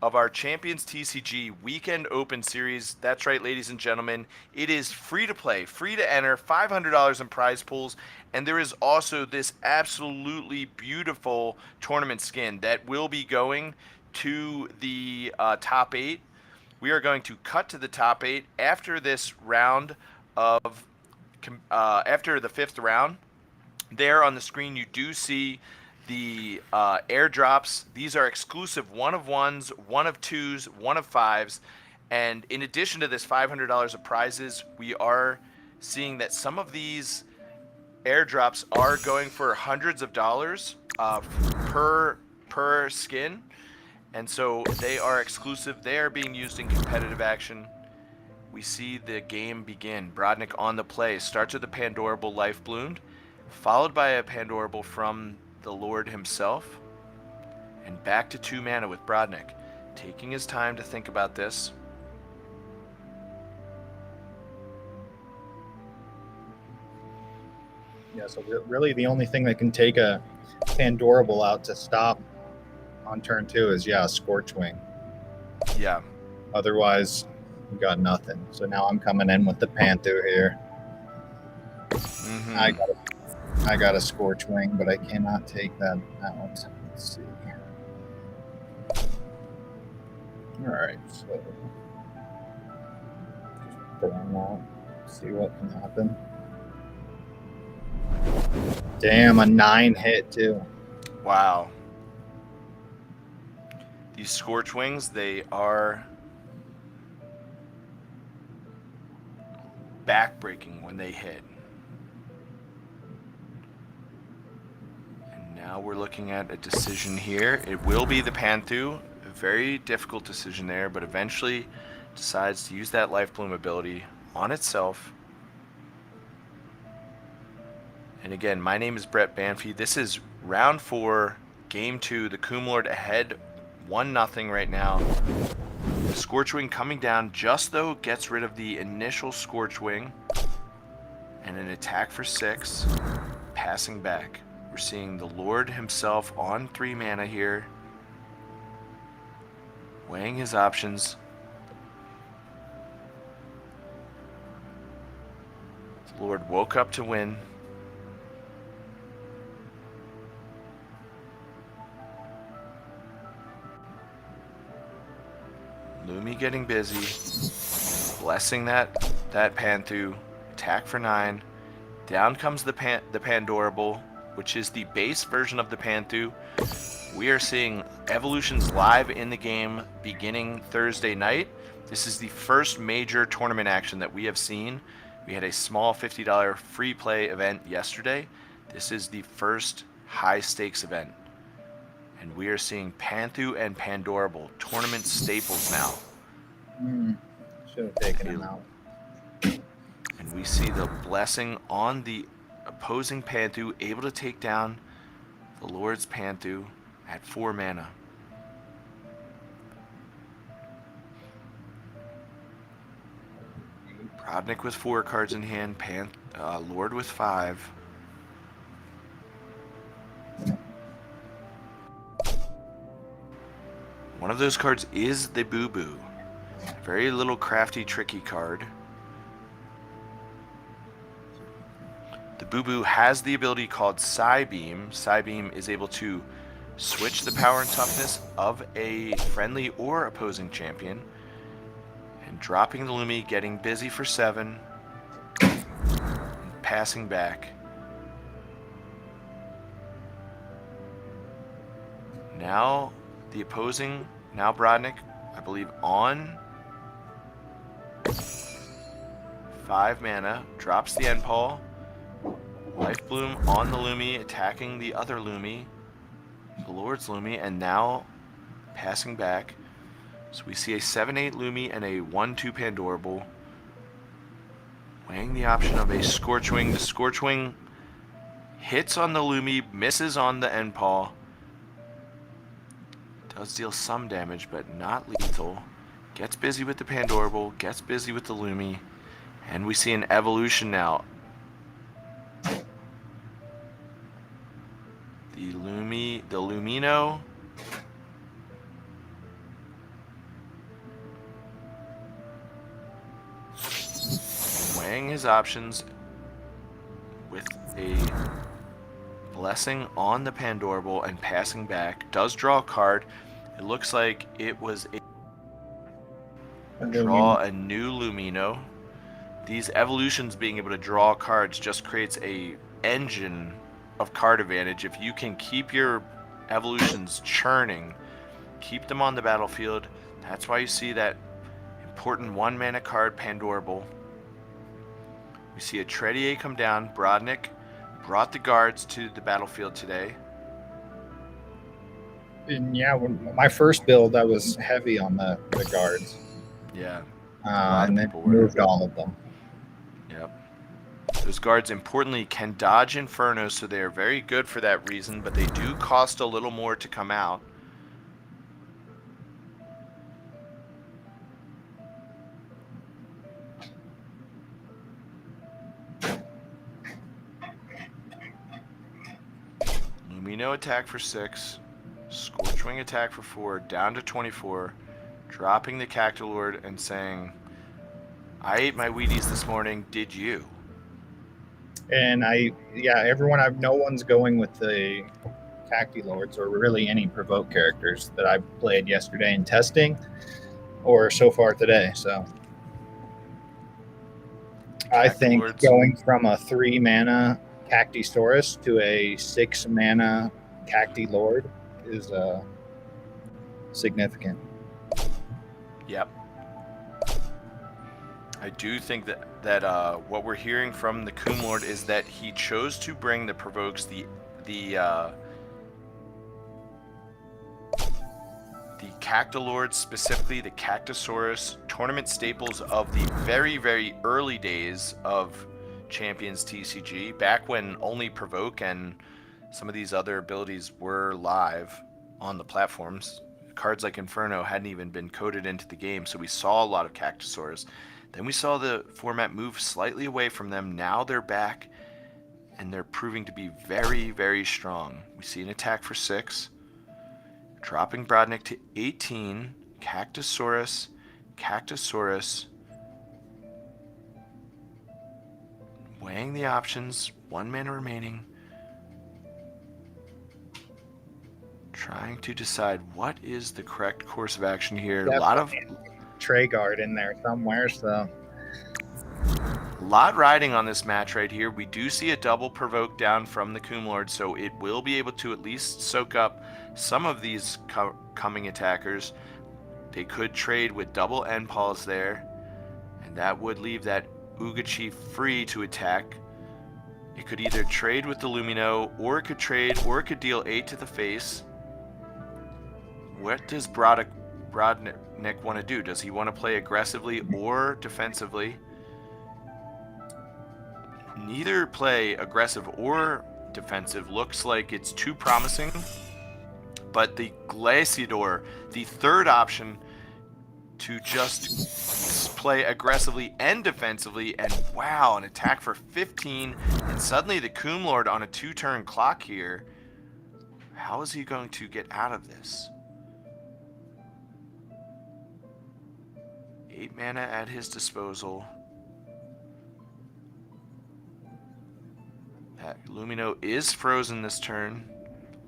of our Champions TCG Weekend Open Series. That's right, ladies and gentlemen. It is free to play, free to enter, $500 in prize pools, and there is also this absolutely beautiful tournament skin that will be going to the top 8. We are going to cut to the top 8 after this round of after the 5th round. There on the screen you do see the airdrops. These are exclusive 1 of 1s, 1 of 2s, 1 of 5s, and in addition to this $500 of prizes, we are seeing that some of these airdrops are going for hundreds of dollars per skin, and so they are exclusive. They are being used in competitive action. We see the game begin. Brodnik on the play starts with a Pandorable Life Bloomed, followed by a Pandorable from the Lord himself, and back to 2 mana with Brodnik, taking his time to think about this. Yeah, so really the only thing that can take a Pandorable out to stop on turn 2 is, yeah, a Scorchwing. Yeah. Otherwise, we got nothing. So now I'm coming in with the Panther here. Mm-hmm. I got a Scorchwing, but I cannot take that out. Let's see. All right, so just burn out. See what can happen. Damn, a 9 hit too. Wow. These Scorchwings, they are backbreaking when they hit. And now we're looking at a decision here. It will be the Panthu. A very difficult decision there, but eventually decides to use that Life Bloom ability on itself. And again, my name is Brett Banfi. This is round 4, game 2. The Coom Lord ahead 1-0 right now. The Scorchwing coming down just though gets rid of the initial Scorchwing. And an attack for 6. Passing back. We're seeing the Lord himself on 3 mana here. Weighing his options. The Lord woke up to win. Lumi getting busy. Blessing that Panthu. Attack for 9. Down comes the Pandorable, which is the base version of the Panthu. We are seeing evolutions live in the game beginning Thursday night. This is the first major tournament action that we have seen. We had a small $50 free play event yesterday. This is the first high stakes event. And we are seeing Panthu and Pandorable, tournament staples now. Should have taken him out. And we see the blessing on the opposing Panthu, able to take down the Lord's Panthu at 4 mana. Brodnik with 4 cards in hand, Lord with 5. One of those cards is the Boo Boo. Very little crafty, tricky card. The Boo Boo has the ability called Psybeam. Psybeam is able to switch the power and toughness of a friendly or opposing champion. And dropping the Lumi, getting busy for 7. And passing back. Now the opposing, now Brodnik, I believe on 5 mana, drops the Endpaw. Life Bloom on the Lumi, attacking the other Lumi, the Lord's Lumi, and now passing back. So we see a 7/8 Lumi and a 1/2 Pandorable. Weighing the option of a Scorchwing. The Scorchwing hits on the Lumi, misses on the Endpaw. Does deal some damage, but not lethal. Gets busy with the Pandorable, gets busy with the Lumi, and we see an evolution now. The Lumino. Weighing his options with a blessing on the Pandorable and passing back. Does draw a card. It looks like it was draw a new Lumino. These evolutions being able to draw cards just creates a engine of card advantage. If you can keep your evolutions churning, keep them on the battlefield, that's why you see that important 1 mana card Pandorable. We see a Tretier come down. Brodnik brought the guards to the battlefield today. And yeah, my first build, I was heavy on the guards. Yeah. And then moved all of them. Yep. Those guards, importantly, can dodge Inferno, so they are very good for that reason, but they do cost a little more to come out. Lumino attack for 6. Scorchwing attack for 4. Down to 24. Dropping the Cactolord and saying, I ate my Wheaties this morning, did you? And no one's going with the Cacti-Lords or really any provoke characters that I played yesterday in testing or so far today. So I think going from a 3 mana Cacti-Saurus to a 6 mana Cacti-Lord is significant. Yep. I do think that what we're hearing from the Coom Lord is that he chose to bring the provokes, the Cactolord, specifically the Cactosaurus, tournament staples of the very, very early days of Champions TCG, back when only provoke and some of these other abilities were live on the platforms. Cards like Inferno hadn't even been coded into the game, so we saw a lot of Cactosaurs. Then we saw the format move slightly away from them. Now they're back, and they're proving to be very, very strong. We see an attack for 6, dropping Brodnik to 18, Cactosaurus, weighing the options, 1 mana remaining. Trying to decide what is the correct course of action here. A lot of Treyguard in there somewhere, so. A lot riding on this match right here. We do see a double provoke down from the Coomlord, so it will be able to at least soak up some of these coming attackers. They could trade with double N-Pawls there, and that would leave that Uga Chief free to attack. It could either trade with the Lumino, or it could deal 8 to the face. What does Brodnik want to do? Does he want to play aggressively or defensively? Neither play, aggressive or defensive, looks like it's too promising. But the Glaciador, the third option to just play aggressively and defensively, and wow, an attack for 15, and suddenly the Coomlord on a 2-turn clock here. How is he going to get out of this? 8 mana at his disposal. That Lumino is frozen this turn.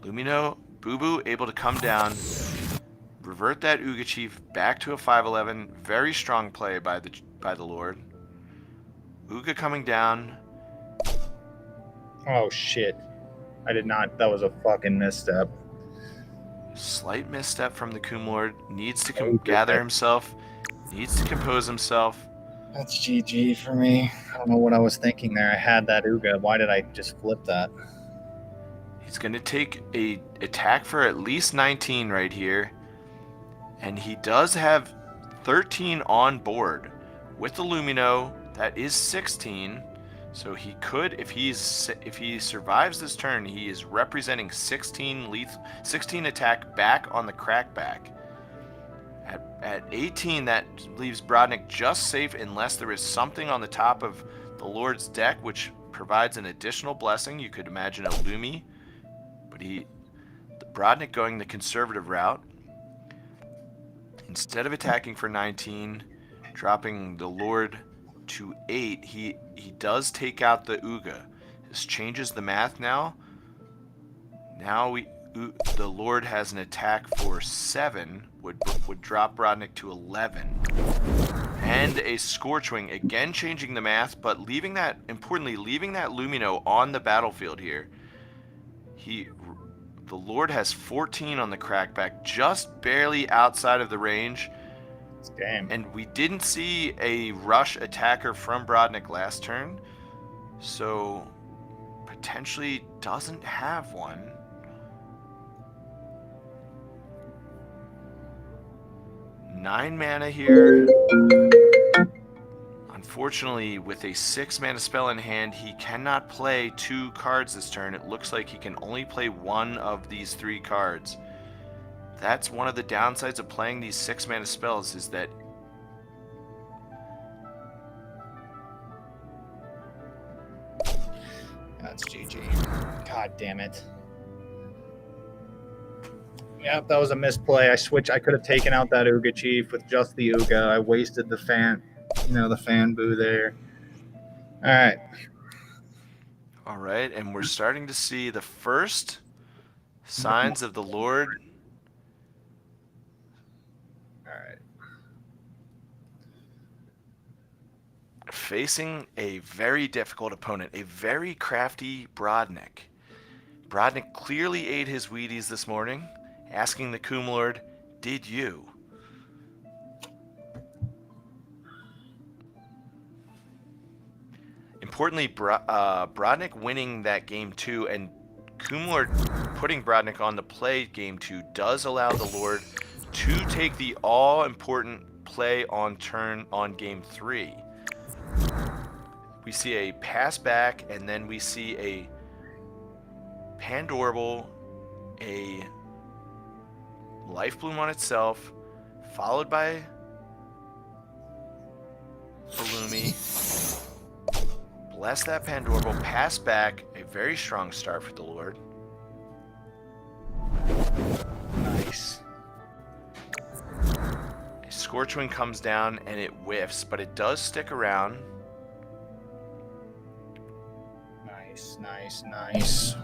Lumino, Boo Boo able to come down, revert that Uga Chief back to a 5/11. Very strong play by the Lord. Uga coming down. Oh shit! I did not. That was a fucking misstep. Slight misstep from the Coomlord. Needs to gather himself. Needs to compose himself. That's GG for me. I don't know what I was thinking there. I had that Uga. Why did I just flip that? He's going to take a attack for at least 19 right here. And he does have 13 on board. With the Lumino, that is 16. So he could, if he survives this turn, he is representing 16 attack back on the crackback. At 18, that leaves Brodnik just safe unless there is something on the top of the Lord's deck which provides an additional blessing. You could imagine a Lumi, but Brodnik going the conservative route. Instead of attacking for 19, dropping the Lord to 8, he does take out the Uga. This changes the math now. Now the Lord has an attack for 7, would drop Brodnik to 11. And a Scorchwing, again changing the math, but importantly leaving that Lumino on the battlefield here. The Lord has 14 on the crackback, just barely outside of the range. Damn. And we didn't see a rush attacker from Brodnik last turn, so potentially doesn't have one. Nine mana here. Unfortunately, with a 6 mana spell in hand, he cannot play 2 cards this turn. It looks like he can only play 1 of these 3 cards. That's one of the downsides of playing these 6 mana spells, is that that's GG. God damn it. Yep, that was a misplay. I could have taken out that Uga Chief with just the Uga. I wasted the fan boo there. all right, and we're starting to see the first signs of the Lord. All right. Facing a very difficult opponent, a very crafty Brodnik. Brodnik clearly ate his Wheaties this morning, asking the Coomlord, "Did you?" Importantly, Brodnik winning that game 2 and Coomlord putting Brodnik on the play game 2 does allow the Lord to take the all-important play on turn on game 3. We see a pass back, and then we see a Pandorable, a Life Bloom on itself, followed by Illumi. Bless that Pandorable, pass back, a very strong start for the Lord. Nice. A Scorchwing comes down and it whiffs, but it does stick around. Nice.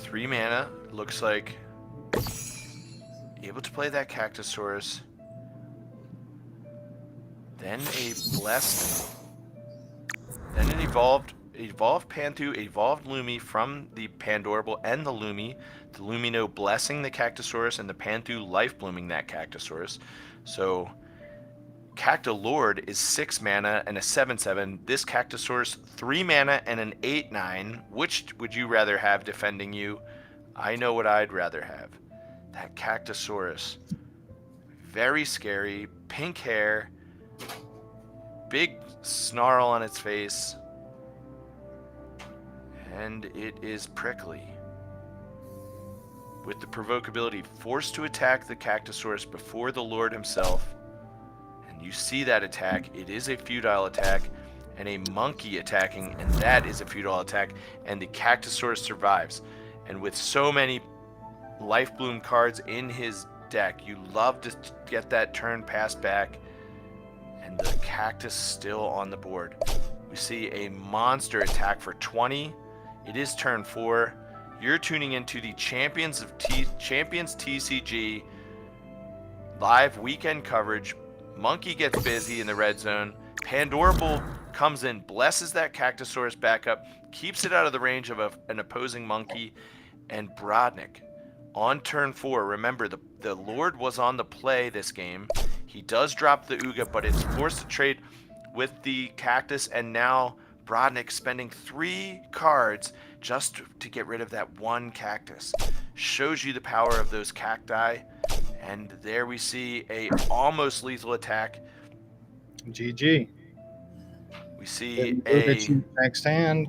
3 mana. Looks like able to play that Cactusaurus. Then a blessed. Then an evolved Panther, evolved Lumi from the Pandorable and the Lumi. The Lumino blessing the Cactusaurus and the Panther life blooming that Cactusaurus. So Cactilord is 6 mana and a 7/7. This Cactusaurus 3 mana and an 8/9. Which would you rather have defending you? I know what I'd rather have. That Cactusaurus. Very scary. Pink hair. Big snarl on its face. And it is prickly. With the provoke ability, forced to attack the Cactusaurus before the Lord himself. And you see that attack. It is a futile attack. And a monkey attacking, and that is a futile attack. And the Cactusaurus survives. And with so many Life Bloom cards in his deck, you love to get that turn pass back. And the Cactus still on the board. We see a monster attack for 20. It is turn 4. You're tuning into the Champions TCG live weekend coverage. Monkey gets busy in the red zone. Pandorable comes in, blesses that Cactusaurus back up, keeps it out of the range of an opposing monkey, and Brodnik on turn 4. Remember, the Lord was on the play this game. He does drop the Uga, but it's forced to trade with the Cactus, and now Brodnik spending 3 cards just to get rid of that one Cactus. Shows you the power of those cacti, and there we see a almost lethal attack. GG. We see next hand.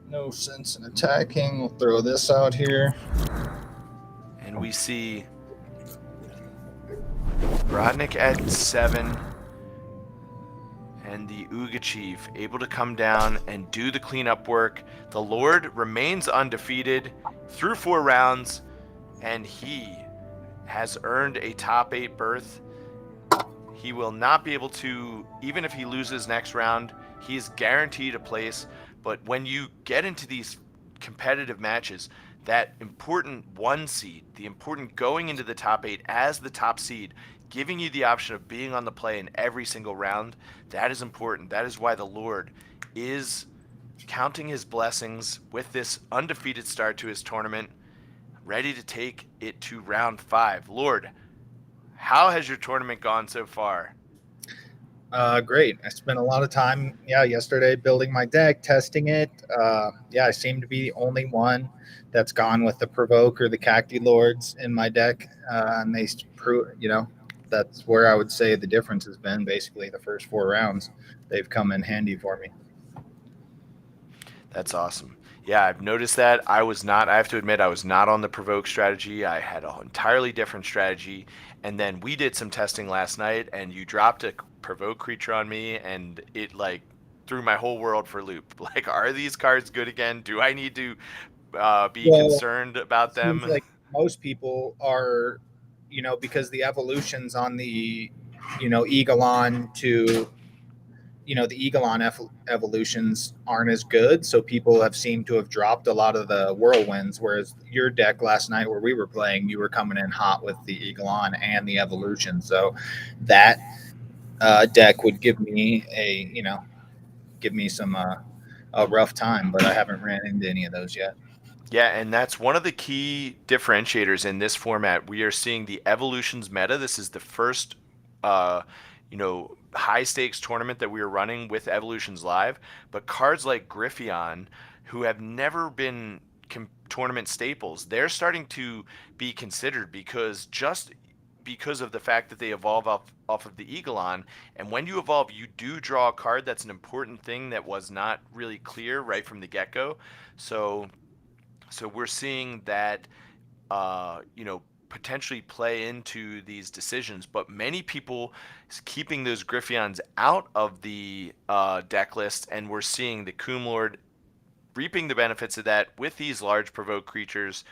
No sense in attacking. We'll throw this out here. And we see Brodnik at 7. And the Uga Chief able to come down and do the cleanup work. The Lord remains undefeated through 4 rounds, and he has earned a top 8 berth. He will not be able to, even if he loses next round, he is guaranteed a place. But when you get into these competitive matches, that important 1 seed, the important going into the top 8 as the top seed, giving you the option of being on the play in every single round, that is important. That is why the Lord is counting his blessings with this undefeated start to his tournament, ready to take it to round 5. Lord, how has your tournament gone so far? Great. I spent a lot of time, yesterday building my deck, testing it. I seem to be the only one that's gone with the Provoke or the Cacti Lords in my deck. And they prove, that's where I would say the difference has been. Basically, the first 4 rounds, they've come in handy for me. That's awesome. Yeah, I've noticed that. I have to admit, I was not on the Provoke strategy. I had an entirely different strategy. And then we did some testing last night, and you dropped a Provoke creature on me, and it threw my whole world for a loop. Are these cards good again? Do I need to be concerned about them? Seems like most people are, because the evolutions on the, Eaglon to, the Eaglon evolutions aren't as good. So people have seemed to have dropped a lot of the Whirlwinds, whereas your deck last night where we were playing, you were coming in hot with the Eaglon and the evolution. So that deck would give me some a rough time, but I haven't ran into any of those yet. Yeah, and that's one of the key differentiators in this format. We are seeing the Evolutions meta. This is the first, high stakes tournament that we are running with Evolutions Live. But cards like Griffeon, who have never been tournament staples, they're starting to be considered because of the fact that they evolve off of the Eaglon. And when you evolve, you do draw a card. That's an important thing that was not really clear right from the get-go. So we're seeing that, potentially play into these decisions. But many people keeping those Griffeons out of the deck list, and we're seeing the Coomlord reaping the benefits of that with these large Provoke creatures.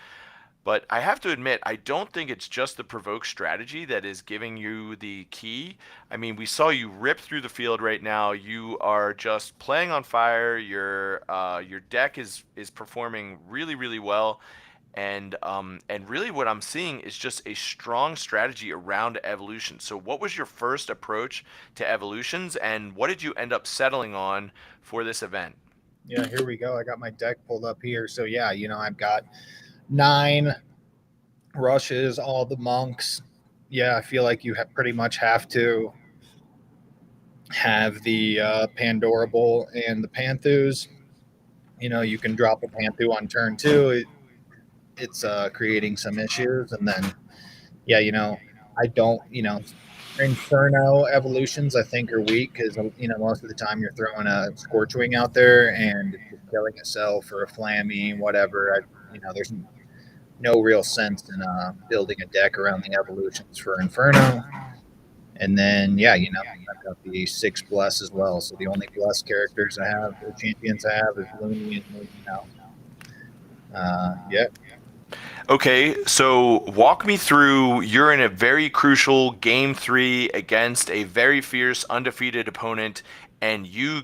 But I have to admit, I don't think it's just the Provoke strategy that is giving you the key. I mean, we saw you rip through the field right now. You are just playing on fire. Your deck is performing really, really well. and really what I'm seeing is just a strong strategy around evolution. So what was your first approach to evolutions, and what did you end up settling on for this event? Yeah, here we go. I got my deck pulled up here. So yeah, I've got 9 rushes, all the monks. Yeah, I feel like you pretty much have to have the Pandora Bowl and the Panthus. You can drop a Panthu on turn 2. It's creating some issues. And then, yeah, I don't, Inferno evolutions, I think, are weak because, most of the time you're throwing a Scorchwing out there and it's just killing itself or a Flammy, whatever. There's no real sense in building a deck around the evolutions for Inferno. And then, yeah, I've got the 6 Bless as well. So the only Bless characters I have, or champions I have, is Looney and Moon. Yeah. Okay, so walk me through. You're in a very crucial game 3 against a very fierce, undefeated opponent, and you're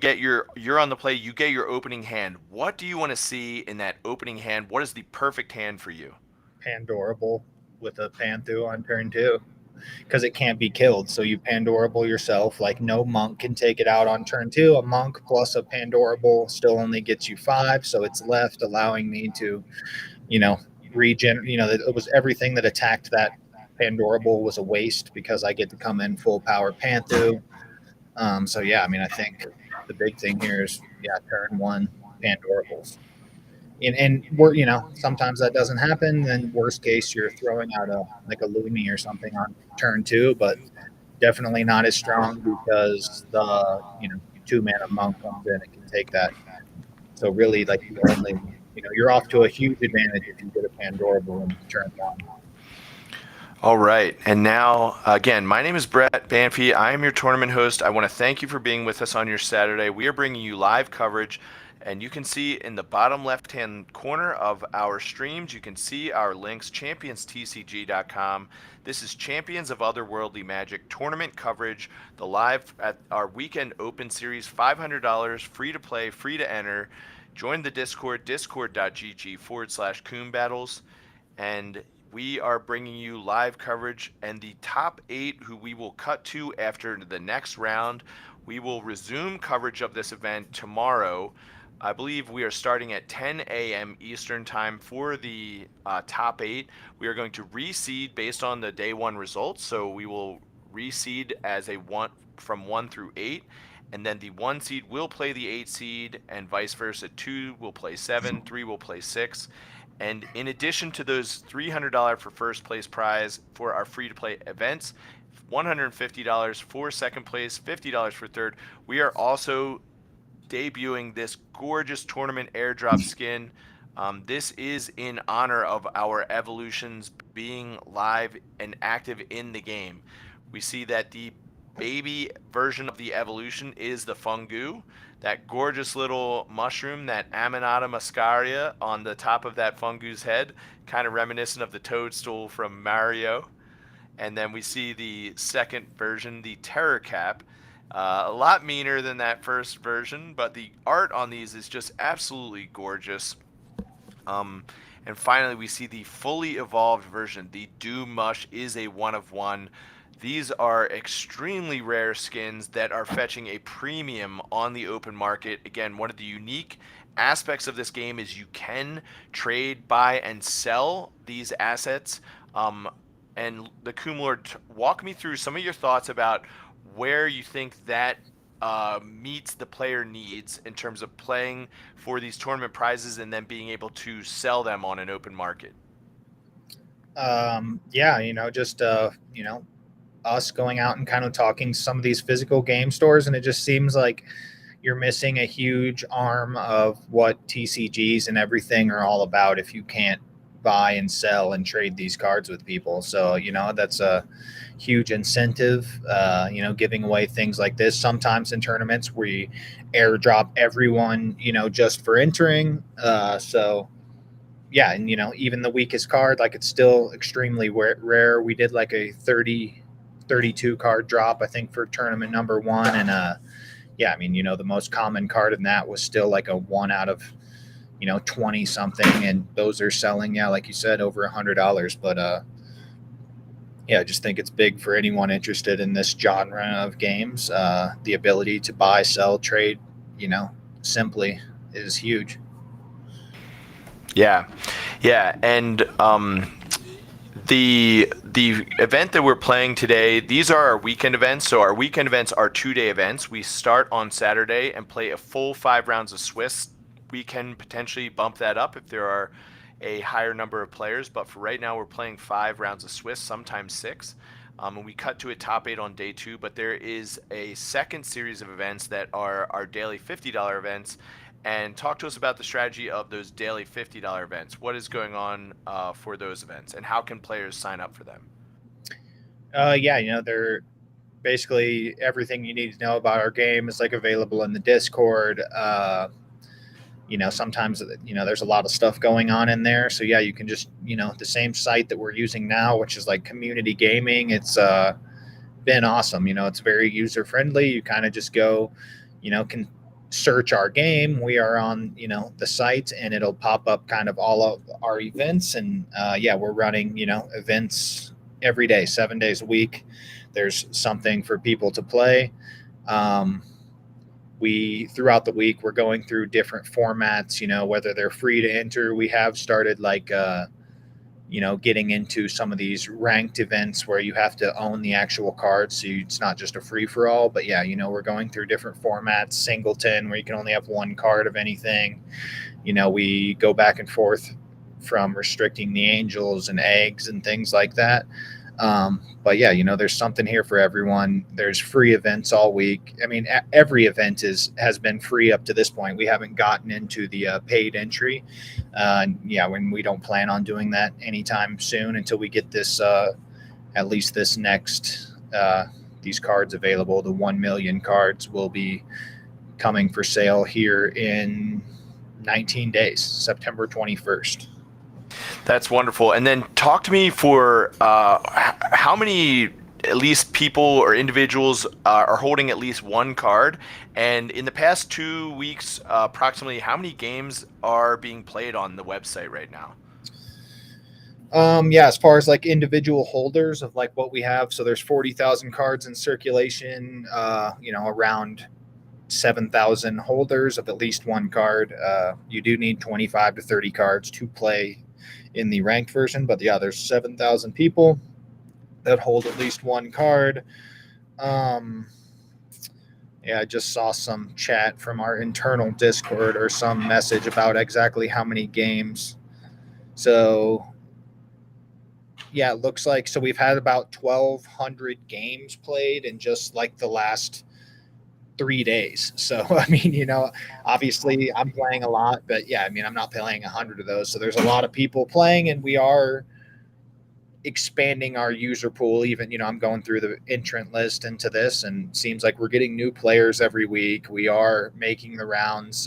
on the play. You get your opening hand. What do you want to see in that opening hand? What is the perfect hand for you? Pandorable with a Panthu on turn 2 because it can't be killed. So you Pandorable yourself. Like no monk can take it out on turn 2. A monk plus a Pandorable still only gets you 5, so it's left allowing me to, regen. It was everything that attacked that Pandorable was a waste because I get to come in full power Panthu. So yeah, I think the big thing here is turn 1 Pandorables. And we're sometimes that doesn't happen. Then worst case you're throwing out a Lumi or something on turn 2, but definitely not as strong because the 2-mana monk comes in and can take that. So really you're off to a huge advantage if you get a Pandorable in turn 1. All right. And now, again, my name is Brett Banfi. I am your tournament host. I want to thank you for being with us on your Saturday. We are bringing you live coverage, and you can see in the bottom left-hand corner of our streams, you can see our links, championstcg.com. This is Champions of Otherworldly Magic tournament coverage, the live at our weekend open series, $500, free to play, free to enter. Join the Discord, discord.gg/Coon Battles, and we are bringing you live coverage, and the top 8 who we will cut to after the next round. We will resume coverage of this event tomorrow. I believe we are starting at 10 a.m. Eastern time for the top 8. We are going to reseed based on the day 1 results. So we will reseed as a 1 from 1 through 8. And then the 1 seed will play the 8 seed, and vice versa. 2 will play 7, 3 will play 6. And in addition to those $300 for first place prize for our free to play events, $150 for second place, $50 for third, we are also debuting this gorgeous tournament airdrop skin. This is in honor of our evolutions being live and active in the game. We see that the baby version of the evolution is the Fungu, that gorgeous little mushroom, that Aminata muscaria on the top of that Fungu's head, kind of reminiscent of the toadstool from Mario. And then we see the second version, the Terror Cap, a lot meaner than that first version, but the art on these is just absolutely gorgeous. And finally, we see the fully evolved version. The Doom Mush is a 1 of 1. These are extremely rare skins that are fetching a premium on the open market. Again, one of the unique aspects of this game is you can trade, buy, and sell these assets. And the Coom Lord, walk me through some of your thoughts about where you think that meets the player needs in terms of playing for these tournament prizes and then being able to sell them on an open market. Us going out and kind of talking to some of these physical game stores, and it just seems like you're missing a huge arm of what TCGs and everything are all about if you can't buy and sell and trade these cards with people. So that's a huge incentive, giving away things like this. Sometimes in tournaments we airdrop everyone just for entering, so yeah. And even the weakest card, it's still extremely rare. We did like a 32 card drop, I think, for tournament number 1, and the most common card in that was still like a 1 out of 20 something, and those are selling, like you said, over $100. But I just think it's big for anyone interested in this genre of games. The ability to buy, sell, trade, simply is huge. Yeah, and the event that we're playing today, these are our weekend events. So our weekend events are 2-day events. We start on Saturday and play a full 5 rounds of Swiss. We can potentially bump that up if there are a higher number of players, but for right now we're playing 5 rounds of Swiss, sometimes 6. And we cut to a top 8 on day 2, but there is a second series of events that are our daily $50 events. And talk to us about the strategy of those daily $50 events. What is going on for those events, and how can players sign up for them? They're basically everything you need to know about our game is available in the Discord. Sometimes there's a lot of stuff going on in there, so you can just the same site that we're using now, which is community gaming. It's been awesome. It's very user friendly. You kind of just go, can search our game. We are on the site, and it'll pop up kind of all of our events. And we're running events every day, 7 days a week. There's something for people to play. We throughout the week we're going through different formats, whether they're free to enter. We have started getting into some of these ranked events where you have to own the actual cards, so it's not just a free-for-all. But we're going through different formats. Singleton, where you can only have 1 card of anything. We go back and forth from restricting the angels and eggs and things like that. There's something here for everyone. There's free events all week. I mean, every event has been free up to this point. We haven't gotten into the paid entry. When we don't plan on doing that anytime soon until we get this, at least this next, these cards available. The 1 million cards will be coming for sale here in 19 days, September 21st. That's wonderful. And then talk to me for how many at least people or individuals are holding at least 1 card. And in the past 2 weeks, approximately how many games are being played on the website right now? As far as individual holders of what we have, so there's 40,000 cards in circulation, around 7,000 holders of at least 1 card. You do need 25 to 30 cards to play in the ranked version, but there's 7,000 people that hold at least 1 card. I just saw some chat from our internal Discord or some message about exactly how many games. So it looks like, so we've had about 1,200 games played in just the last 3 days. So, obviously I'm playing a lot, but I'm not playing 100 of those. So there's a lot of people playing, and we are expanding our user pool. Even, I'm going through the entrant list into this, and it seems like we're getting new players every week. We are making the rounds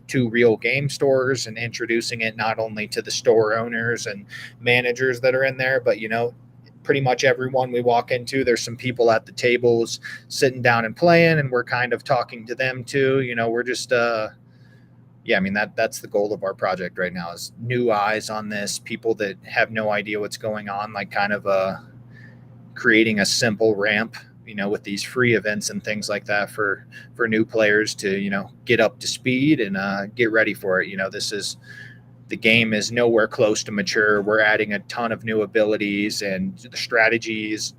to real game stores and introducing it not only to the store owners and managers that are in there, but, pretty much everyone we walk into, there's some people at the tables sitting down and playing, and we're kind of talking to them too. We're just, that's the goal of our project right now, is new eyes on this, people that have no idea what's going on, kind of creating a simple ramp, with these free events and things like that for new players to, get up to speed and get ready for it. The game is nowhere close to mature. We're adding a ton of new abilities, and the strategies,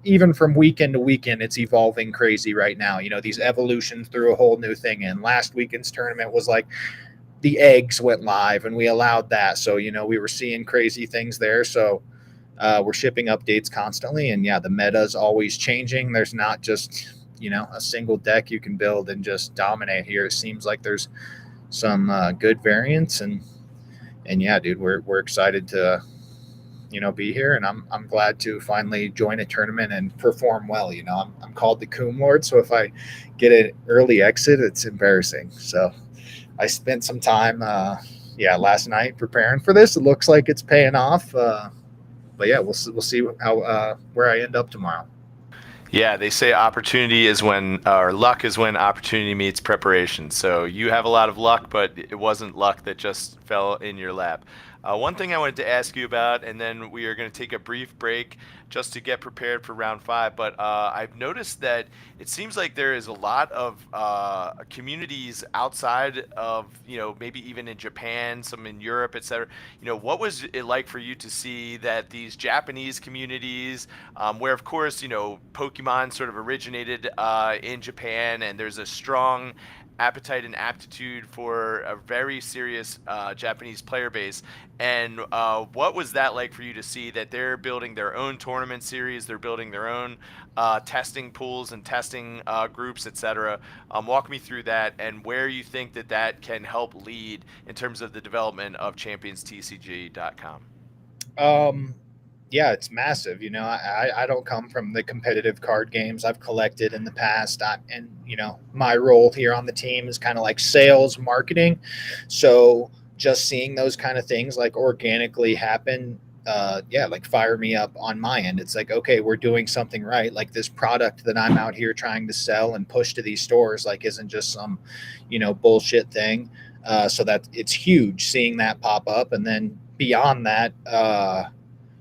even from weekend to weekend, it's evolving crazy right now. These evolutions threw a whole new thing in. Last weekend's tournament was the eggs went live, and we allowed that. So, we were seeing crazy things there. So we're shipping updates constantly, and the meta is always changing. There's not just, a single deck you can build and just dominate here. It seems like there's some good variants, and dude, we're excited to, be here, and I'm glad to finally join a tournament and perform well. I'm called the Coom Lord, so if I get an early exit, it's embarrassing. So I spent some time, last night preparing for this. It looks like it's paying off. But we'll see how where I end up tomorrow. Yeah, they say opportunity is when, or luck is when opportunity meets preparation. So you have a lot of luck, but it wasn't luck that just fell in your lap. One thing I wanted to ask you about, and then we are going to take a brief break just to get prepared for round 5. But I've noticed that it seems like there is a lot of communities outside of, maybe even in Japan, some in Europe, etc. What was it like for you to see that these Japanese communities, where of course, Pokemon sort of originated in Japan, and there's a strong appetite and aptitude for a very serious Japanese player base. And what was that like for you to see that they're building their own tournament series, they're building their own testing pools and testing groups, etc. Walk me through that and where you think that that can help lead in terms of the development of ChampionsTCG.com. Yeah, it's massive. I don't come from the competitive card games. I've collected in the past, and my role here on the team is kind of like sales, marketing. So just seeing those kind of things like organically happen, like fire me up on my end. It's like, okay, we're doing something right. Like this product that I'm out here trying to sell and push to these stores, like isn't just some, bullshit thing. So that it's huge seeing that pop up, and then beyond that.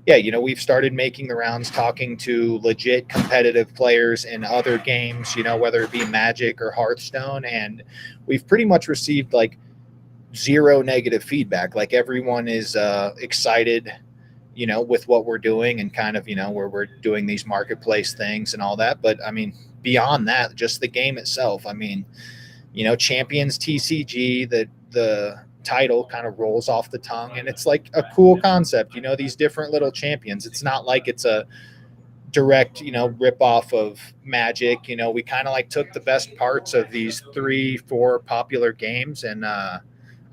We've started making the rounds, talking to legit competitive players in other games, whether it be Magic or Hearthstone. And we've pretty much received like zero negative feedback. Like everyone is excited, with what we're doing and kind of, where we're doing these marketplace things and all that. But I mean, beyond that, just the game itself. I mean, Champions TCG, the title kind of rolls off the tongue, and it's like a cool concept, these different little champions. It's not like it's a direct, rip off of Magic. We kind of like took the best parts of these 3-4 popular games, and I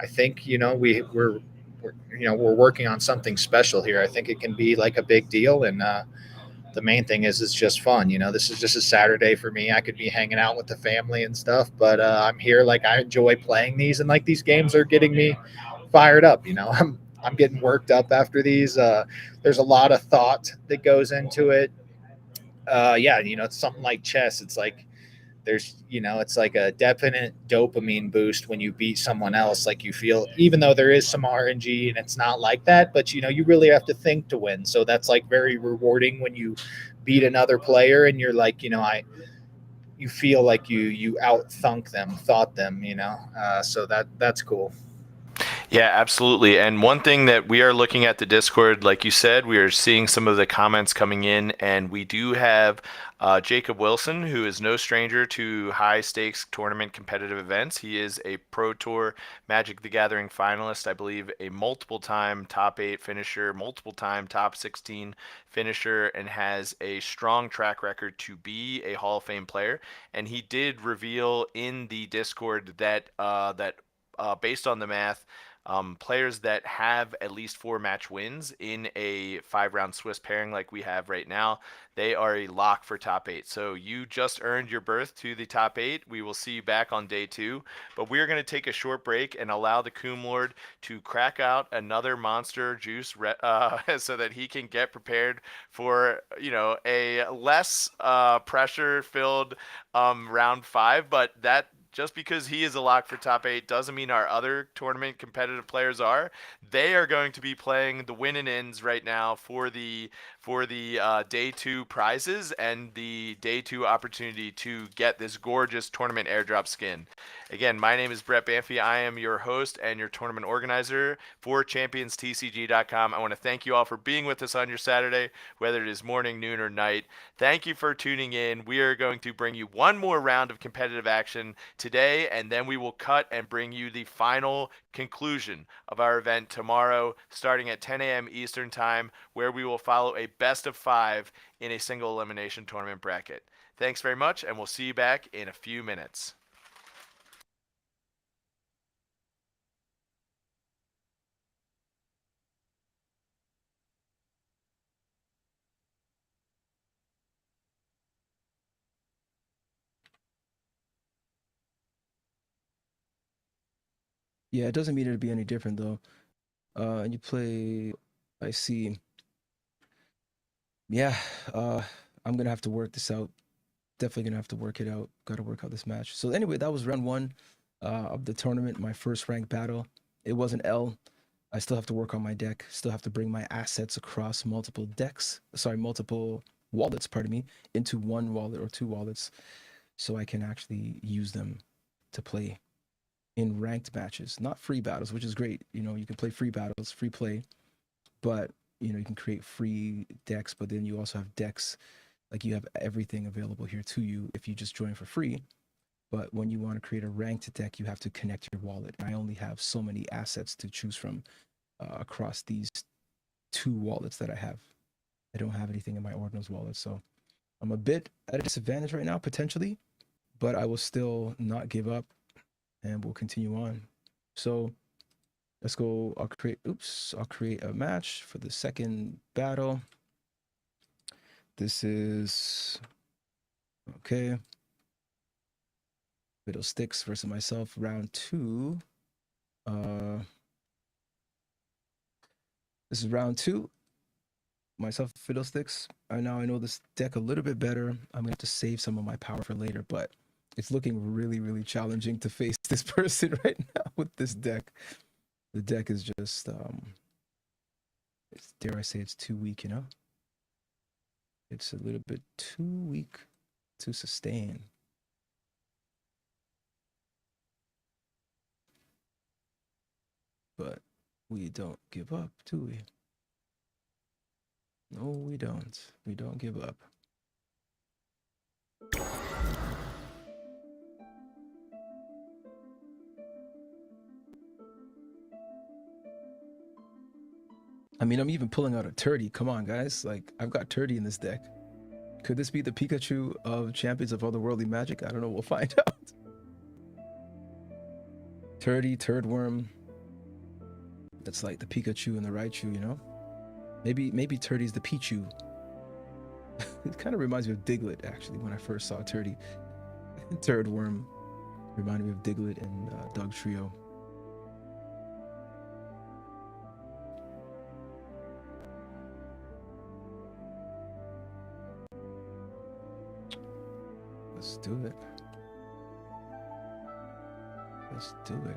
think, we're working on something special here. I think it can be like a big deal, and the main thing is it's just fun. This is just a Saturday for me. I could be hanging out with the family and stuff, but I'm here. Like I enjoy playing these, and like these games are getting me fired up. I'm getting worked up after these. There's a lot of thought that goes into it. It's something like chess. It's like it's like a definite dopamine boost when you beat someone else. Like you feel, even though there is some RNG and it's not like that, but you really have to think to win. So that's like very rewarding when you beat another player and you're like, you feel like you out-thought them. So that's cool. Yeah, absolutely. And one thing that we are looking at the Discord, like you said, we are seeing some of the comments coming in, and we do have Jacob Wilson, who is no stranger to high stakes tournament competitive events. He is a Pro Tour Magic the Gathering finalist, I believe a multiple time top 8 finisher, multiple time top 16 finisher, and has a strong track record to be a Hall of Fame player. And he did reveal in the Discord that based on the math, players that have at least 4 match wins in a 5-round Swiss pairing like we have right now, they are a lock for top 8. So you just earned your berth to the top 8. We will see you back on day 2. But we're going to take a short break and allow the Coom Lord to crack out another monster juice so that he can get prepared for, a less pressure-filled round 5. But that just because he is a lock for top 8 doesn't mean our other tournament competitive players are. They are going to be playing the win and ends right now for the day 2 prizes and the day 2 opportunity to get this gorgeous tournament airdrop skin. Again, my name is Brett Banfi. I am your host and your tournament organizer for ChampionsTCG.com. I want to thank you all for being with us on your Saturday, whether it is morning, noon, or night. Thank you for tuning in. We are going to bring you one more round of competitive action today, and then we will cut and bring you the final conclusion of our event tomorrow, starting at 10 a.m. Eastern Time, where we will follow a best of 5 in a single elimination tournament bracket. Thanks very much, and we'll see you back in a few minutes. Yeah, it doesn't mean it'd be any different though. And you play, I see. Yeah, I'm gonna have to work this out. definitely gonna have to work it out. Got to work out this match. So anyway, that was round 1 of the tournament. My first ranked battle. It was an L. I still have to work on my deck. Still have to bring my assets across multiple decks. Sorry, multiple wallets. Pardon me, into one wallet or 2 wallets, so I can actually use them to play in ranked matches, not free battles, which is great. You know, you can play free battles, free play, but you know, you can create free decks, but then you also have decks, like you have everything available here to you if you just join for free. But when you want to create a ranked deck, you have to connect your wallet. I only have so many assets to choose from across these 2 wallets that I have. I don't have anything in my Ordinals wallet, so I'm a bit at a disadvantage right now, potentially, but I will still not give up and we'll continue on. So let's go. I'll create a match for the second battle. This is okay. Fiddlesticks versus myself, round 2. This is round 2. Myself, Fiddlesticks. Now I know this deck a little bit better. I'm gonna have to save some of my power for later, but it's looking really, really challenging to face this person right now with this deck. The deck is just, dare I say, it's too weak, you know? It's a little bit too weak to sustain. But we don't give up, do we? No, we don't. We don't give up. I mean, I'm even pulling out a Turdy. Come on, guys. Like, I've got Turdy in this deck. Could this be the Pikachu of Champions of Otherworldly Magic? I don't know. We'll find out. Turdy, Turdworm. That's like the Pikachu and the Raichu, you know? Maybe Turdy's the Pichu. It kind of reminds me of Diglett, actually, when I first saw Turdy. Turdworm reminded me of Diglett and Dugtrio. Let's do it. Let's do it.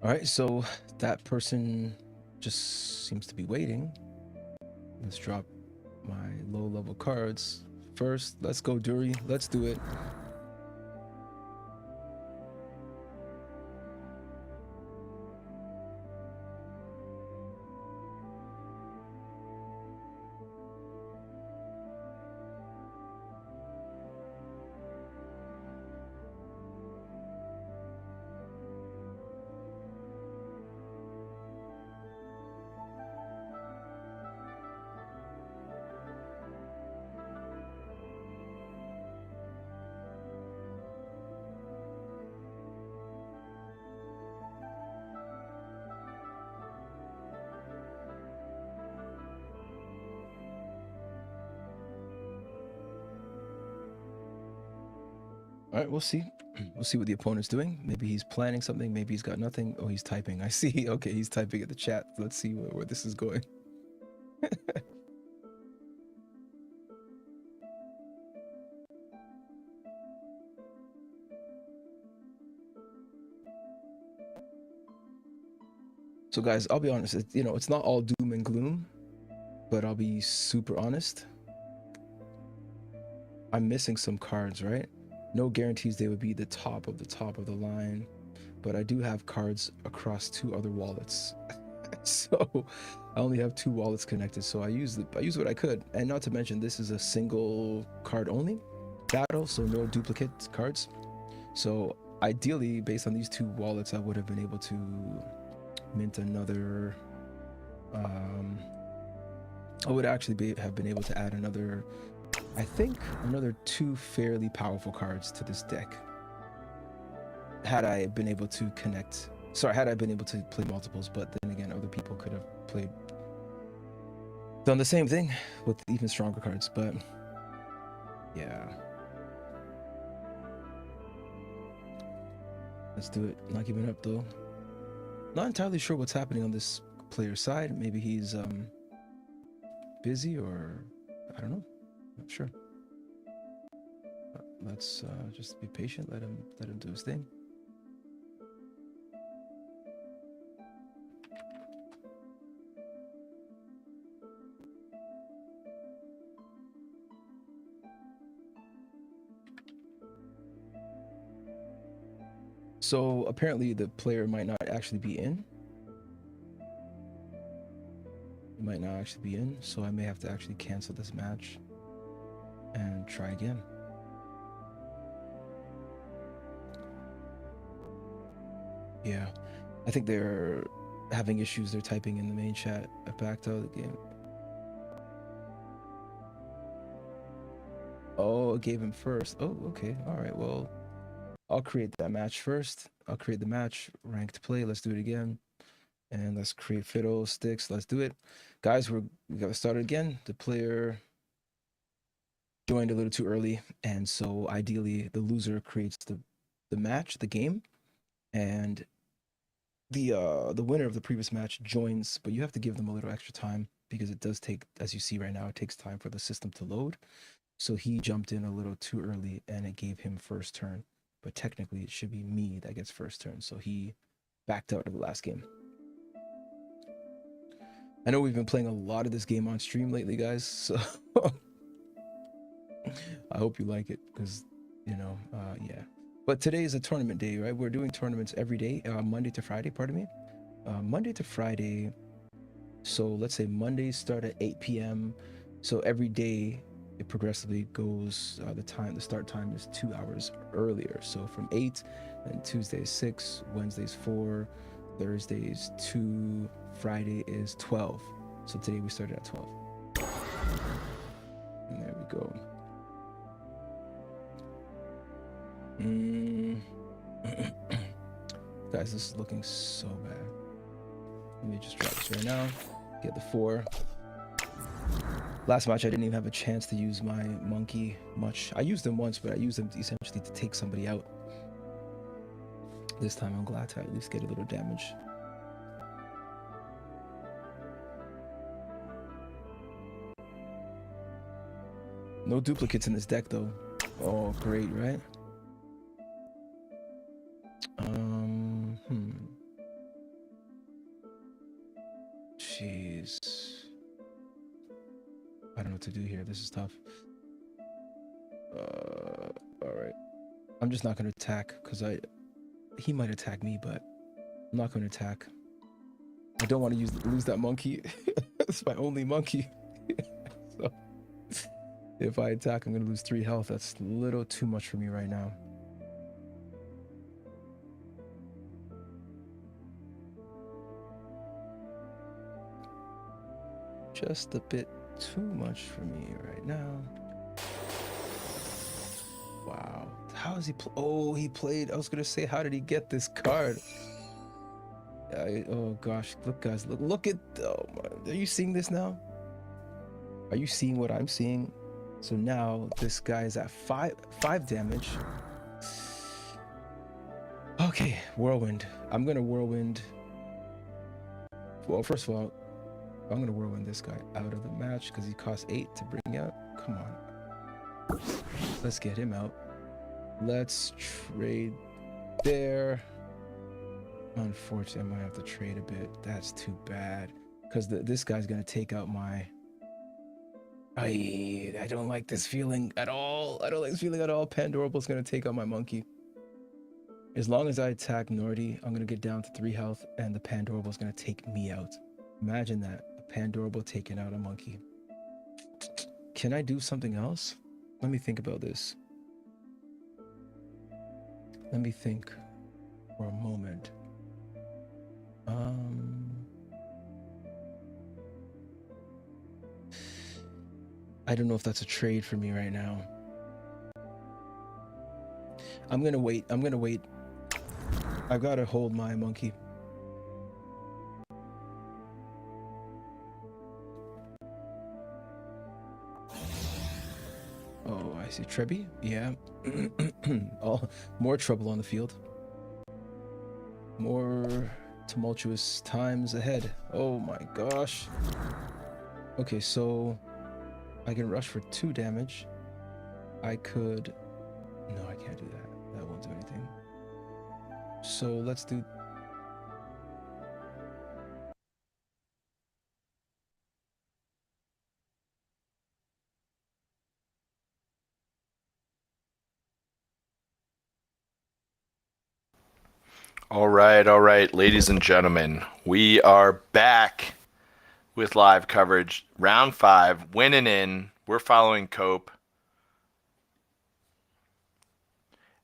All right, so that person just seems to be waiting. Let's drop my low-level cards first. Let's go, Dury. Let's do it. All right, we'll see. We'll see what the opponent's doing. Maybe he's planning something. Maybe he's got nothing. Oh, he's typing. I see. Okay, he's typing at the chat. Let's see where this is going. So guys, I'll be honest, it's not all doom and gloom, but I'll be super honest. I'm missing some cards, right? No guarantees they would be the top of the line, but I do have cards across 2 other wallets. So I only have 2 wallets connected, so I use what I could. And not to mention, this is a single card only. battle, so no duplicate cards. So ideally, based on these 2 wallets, I would have been able to mint another. I would actually have been able to add another, I think, another 2 fairly powerful cards to this deck. Had I been able to connect, had I been able to play multiples, but then again, other people could have done the same thing with even stronger cards, but yeah. Let's do it. Not giving up though. Not entirely sure what's happening on this player's side. Maybe he's busy, or I don't know. Not sure. Let's just be patient. Let him do his thing. So apparently the player might not actually be in. He might not actually be in, so I may have to actually cancel this match and try again. Yeah, I think they're having issues. They're typing in the main chat. I backed out of the game. Oh, it gave him first. Oh, okay. All right. Well, I'll create that match first. I'll create the match, ranked play. Let's do it again. And let's create fiddlesticks. Let's do it. Guys, we got to start again. The player joined a little too early. And so ideally, the loser creates the match, the game. And the winner of the previous match joins, but you have to give them a little extra time because it does take, as you see right now, it takes time for the system to load. So he jumped in a little too early and it gave him first turn. But technically it should be me that gets first turn. So he backed out of the last game. I know we've been playing a lot of this game on stream lately, guys. So I hope you like it because, you know, yeah. But today is a tournament day, right? We're doing tournaments every day, Monday to Friday, pardon me. Monday to Friday. So let's say Mondays start at 8 p.m. So every day it progressively goes, the start time is 2 hours earlier. So from 8, and Tuesday is 6, Wednesday is 4, Thursday is 2, Friday is 12. So today we started at 12. And there we go. Guys, this is looking so bad. Let me just drop this right now. Get the 4. Last match, I didn't even have a chance to use my monkey much. I used them once, but I used them essentially to take somebody out. This time, I'm glad to at least get a little damage. No duplicates in this deck, though. Oh, great, right? Jeez. I don't know what to do here. This is tough. All right. I'm just not going to attack because he might attack me, but I'm not going to attack. I don't want to lose that monkey. It's my only monkey. So if I attack, I'm going to lose 3 health. That's a little too much for me right now. Just a bit too much for me right now. Wow. How is he oh, he played. I was gonna say, how did he get this card? Oh gosh, look guys, look at, oh my, are you seeing this now? Are you seeing what I'm seeing? So now this guy is at 5 damage. Okay, whirlwind. I'm gonna whirlwind. Well, first of all, I'm gonna whirlwind this guy out of the match because he costs 8 to bring out. Come on. Let's get him out. Let's trade there. Unfortunately, I might have to trade a bit. That's too bad. Because this guy's gonna take out my... I don't like this feeling at all. I don't like this feeling at all. Pandorable's gonna take out my monkey. As long as I attack Nordy, I'm gonna get down to 3 health and the Pandorable's gonna take me out. Imagine that. Pandorable taking out a monkey. Can I do something else? Let me think about this. Let me think for a moment. I don't know if that's a trade for me right now. I'm gonna wait. I've got to hold my monkey. Oh, I see. Trebi? Yeah. Oh, more trouble on the field. More tumultuous times ahead. Oh my gosh. Okay, so I can rush for 2 damage. I could... No, I can't do that. That won't do anything. So let's do... All right, ladies and gentlemen, we are back with live coverage. Round 5, winning in. We're following Cope.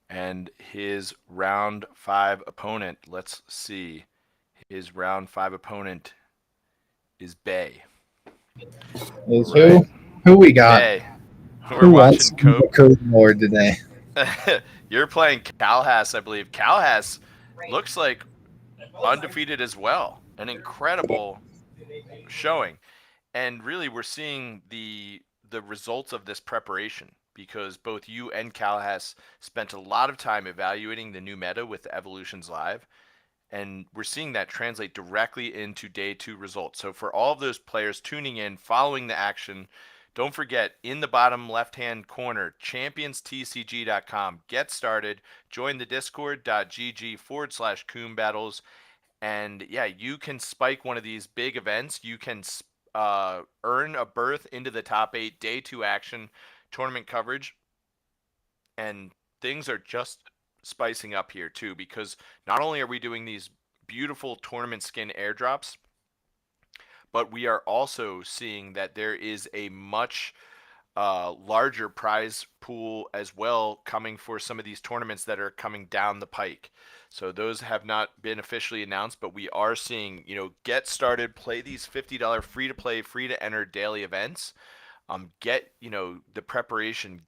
And his round 5 opponent, let's see. His round 5 opponent is Bay. Is Right. who we got? Bay. We're Who watching wants Cope. the Code Lord today? You're playing Calhas, I believe. Calhas looks like undefeated as well. An incredible showing. And really, we're seeing the results of this preparation because both you and Calhas spent a lot of time evaluating the new meta with Evolutions Live. And we're seeing that translate directly into day 2 results. So for all of those players tuning in, following the action, don't forget, in the bottom left-hand corner, championstcg.com. Get started. Join the discord.gg/Coom Battles. And yeah, you can spike one of these big events. You can earn a berth into the top 8 day 2 action tournament coverage. And things are just spicing up here too, because not only are we doing these beautiful tournament skin airdrops, but we are also seeing that there is a much larger prize pool as well coming for some of these tournaments that are coming down the pike. So those have not been officially announced, but we are seeing, get started, play these $50 free to play, free to enter daily events. Get, the preparation,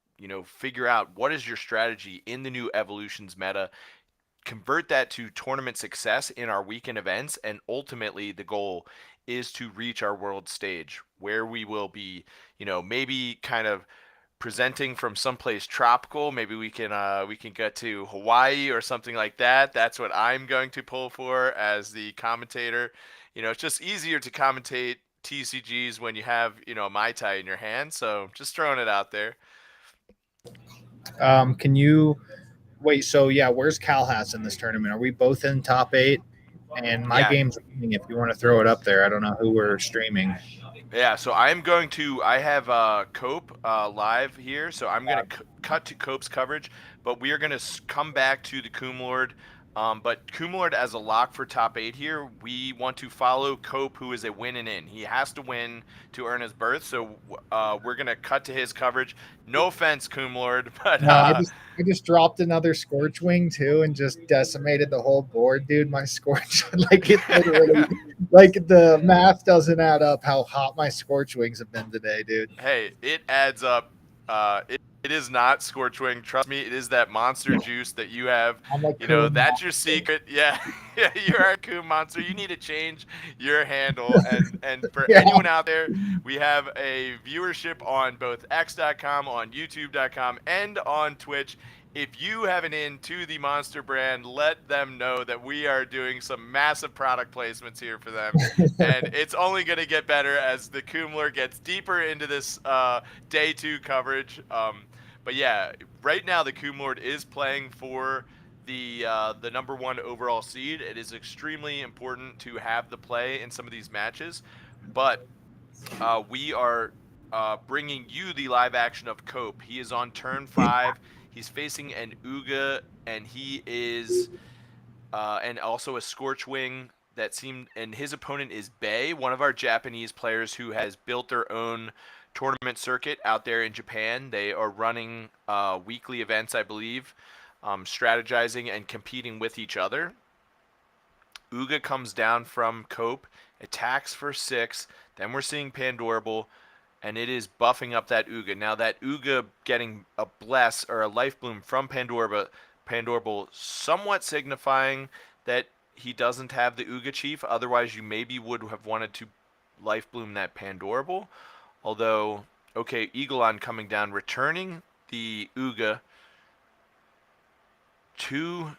figure out what is your strategy in the new Evolutions meta, convert that to tournament success in our weekend events, and ultimately the goal is to reach our world stage where we will be, maybe kind of presenting from someplace tropical. Maybe we can get to Hawaii or something like that. That's what I'm going to pull for as the commentator. It's just easier to commentate TCGs when you have, a Mai Tai in your hand. So just throwing it out there. Can you wait? So yeah, where's Calhas in this tournament? Are we both in top 8? And my game's running. If you want to throw it up there, I don't know who we're streaming. Yeah, so I have Cope live here, so I'm going to cut to Cope's coverage, but we are going to come back to the Coom Lord. But Coom Lord as a lock for top 8 here, we want to follow Cope, who is a win and in. He has to win to earn his berth, so we're going to cut to his coverage. No offense, Coom Lord, but... I just dropped another Scorchwing, too, and just decimated the whole board, dude. My Scorch, it literally... the math doesn't add up how hot my Scorchwings have been today, dude. Hey, it adds up. It is not Scorchwing. Trust me, it is that monster juice that you have. That's your secret. Yeah, you're a Coom monster. You need to change your handle. And for anyone out there, we have a viewership on both X.com, on YouTube.com, and on Twitch. If you have an in to the Monster brand, let them know that we are doing some massive product placements here for them. And it's only going to get better as the Coomler gets deeper into this day 2 coverage. But yeah, right now the Coom Lord is playing for the number 1 overall seed. It is extremely important to have the play in some of these matches. But we are bringing you the live action of Cope. He is on turn 5. He's facing an Uga, and he is, and also a Scorchwing and his opponent is Bay, one of our Japanese players who has built their own tournament circuit out there in Japan. They are running weekly events, I believe. strategizing and competing with each other. Uga comes down from Cope, attacks for 6. Then we're seeing Pandorable, and it is buffing up that Uga. Now that Uga getting a Bless or a Life Bloom from Pandorable somewhat signifying that he doesn't have the Uga Chief. Otherwise, you maybe would have wanted to Life Bloom that Pandorable. Although, okay, Eagle-On coming down, returning the Uga to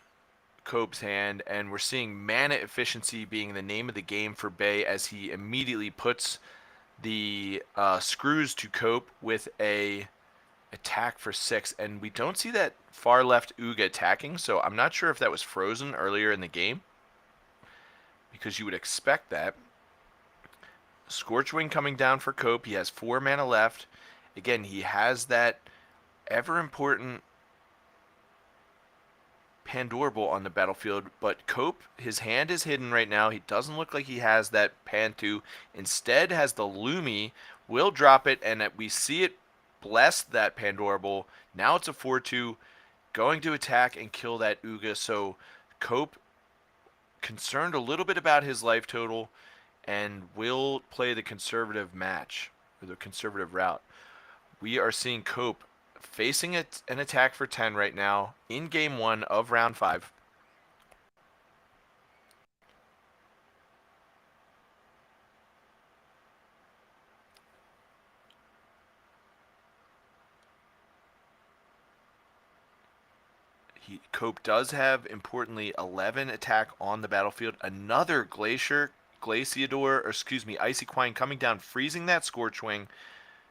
Cope's hand, and we're seeing mana efficiency being the name of the game for Bay as he immediately puts the screws to Cope with a attack for 6, and we don't see that far left Uga attacking, so I'm not sure if that was frozen earlier in the game, because you would expect that. Scorchwing coming down for Cope. He has 4 mana left. Again, he has that ever important Pandorable on the battlefield, but Cope, his hand is hidden right now. He doesn't look like he has that Pantu. Instead has the Lumi, will drop it, and we see it bless that Pandorable. Now it's a 4-2, going to attack and kill that Uga. So Cope concerned a little bit about his life total and will play the conservative match, or the conservative route. We are seeing Cope facing an attack for 10 right now in game 1 of round 5. Cope does have, importantly, 11 attack on the battlefield. Another Icy Quine coming down, freezing that Scorchwing.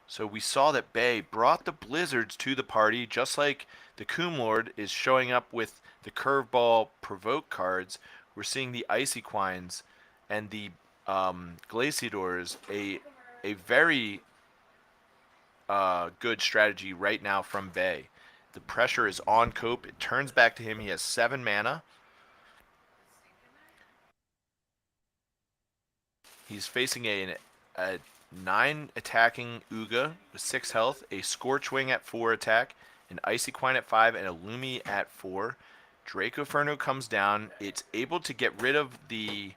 So we saw that Bay brought the Blizzards to the party, just like the Coomlord is showing up with the Curveball Provoke cards. We're seeing the Icy Quines and the Glaciadors, a very good strategy right now from Bay. The pressure is on Cope. It turns back to him. He has 7 mana. He's facing a 9 attacking Uga with 6 health, a Scorchwing at 4 attack, an Icy Quine at 5, and a Lumi at 4. Dracoferno comes down. It's able to get rid of the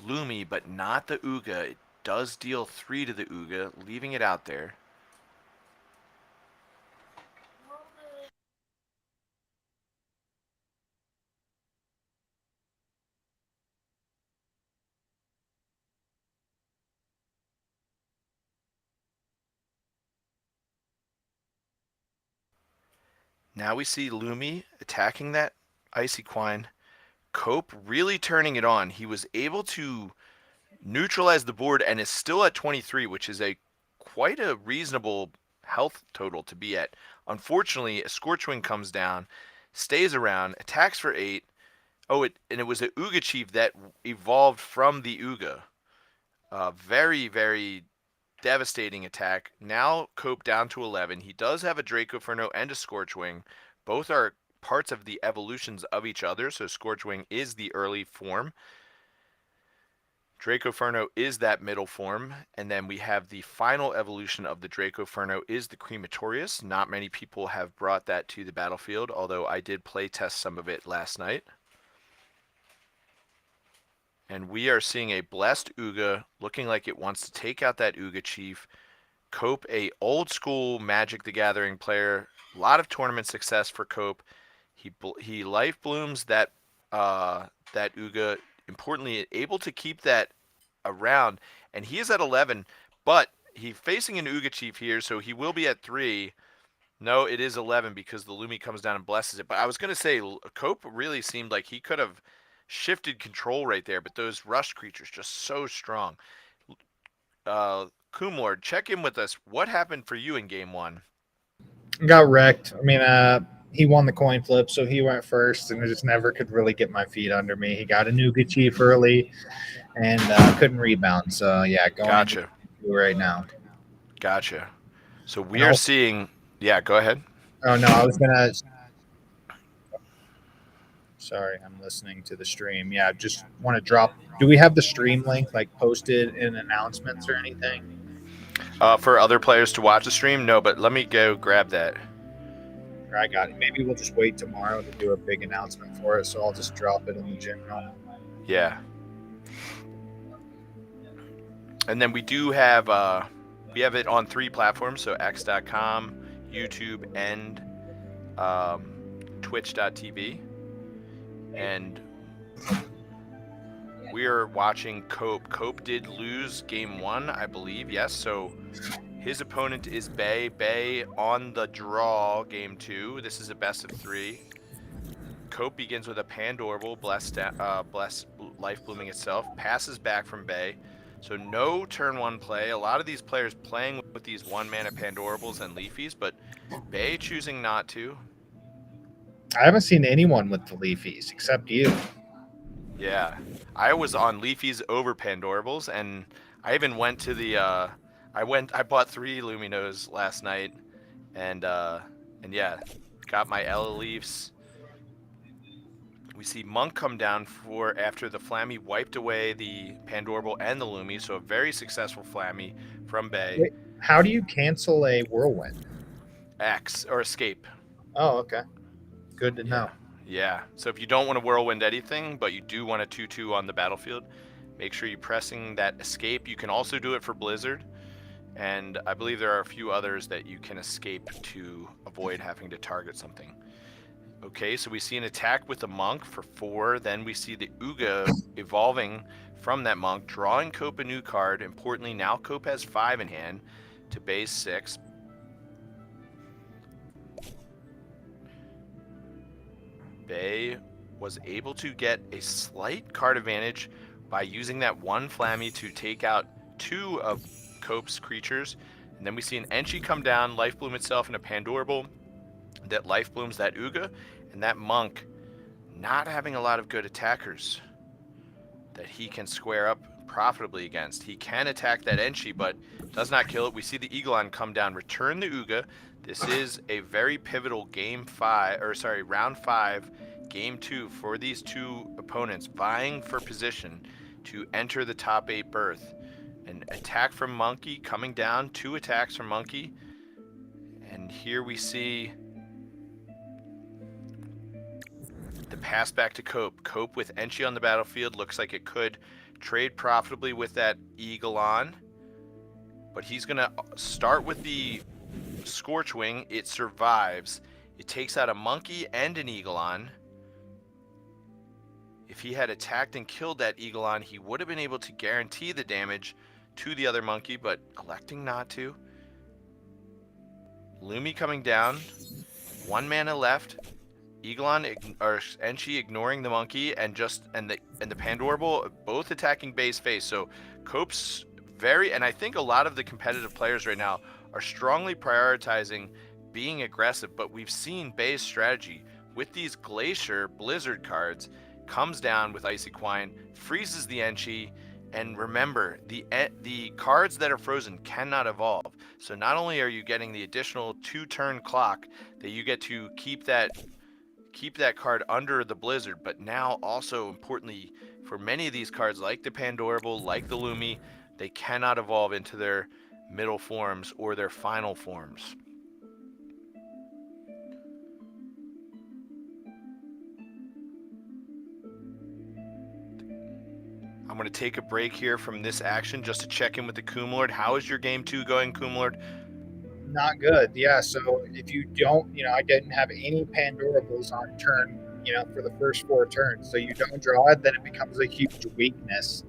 Lumi, but not the Uga. It does deal 3 to the Uga, leaving it out there. Now we see Lumi attacking that Icy Quine. Cope really turning it on. He was able to neutralize the board and is still at 23, which is quite a reasonable health total to be at. Unfortunately, a Scorchwing comes down, stays around, attacks for 8. And it was a Uga Chief that evolved from the Uga. Very, very devastating attack. Now Cope down to 11. He does have a Dracoferno and a Scorchwing. Both are parts of the evolutions of each other, so Scorchwing is the early form. Dracoferno is that middle form, and then we have the final evolution of the Dracoferno is the Crematorius. Not many people have brought that to the battlefield, although I did play test some of it last night. And we are seeing a blessed Uga looking like it wants to take out that Uga Chief. Cope, a old school Magic the Gathering player. A lot of tournament success for Cope. He life blooms that Uga. Importantly, able to keep that around. And he is at 11, but he's facing an Uga Chief here, so he will be at 3. No, it is 11 because the Lumi comes down and blesses it. But I was going to say, Cope really seemed like he could have shifted control right there, but those rush creatures just so strong. Coomlord, check in with us. What happened for you in game 1? Got wrecked. I mean, he won the coin flip, so he went first, and I just never could really get my feet under me. He got a Nuga Chief early and couldn't rebound. So, yeah, going right now. Gotcha. So we are seeing – yeah, go ahead. Oh, no, I was going to – sorry, I'm listening to the stream. Yeah, just want to drop – do we have the stream link, like, posted in announcements or anything? For other players to watch the stream? No, but let me go grab that. Or I got it. Maybe we'll just wait tomorrow to do a big announcement for it. So I'll just drop it in the general. Yeah. And then we do have it on 3 platforms, so X.com, YouTube, and Twitch.tv. And we are watching Cope. Cope did lose game 1, I believe. Yes, so his opponent is Bay. Bay on the draw game 2. This is a best of 3. Cope begins with a Pandorable, blessed Life Blooming itself, passes back from Bay. So no turn 1 play. A lot of these players playing with these 1-mana Pandorables and Leafies, but Bay choosing not to. I haven't seen anyone with the Leafies except you. Yeah, I was on Leafies over Pandorables, and I even went to the I bought 3 Luminos last night, and yeah, got my Ella Leafs. We see Monk come down after the Flammy wiped away the Pandorable and the Lumi, so a very successful Flammy from Bay. Wait, how do you cancel a Whirlwind? X or Escape. Oh, okay. Good to know. Yeah, so if you don't want to Whirlwind anything, but you do want a 2/2 on the battlefield, make sure you're pressing that Escape. You can also do it for Blizzard, and I believe there are a few others that you can escape to avoid having to target something. Okay, so we see an attack with the Monk for 4. Then we see the Uga evolving from that Monk, drawing Cope a new card. Importantly, now Cope has 5 in hand to base 6. Bay was able to get a slight card advantage by using that 1 Flammy to take out 2 of Cope's creatures. And then we see an Enchi come down, Life Bloom itself, and a Pandorable that Life Blooms that Uga, and that Monk not having a lot of good attackers that he can square up profitably against. He can attack that Enchi, but does not kill it. We see the Eagle-On come down, return the Uga. This is a very pivotal round 5, game 2 for these 2 opponents vying for position to enter the top 8 berth. An attack from Monkey coming down, 2 attacks from Monkey. And here we see the pass back to Cope. Cope with Enchi on the battlefield looks like it could trade profitably with that Eagle-On. But he's going to start with the Scorchwing. It survives. It takes out a Monkey and an Eagle-On. If he had attacked and killed that Eagle-On, he would have been able to guarantee the damage to the other Monkey, but electing not to. Lumi coming down. 1 mana left. Eagle-On or Enchi ignoring the Monkey and the Pandorable both attacking base face. So Cope's and I think a lot of the competitive players right now are strongly prioritizing being aggressive, but we've seen Bay's strategy with these Glacier Blizzard cards comes down with Icy Quine, freezes the Enchi, and remember, the cards that are frozen cannot evolve. So not only are you getting the additional 2-turn clock that you get to keep that card under the Blizzard, but now also importantly for many of these cards like the Pandorable, like the Lumi, they cannot evolve into their middle forms or their final forms. I'm going to take a break here from this action just to check in with the Coomlord. How is your game 2 going, Coomlord? Not good. Yeah, so if you don't, I didn't have any Pandorables on turn, for the first 4 turns. So you don't draw it, then it becomes a huge weakness.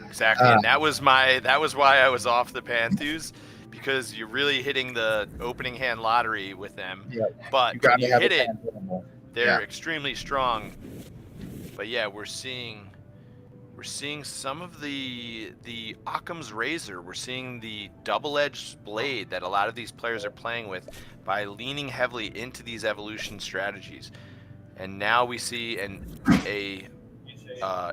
Exactly, and that was why I was off the Panthus, because you're really hitting the opening hand lottery with them. Yeah, but when you hit it, they're Yeah. extremely strong. But yeah, we're seeing some of the Occam's Razor. We're seeing the double-edged blade that a lot of these players are playing with by leaning heavily into these evolution strategies. And now we see a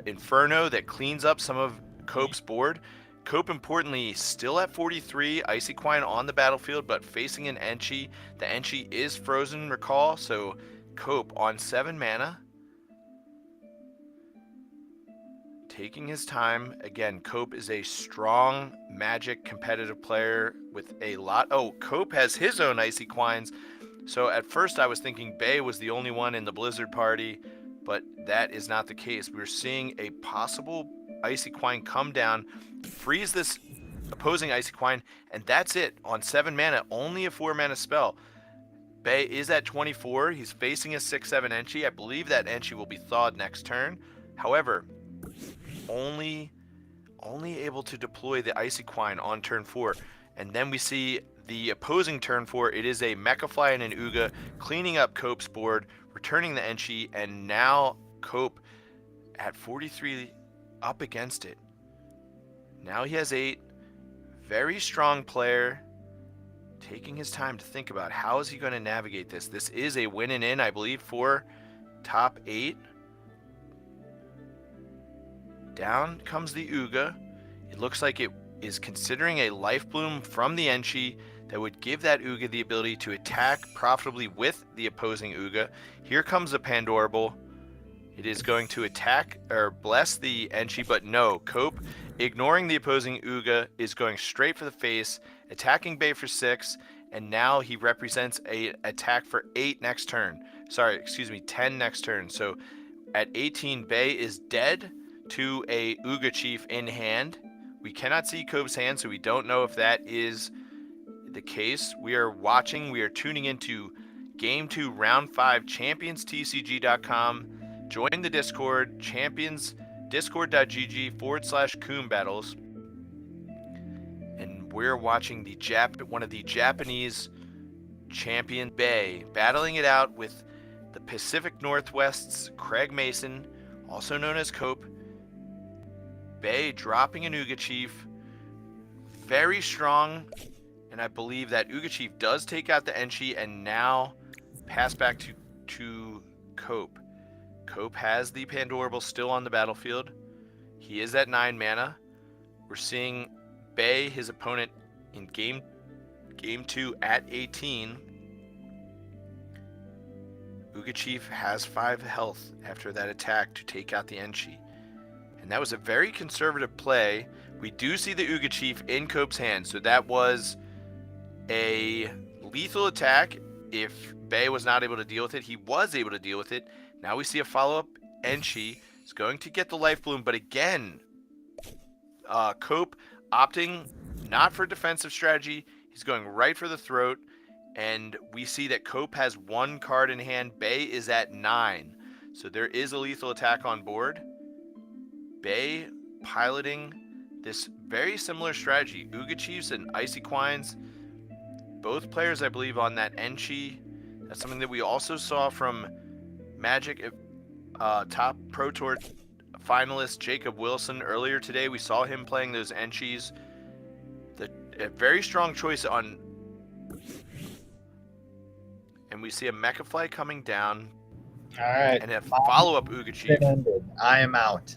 Inferno that cleans up some of Cope's board. Cope, importantly, still at 43, Icy Quine on the battlefield, but facing an Enchi. The Enchi is frozen, recall, so Cope on 7 mana. Taking his time. Again, Cope is a strong Magic competitive player with a lot. Oh, Cope has his own Icy Quines So at first I was thinking Bay was the only one in the Blizzard party, but that is not the case. We're seeing a possible Icy Quine come down, freeze this opposing Icy Quine, and that's it. On 7 mana, only a 4 mana spell. Bay is at 24. He's facing a 6/7 Enchi. I believe that Enchi will be thawed next turn. However, only able to deploy the Icy Quine on turn 4. And then we see the opposing turn 4. It is a Mechafly and an Uga cleaning up Cope's board, returning the Enchi, and now Cope at 43 up against it. Now he has 8. Very strong player, taking his time to think about how is he going to navigate this. This is a win and in, I believe, for top 8. Down comes the Uga. It looks like it is considering a Life Bloom from the Enchi that would give that Uga the ability to attack profitably with the opposing Uga. Here comes a Pandorable. It is going to attack or bless the Enchi, but no. Cope, ignoring the opposing Uga, is going straight for the face, attacking Bay for 6, and now he represents a attack for 8 next turn. 10 next turn. So at 18, Bay is dead to a Uga Chief in hand. We cannot see Cope's hand, so we don't know if that is the case. We are watching, we are tuning into Game 2, Round 5, ChampionsTCG.com. Join the Discord, champions, discord.gg/Coon Battles. And we're watching one of the Japanese champion, Bay, battling it out with the Pacific Northwest's Craig Mason, also known as Cope. Bay dropping an Uga Chief. Very strong. And I believe that Uga Chief does take out the Enchi and now pass back to Cope. Cope has the Pandorable still on the battlefield. He is at 9 mana. We're seeing Bay, his opponent, in game 2 at 18. Uga Chief has 5 health after that attack to take out the Enchi. And that was a very conservative play. We do see the Uga Chief in Cope's hand, so that was a lethal attack. If Bay was not able to deal with it, he was able to deal with it. Now we see a follow-up. Enchi is going to get the Life Bloom, but again, Cope opting not for defensive strategy. He's going right for the throat, and we see that Cope has 1 card in hand. Bay is at 9, so there is a lethal attack on board. Bay piloting this very similar strategy. Uga Chiefs and Icy Quines, both players, I believe, on that Enchi. That's something that we also saw from Magic top Pro Tour finalist Jacob Wilson earlier today. We saw him playing those Enchis. A very strong choice on, and we see a Mechafly coming down. All right. And a follow-up Uga Chief. I am out.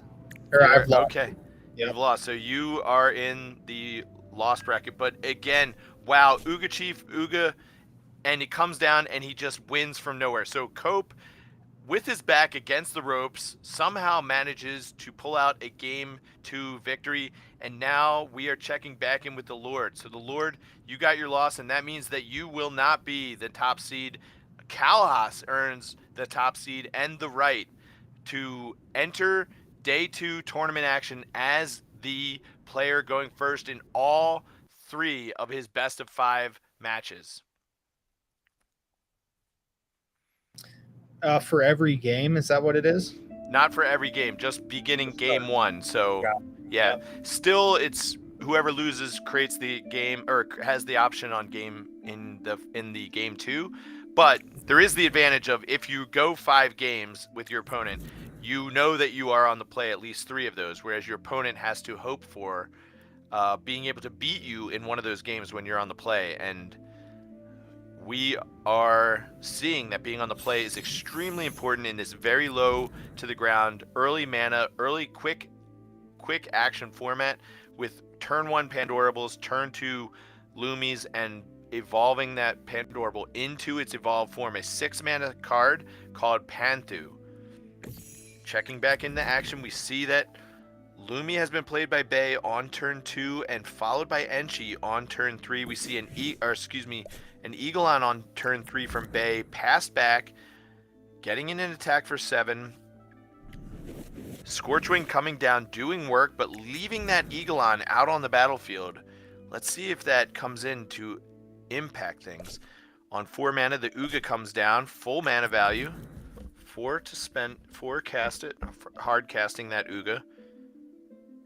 I've lost. Okay. Yep. You've lost. So you are in the loss bracket. But again, wow, Uga Chief, Uga, and he comes down and he just wins from nowhere. So Cope, with his back against the ropes, somehow manages to pull out a Game 2 victory. And now we are checking back in with the Lord. So the Lord, you got your loss, and that means that you will not be the top seed. Kalhas earns the top seed and the right to enter Day 2 tournament action as the player going first in all 3 of his best of 5 matches. For every game, is that what it is? Not for every game, just beginning game 1. So, yeah, still it's whoever loses creates the game or has the option on game in the game 2. But there is the advantage of if you go 5 games with your opponent, you know that you are on the play at least 3 of those, whereas your opponent has to hope for being able to beat you in one of those games when you're on the play. And we are seeing that being on the play is extremely important in this very low to the ground, early mana, early quick action format with turn 1 Pandorables, turn 2 Loomies, and evolving that Pandorable into its evolved form, a 6 mana card called Panthu. Checking back into action, we see that Lumi has been played by Bay on turn 2 and followed by Enchi on turn 3. We see An Eagle-On on turn 3 from Bay, passed back, getting in an attack for 7. Scorchwing coming down, doing work, but leaving that Eagle-On out on the battlefield. Let's see if that comes in to impact things. On 4 mana, the Uga comes down, full mana value. 4 to spend, 4 cast it, hard casting that Uga.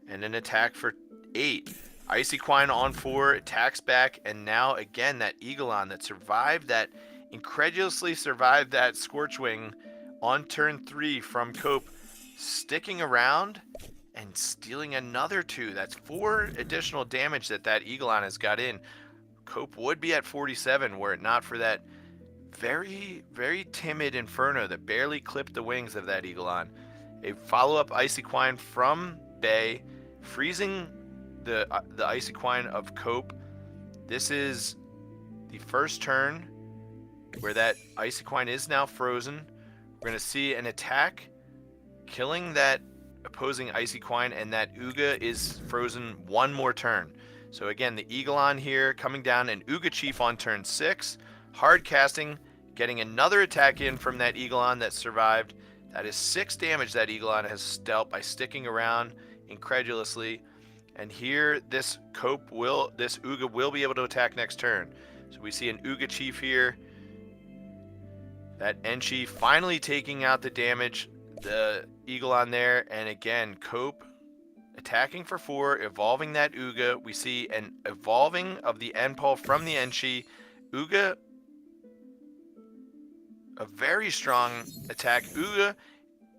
And an attack for 8. Icy Quine on 4, attacks back, and now again that Eagle-On that survived that, incredulously survived that Scorchwing on turn 3 from Cope, sticking around and stealing another 2. That's 4 additional damage that Eagle-On has got in. Cope would be at 47 were it not for that very, very timid Inferno that barely clipped the wings of that Eagle-On. A follow-up Icy Quine from Bay, freezing the Icy Quine of Cope. This is the first turn where that Icy Quine is now frozen. We're going to see an attack killing that opposing Icy Quine, and that Uga is frozen one more turn. So again, the Eagle-On here coming down, and Uga Chief on turn 6. Hard casting, getting another attack in from that Eagle-On that survived. That is 6 damage that Eagle-On has dealt by sticking around incredulously. And here, this Uga will be able to attack next turn. So we see an Uga Chief here. That Enchi finally taking out the damage, the Eagle-On there. And again, Cope attacking for 4, evolving that Uga. We see an evolving of the Endpal from the Enchi. Uga, a very strong attack. Uga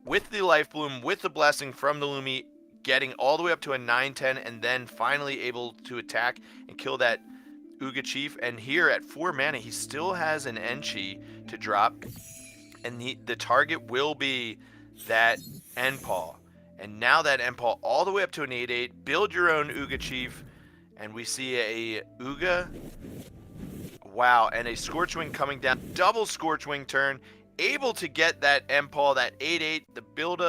with the Life Bloom, with the Blessing from the Lumi, getting all the way up to a 9/10, and then finally able to attack and kill that Uga Chief. And here at 4 mana, he still has an Enchi to drop, and the target will be that Endpal. And now that Endpal all the way up to an 8/8. Build your own Uga Chief, and we see a Uga. Wow, and a Scorchwing coming down. Double Scorchwing turn, able to get that Endpal, that 8/8, the build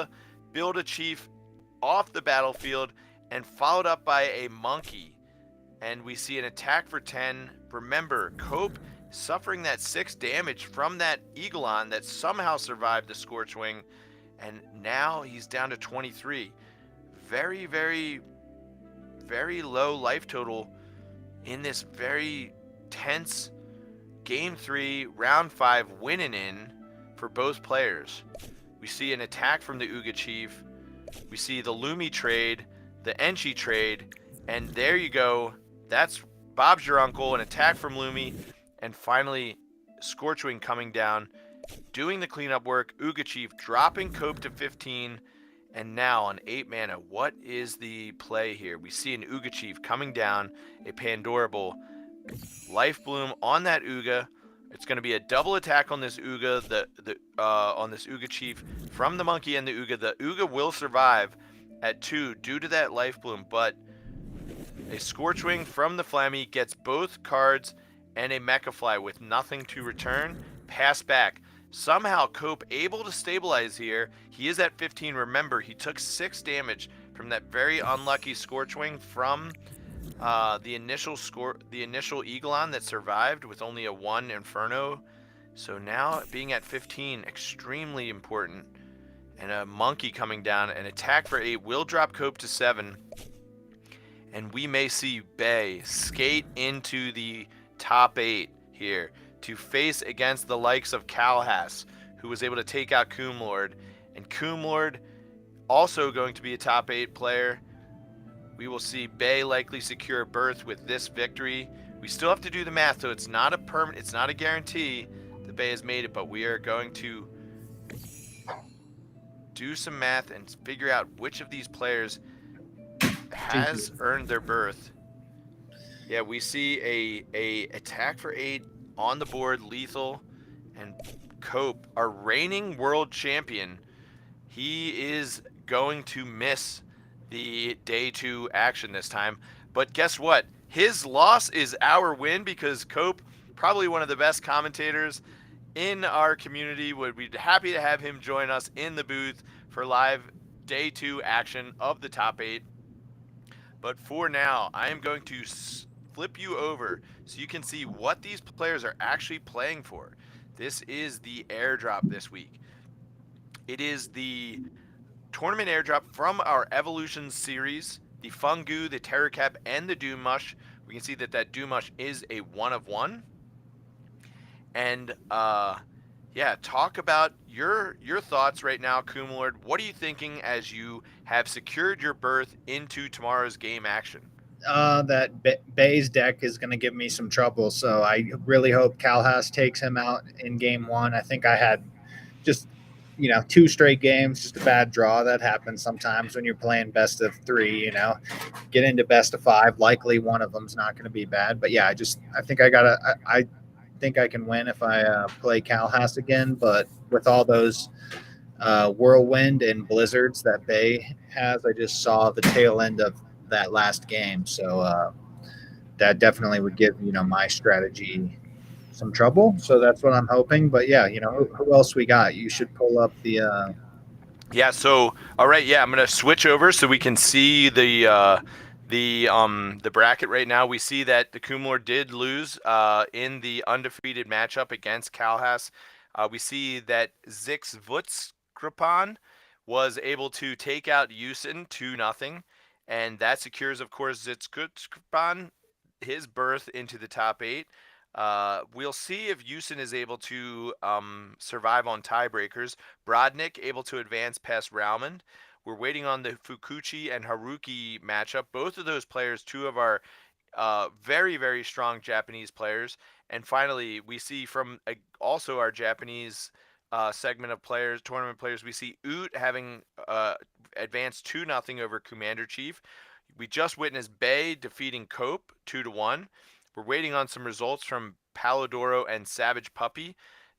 a Chief off the battlefield, and followed up by a Monkey. And we see an attack for 10. Remember, Cope suffering that 6 damage from that Eagle-On that somehow survived the Scorchwing, and now he's down to 23. Very, very, very low life total in this very tense Game 3, Round 5 winning in for both players. We see an attack from the Uga Chief. We see the Lumi trade, the Enchi trade, and there you go. That's Bob's Your Uncle, an attack from Lumi, and finally Scorchwing coming down, doing the cleanup work. Uga Chief dropping Cope to 15, and now on 8 mana, what is the play here? We see an Uga Chief coming down, a Pandorable, Life Bloom on that Uga. It's going to be a double attack on this Uga, on this Uga Chief from the Monkey and the Uga. The Uga will survive at 2 due to that Life Bloom, but a Scorchwing from the Flammy gets both cards and a Mechafly with nothing to return. Pass back. Somehow Cope able to stabilize here. He is at 15. Remember, he took 6 damage from that very unlucky Scorchwing from the initial Eagle-On that survived with only a 1 Inferno. So now being at 15, extremely important. And a Monkey coming down, an attack for 8 will drop Cope to 7. And we may see Bay skate into the top 8 here to face against the likes of Calhas, who was able to take out Coomlord. And Coomlord also going to be a top 8 player. We will see Bay likely secure a berth with this victory. We still have to do the math, so it's not a guarantee that Bay has made it, but we are going to do some math and figure out which of these players has earned their berth. Yeah, we see a attack for 8 on the board, lethal, and Cope, our reigning world champion, he is going to miss the day 2 action this time. But guess what? His loss is our win, because Cope, probably one of the best commentators in our community, would be happy to have him join us in the booth for live day 2 action of the top 8. But for now, I am going to flip you over so you can see what these players are actually playing for. This is the airdrop this week. It is the tournament airdrop from our Evolutions series, the Fungu, the Terracap, and the Doom Mush. We can see that Doom Mush is a 1 of 1. And yeah, talk about your thoughts right now, Kumlord. What are you thinking as you have secured your berth into tomorrow's game action? That Bay's deck is going to give me some trouble, so I really hope Calhas takes him out in game 1. I think I had just 2 straight games, just a bad draw. That happens sometimes when you're playing best of 3. Get into best of 5. Likely one of them's not going to be bad, but yeah, I think I think I can win if I play Calhas again. But with all those whirlwind and blizzards that Bay has, I just saw the tail end of that last game, so that definitely would give my strategy some trouble. So that's what I'm hoping. But yeah, who else we got? You should pull up the Yeah, so all right, yeah, I'm gonna switch over so we can see the bracket right now. We see that the Kumlord did lose in the undefeated matchup against Calhas. We see that Zix Vutzkrapan was able to take out Yusin 2-0, and that secures, of course, Zix Vutzkrapan his berth into the top 8. We'll see if Yusin is able to survive on tiebreakers. Brodnik able to advance past Raumund. We're waiting on the Fukuchi and Haruki matchup. Both of those players, 2 of our very, very strong Japanese players. And finally, we see from also our Japanese segment of players, tournament players, we see Oot having advanced 2-0 over Commander Chief. We just witnessed Bay defeating Cope 2-1. We're waiting on some results from Palidoro and Savage Puppy.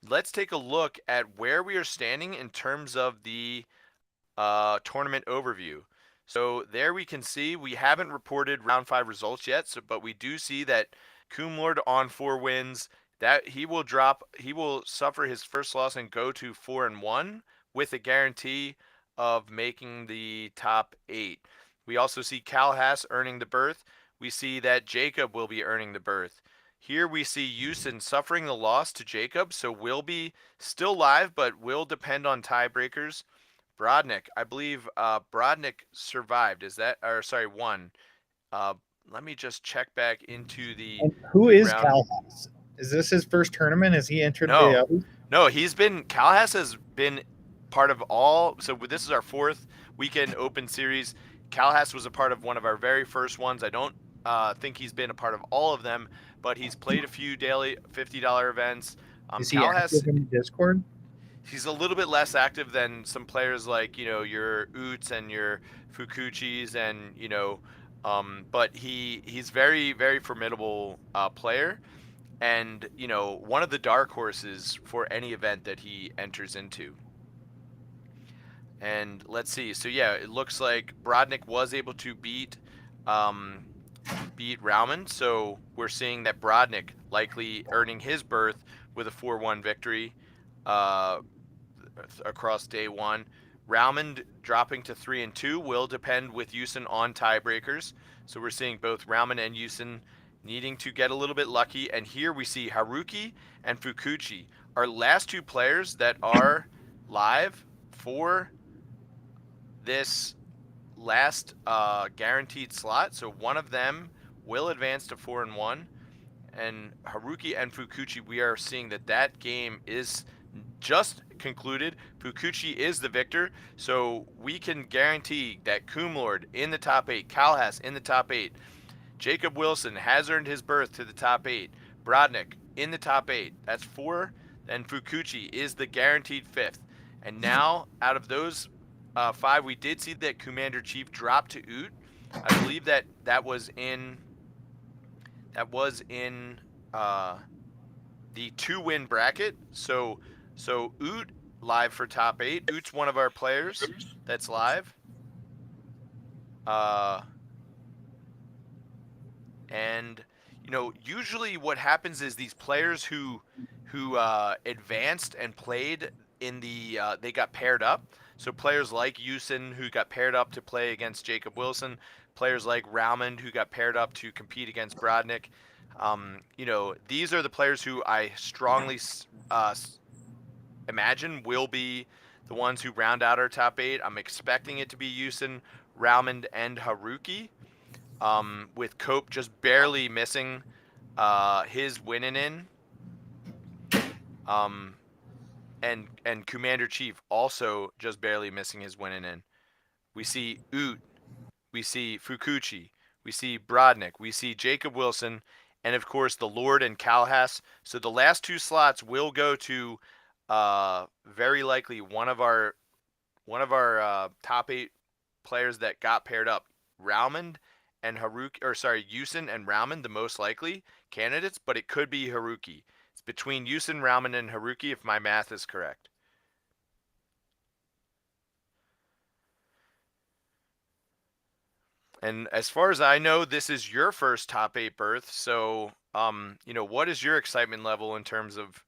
Let's take a look at where we are standing in terms of the tournament overview. So there we can see we haven't reported round 5 results yet, but we do see that Kumlord on 4 wins. That he will suffer his first loss and go to 4-1 with a guarantee of making the top 8. We also see Calhas earning the berth. We see that Jacob will be earning the berth. Here we see Yusin suffering the loss to Jacob, so will be still live, but will depend on tiebreakers. Brodnik, I believe Brodnik survived. Won. Let me just check back into the. And who is round. Calhas? Is this his first tournament? Has he entered No. the others? No, Calhas has been part of all. So this is our 4th weekend open series. Calhas was a part of one of our very first ones. I don't think he's been a part of all of them, but he's played a few daily $50 events. Is he active in Discord? He's a little bit less active than some players like your Oots and your Fukuchis and but he's very, very formidable player, and one of the dark horses for any event that he enters into. And let's see. So yeah, it looks like Brodnik was able to beat Raumund. So we're seeing that Brodnik likely earning his berth with a 4-1 victory across day 1. Raumund dropping to 3-2 will depend with Yusin on tiebreakers. So we're seeing both Raumund and Yusin needing to get a little bit lucky. And here we see Haruki and Fukuchi, our last 2 players that are live for this last guaranteed slot. So one of them will advance to 4-1, and Haruki and Fukuchi, we are seeing that game is just concluded. Fukuchi is the victor, so we can guarantee that Kumlord in the top 8, Calhas in the top 8, Jacob Wilson has earned his berth to the top 8, Brodnik in the top 8, that's 4, and Fukuchi is the guaranteed 5th. And now out of those 5, we did see that Commander Chief dropped to Oot. I believe that was in the 2-win bracket. So Oot live for top 8. Oot's one of our players that's live. And usually what happens is these players who advanced and played in the they got paired up. So players like Yusin, who got paired up to play against Jacob Wilson, players like Raumund, who got paired up to compete against Brodnik. These are the players who I strongly imagine will be the ones who round out our top 8. I'm expecting it to be Yusin, Raumund, and Haruki, with Cope just barely missing his winning in. And Commander Chief also just barely missing his winning in. We see Oot, we see Fukuchi, we see Brodnik, we see Jacob Wilson, and of course the Lord and Kalhas. So the last 2 slots will go to very likely one of our top 8 players that got paired up. Raumund and Yusin and Raumund, the most likely candidates, but it could be Haruki. It's between Yusin, Raumund, and Haruki, if my math is correct. And as far as I know, this is your first top 8 berth. So, what is your excitement level in terms of,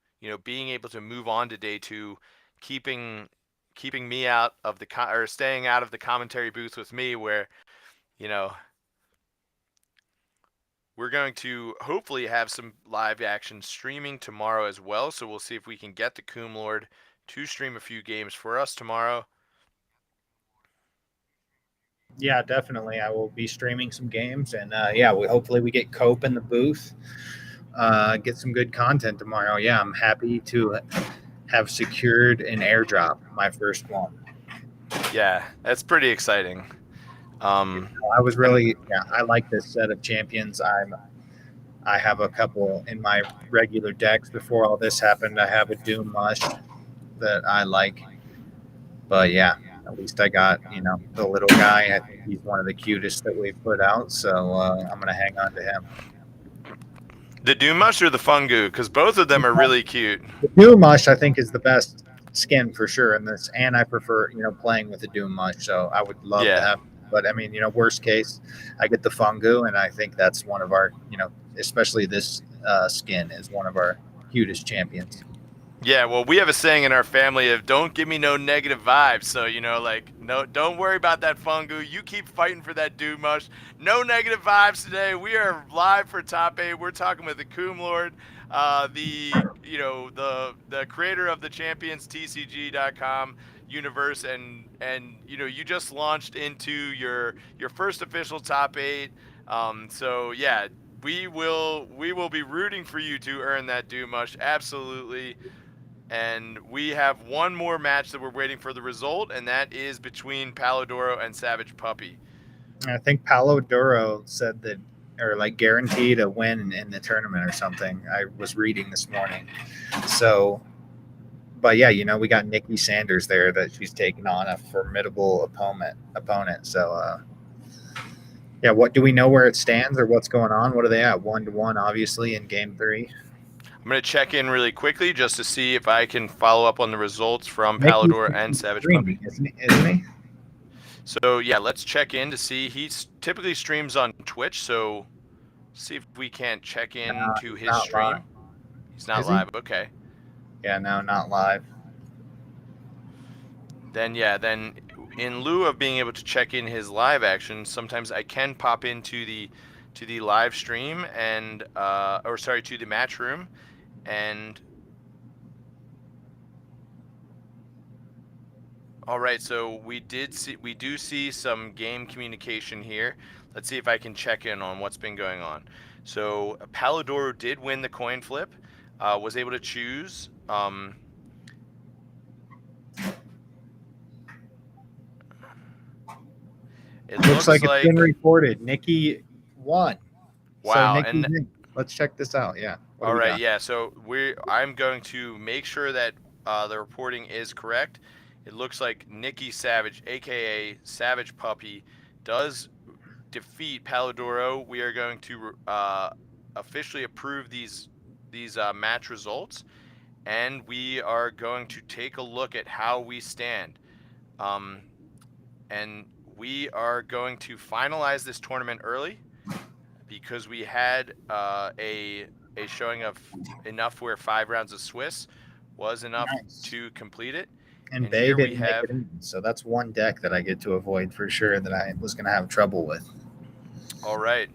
being able to move on to day 2, keeping me out of or staying out of the commentary booth with me, where, we're going to hopefully have some live action streaming tomorrow as well. So we'll see if we can get the Coom Lord to stream a few games for us tomorrow. Yeah, definitely. I will be streaming some games, and hopefully we get Cope in the booth, get some good content tomorrow. Yeah, I'm happy to have secured an airdrop, my first one. Yeah, that's pretty exciting. I like this set of champions. I have a couple in my regular decks. Before all this happened, I have a Doom Mush that I like, but yeah, at least I got the little guy. I think he's one of the cutest that we've put out, so I'm gonna hang on to him. The Doom Mush or the Fungu, because both of them are really cute. The Doom Mush I think is the best skin for sure in this, and I prefer playing with the Doom Mush, so I would love to have. But I mean, worst case, I get the Fungu, and I think that's one of our, especially this skin is one of our cutest champions. Yeah, well, we have a saying in our family of "Don't give me no negative vibes." So no, don't worry about that Fungu. You keep fighting for that Doom Mush. No negative vibes today. We are live for top 8. We're talking with the Coom Lord, the creator of the Champions TCG.com universe, and you just launched into your first official top 8. So yeah, we will be rooting for you to earn that Doom Mush, absolutely. And we have one more match that we're waiting for the result, and that is between Palodoro and Savage Puppy. I think Palodoro said that, or guaranteed a win in the tournament or something. I was reading this morning. So, but yeah, we got Nikki Sanders there that she's taking on a formidable opponent. So, yeah, what do we know where it stands or what's going on? What are they at? 1-1, obviously, in game 3. I'm going to check in really quickly just to see if I can follow up on the results from Palodoro and Savage Puppy. Isn't he? So, yeah, let's check in to see. He typically streams on Twitch, so see if we can't check in to his stream. Live. He's not live. Okay. Yeah, no, not live. Then in lieu of being able to check in his live action, sometimes I can pop into the live stream and to the match room. And all right, so we do see some game communication here. Let's see if I can check in on what's been going on. So Palodoro did win the coin flip, was able to choose. It looks like it's been reported. Nikki won. Wow. So Nikki, let's check this out. Yeah. All right. Yeah. So I'm going to make sure that the reporting is correct. It looks like Nikki Savage, aka Savage Puppy, does defeat Palodoro. We are going to officially approve these match results, and we are going to take a look at how we stand. And we are going to finalize this tournament early because we had a showing of enough where 5 rounds of Swiss was enough to complete it. And And Bay here we didn't make have- it in, so that's one deck that I get to avoid for sure that I was going to have trouble with. All right.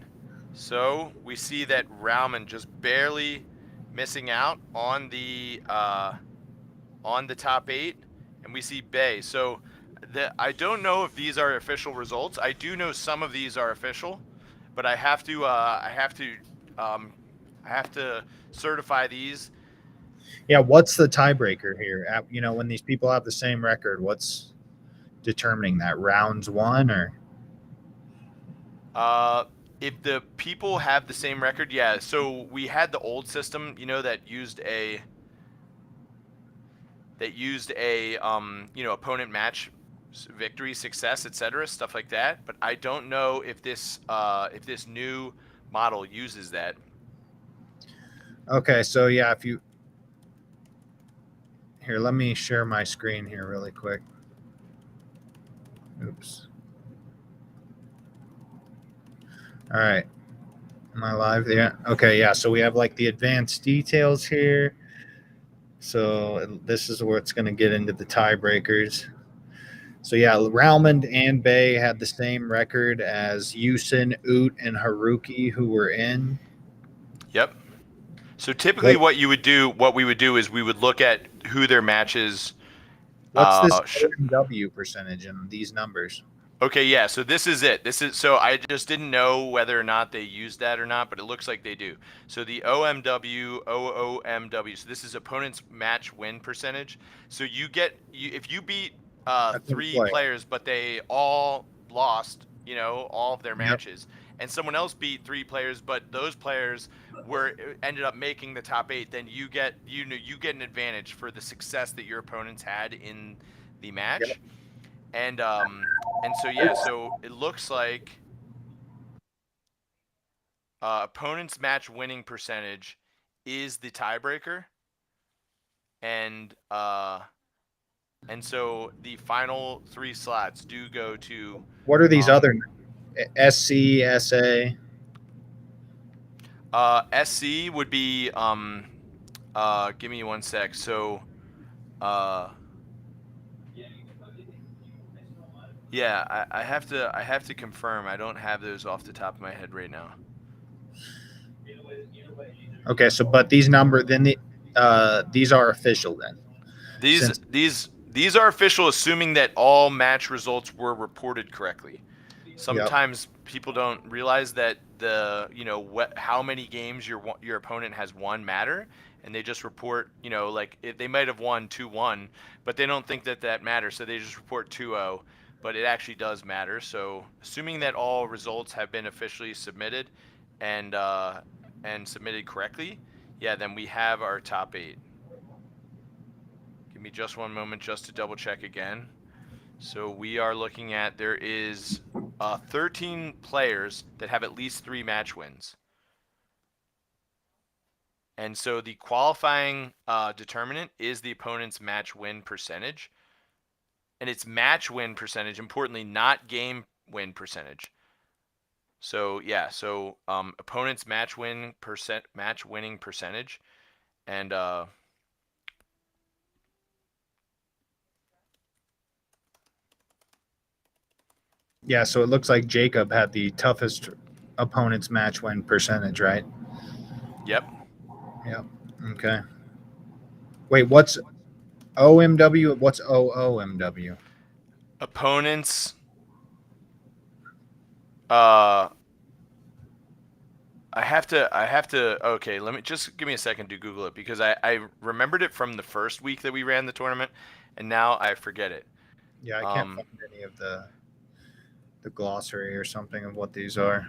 So we see that Rauman just barely missing out on the top 8, and we see Bay. So I don't know if these are official results. I do know some of these are official, but I have to certify these. Yeah, what's the tiebreaker here? You know, when these people have the same record, what's determining that? Rounds won or? If the people have the same record, yeah. So we had the old system, that used a opponent match victory, success, etc., stuff like that. But I don't know if this new model uses that. Okay, so yeah, if you here, let me share my screen here really quick. Oops. All right. Am I live there? Okay, yeah. So we have like the advanced details here. So this is where it's going to get into the tiebreakers. So yeah, Rauman and Bay had the same record as Yusin, Oot, and Haruki, who were in. Yep. So typically, What- what we would do is we would look at who their matches. What's this W percentage in these numbers? Okay, yeah. So this is it. So I just didn't know whether or not they used that or not, but it looks like they do. So the OMW, OOMW. So this is opponent's match win percentage. So if you beat 3 play. players, but they all lost, all of their Yep. matches, and someone else beat 3 players, but those players ended up making the top 8, then you get an advantage for the success that your opponents had in the match. Yep. And so yeah, so it looks like opponent's match winning percentage is the tiebreaker, and so the final 3 slots do go to. What are these other SC, SA? SC would be give me one sec. So yeah, I have to confirm. I don't have those off the top of my head right now. Okay, so but these numbers then these are official then. These are official, assuming that all match results were reported correctly. Sometimes people don't realize that how many games your opponent has won matter, and they just report they might have won 2-1, but they don't think that matters, so they just report 2-0. But it actually does matter. So assuming that all results have been officially submitted and submitted correctly, yeah, then we have our top 8. Give me just one moment just to double check again. So we are looking at, there is 13 players that have at least 3 match wins. And so the qualifying determinant is the opponent's match win percentage. And it's match win percentage, importantly, not game win percentage. So yeah, so opponent's match winning percentage, and yeah, so it looks like Jacob had the toughest opponent's match win percentage, right? Yep. Yep. Okay. Wait, what's OMW? What's OOMW? Opponents. I have to. Okay, let me just give me a second to Google it, because I remembered it from the first week that we ran the tournament, and now I forget it. Yeah, I can't find any of the glossary or something of what these are.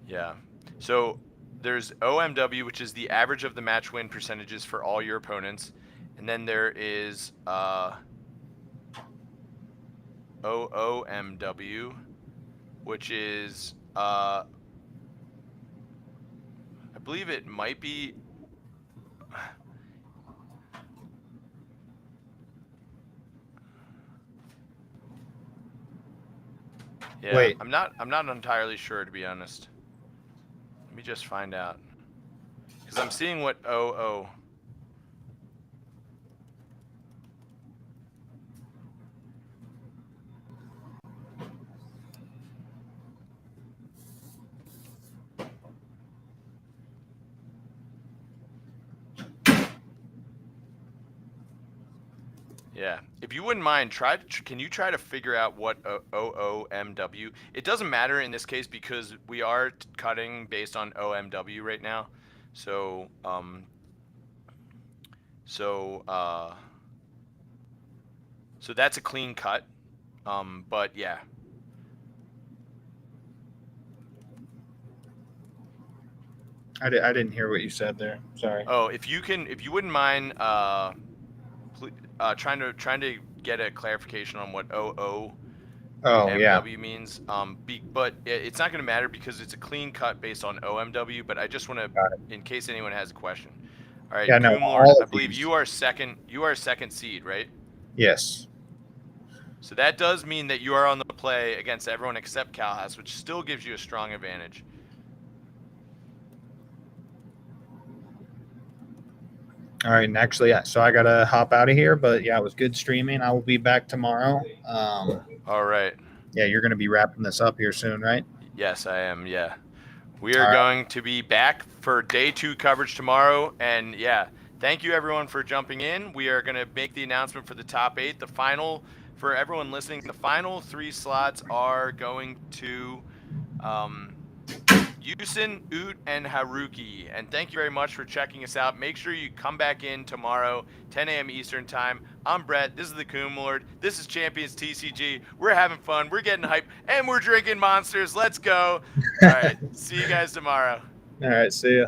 Yeah. So there's OMW, which is the average of the match win percentages for all your opponents. And then there is OOMW, which is I believe it might be yeah, Wait. I'm not entirely sure, to be honest. Let me just find out, because I'm seeing what OO. Yeah. If you wouldn't mind, can you try to figure out what OOMW? It doesn't matter in this case because we are cutting based on OMW right now. So so that's a clean cut. But yeah. I didn't hear what you said there. Sorry. Oh, if you wouldn't mind trying to get a clarification on what OOMW means. But it's not going to matter because it's a clean cut based on OMW. But I just want to, in case anyone has a question. All right, Yeah, no, Coomlord, all I of believe these. you are second. You are second seed, right? Yes. So that does mean that you are on the play against everyone except Calhouse, which still gives you a strong advantage. All right, and actually, yeah. So I gotta hop out of here, but yeah, it was good streaming. I will be back tomorrow. All right. Yeah, you're gonna be wrapping this up here soon, right? Yes, I am. Yeah. We are All right. going to be back for day 2 coverage tomorrow. And yeah, thank you everyone for jumping in. We are going to make the announcement for the top 8. The final, for everyone listening, the final 3 slots are going to Yusin, Oot, and Haruki. And thank you very much for checking us out. Make sure you come back in tomorrow, 10 a.m. Eastern time. I'm Brett. This is the Coomlord. This is Champions TCG. We're having fun. We're getting hype. And we're drinking monsters. Let's go. All right. See you guys tomorrow. All right, see ya.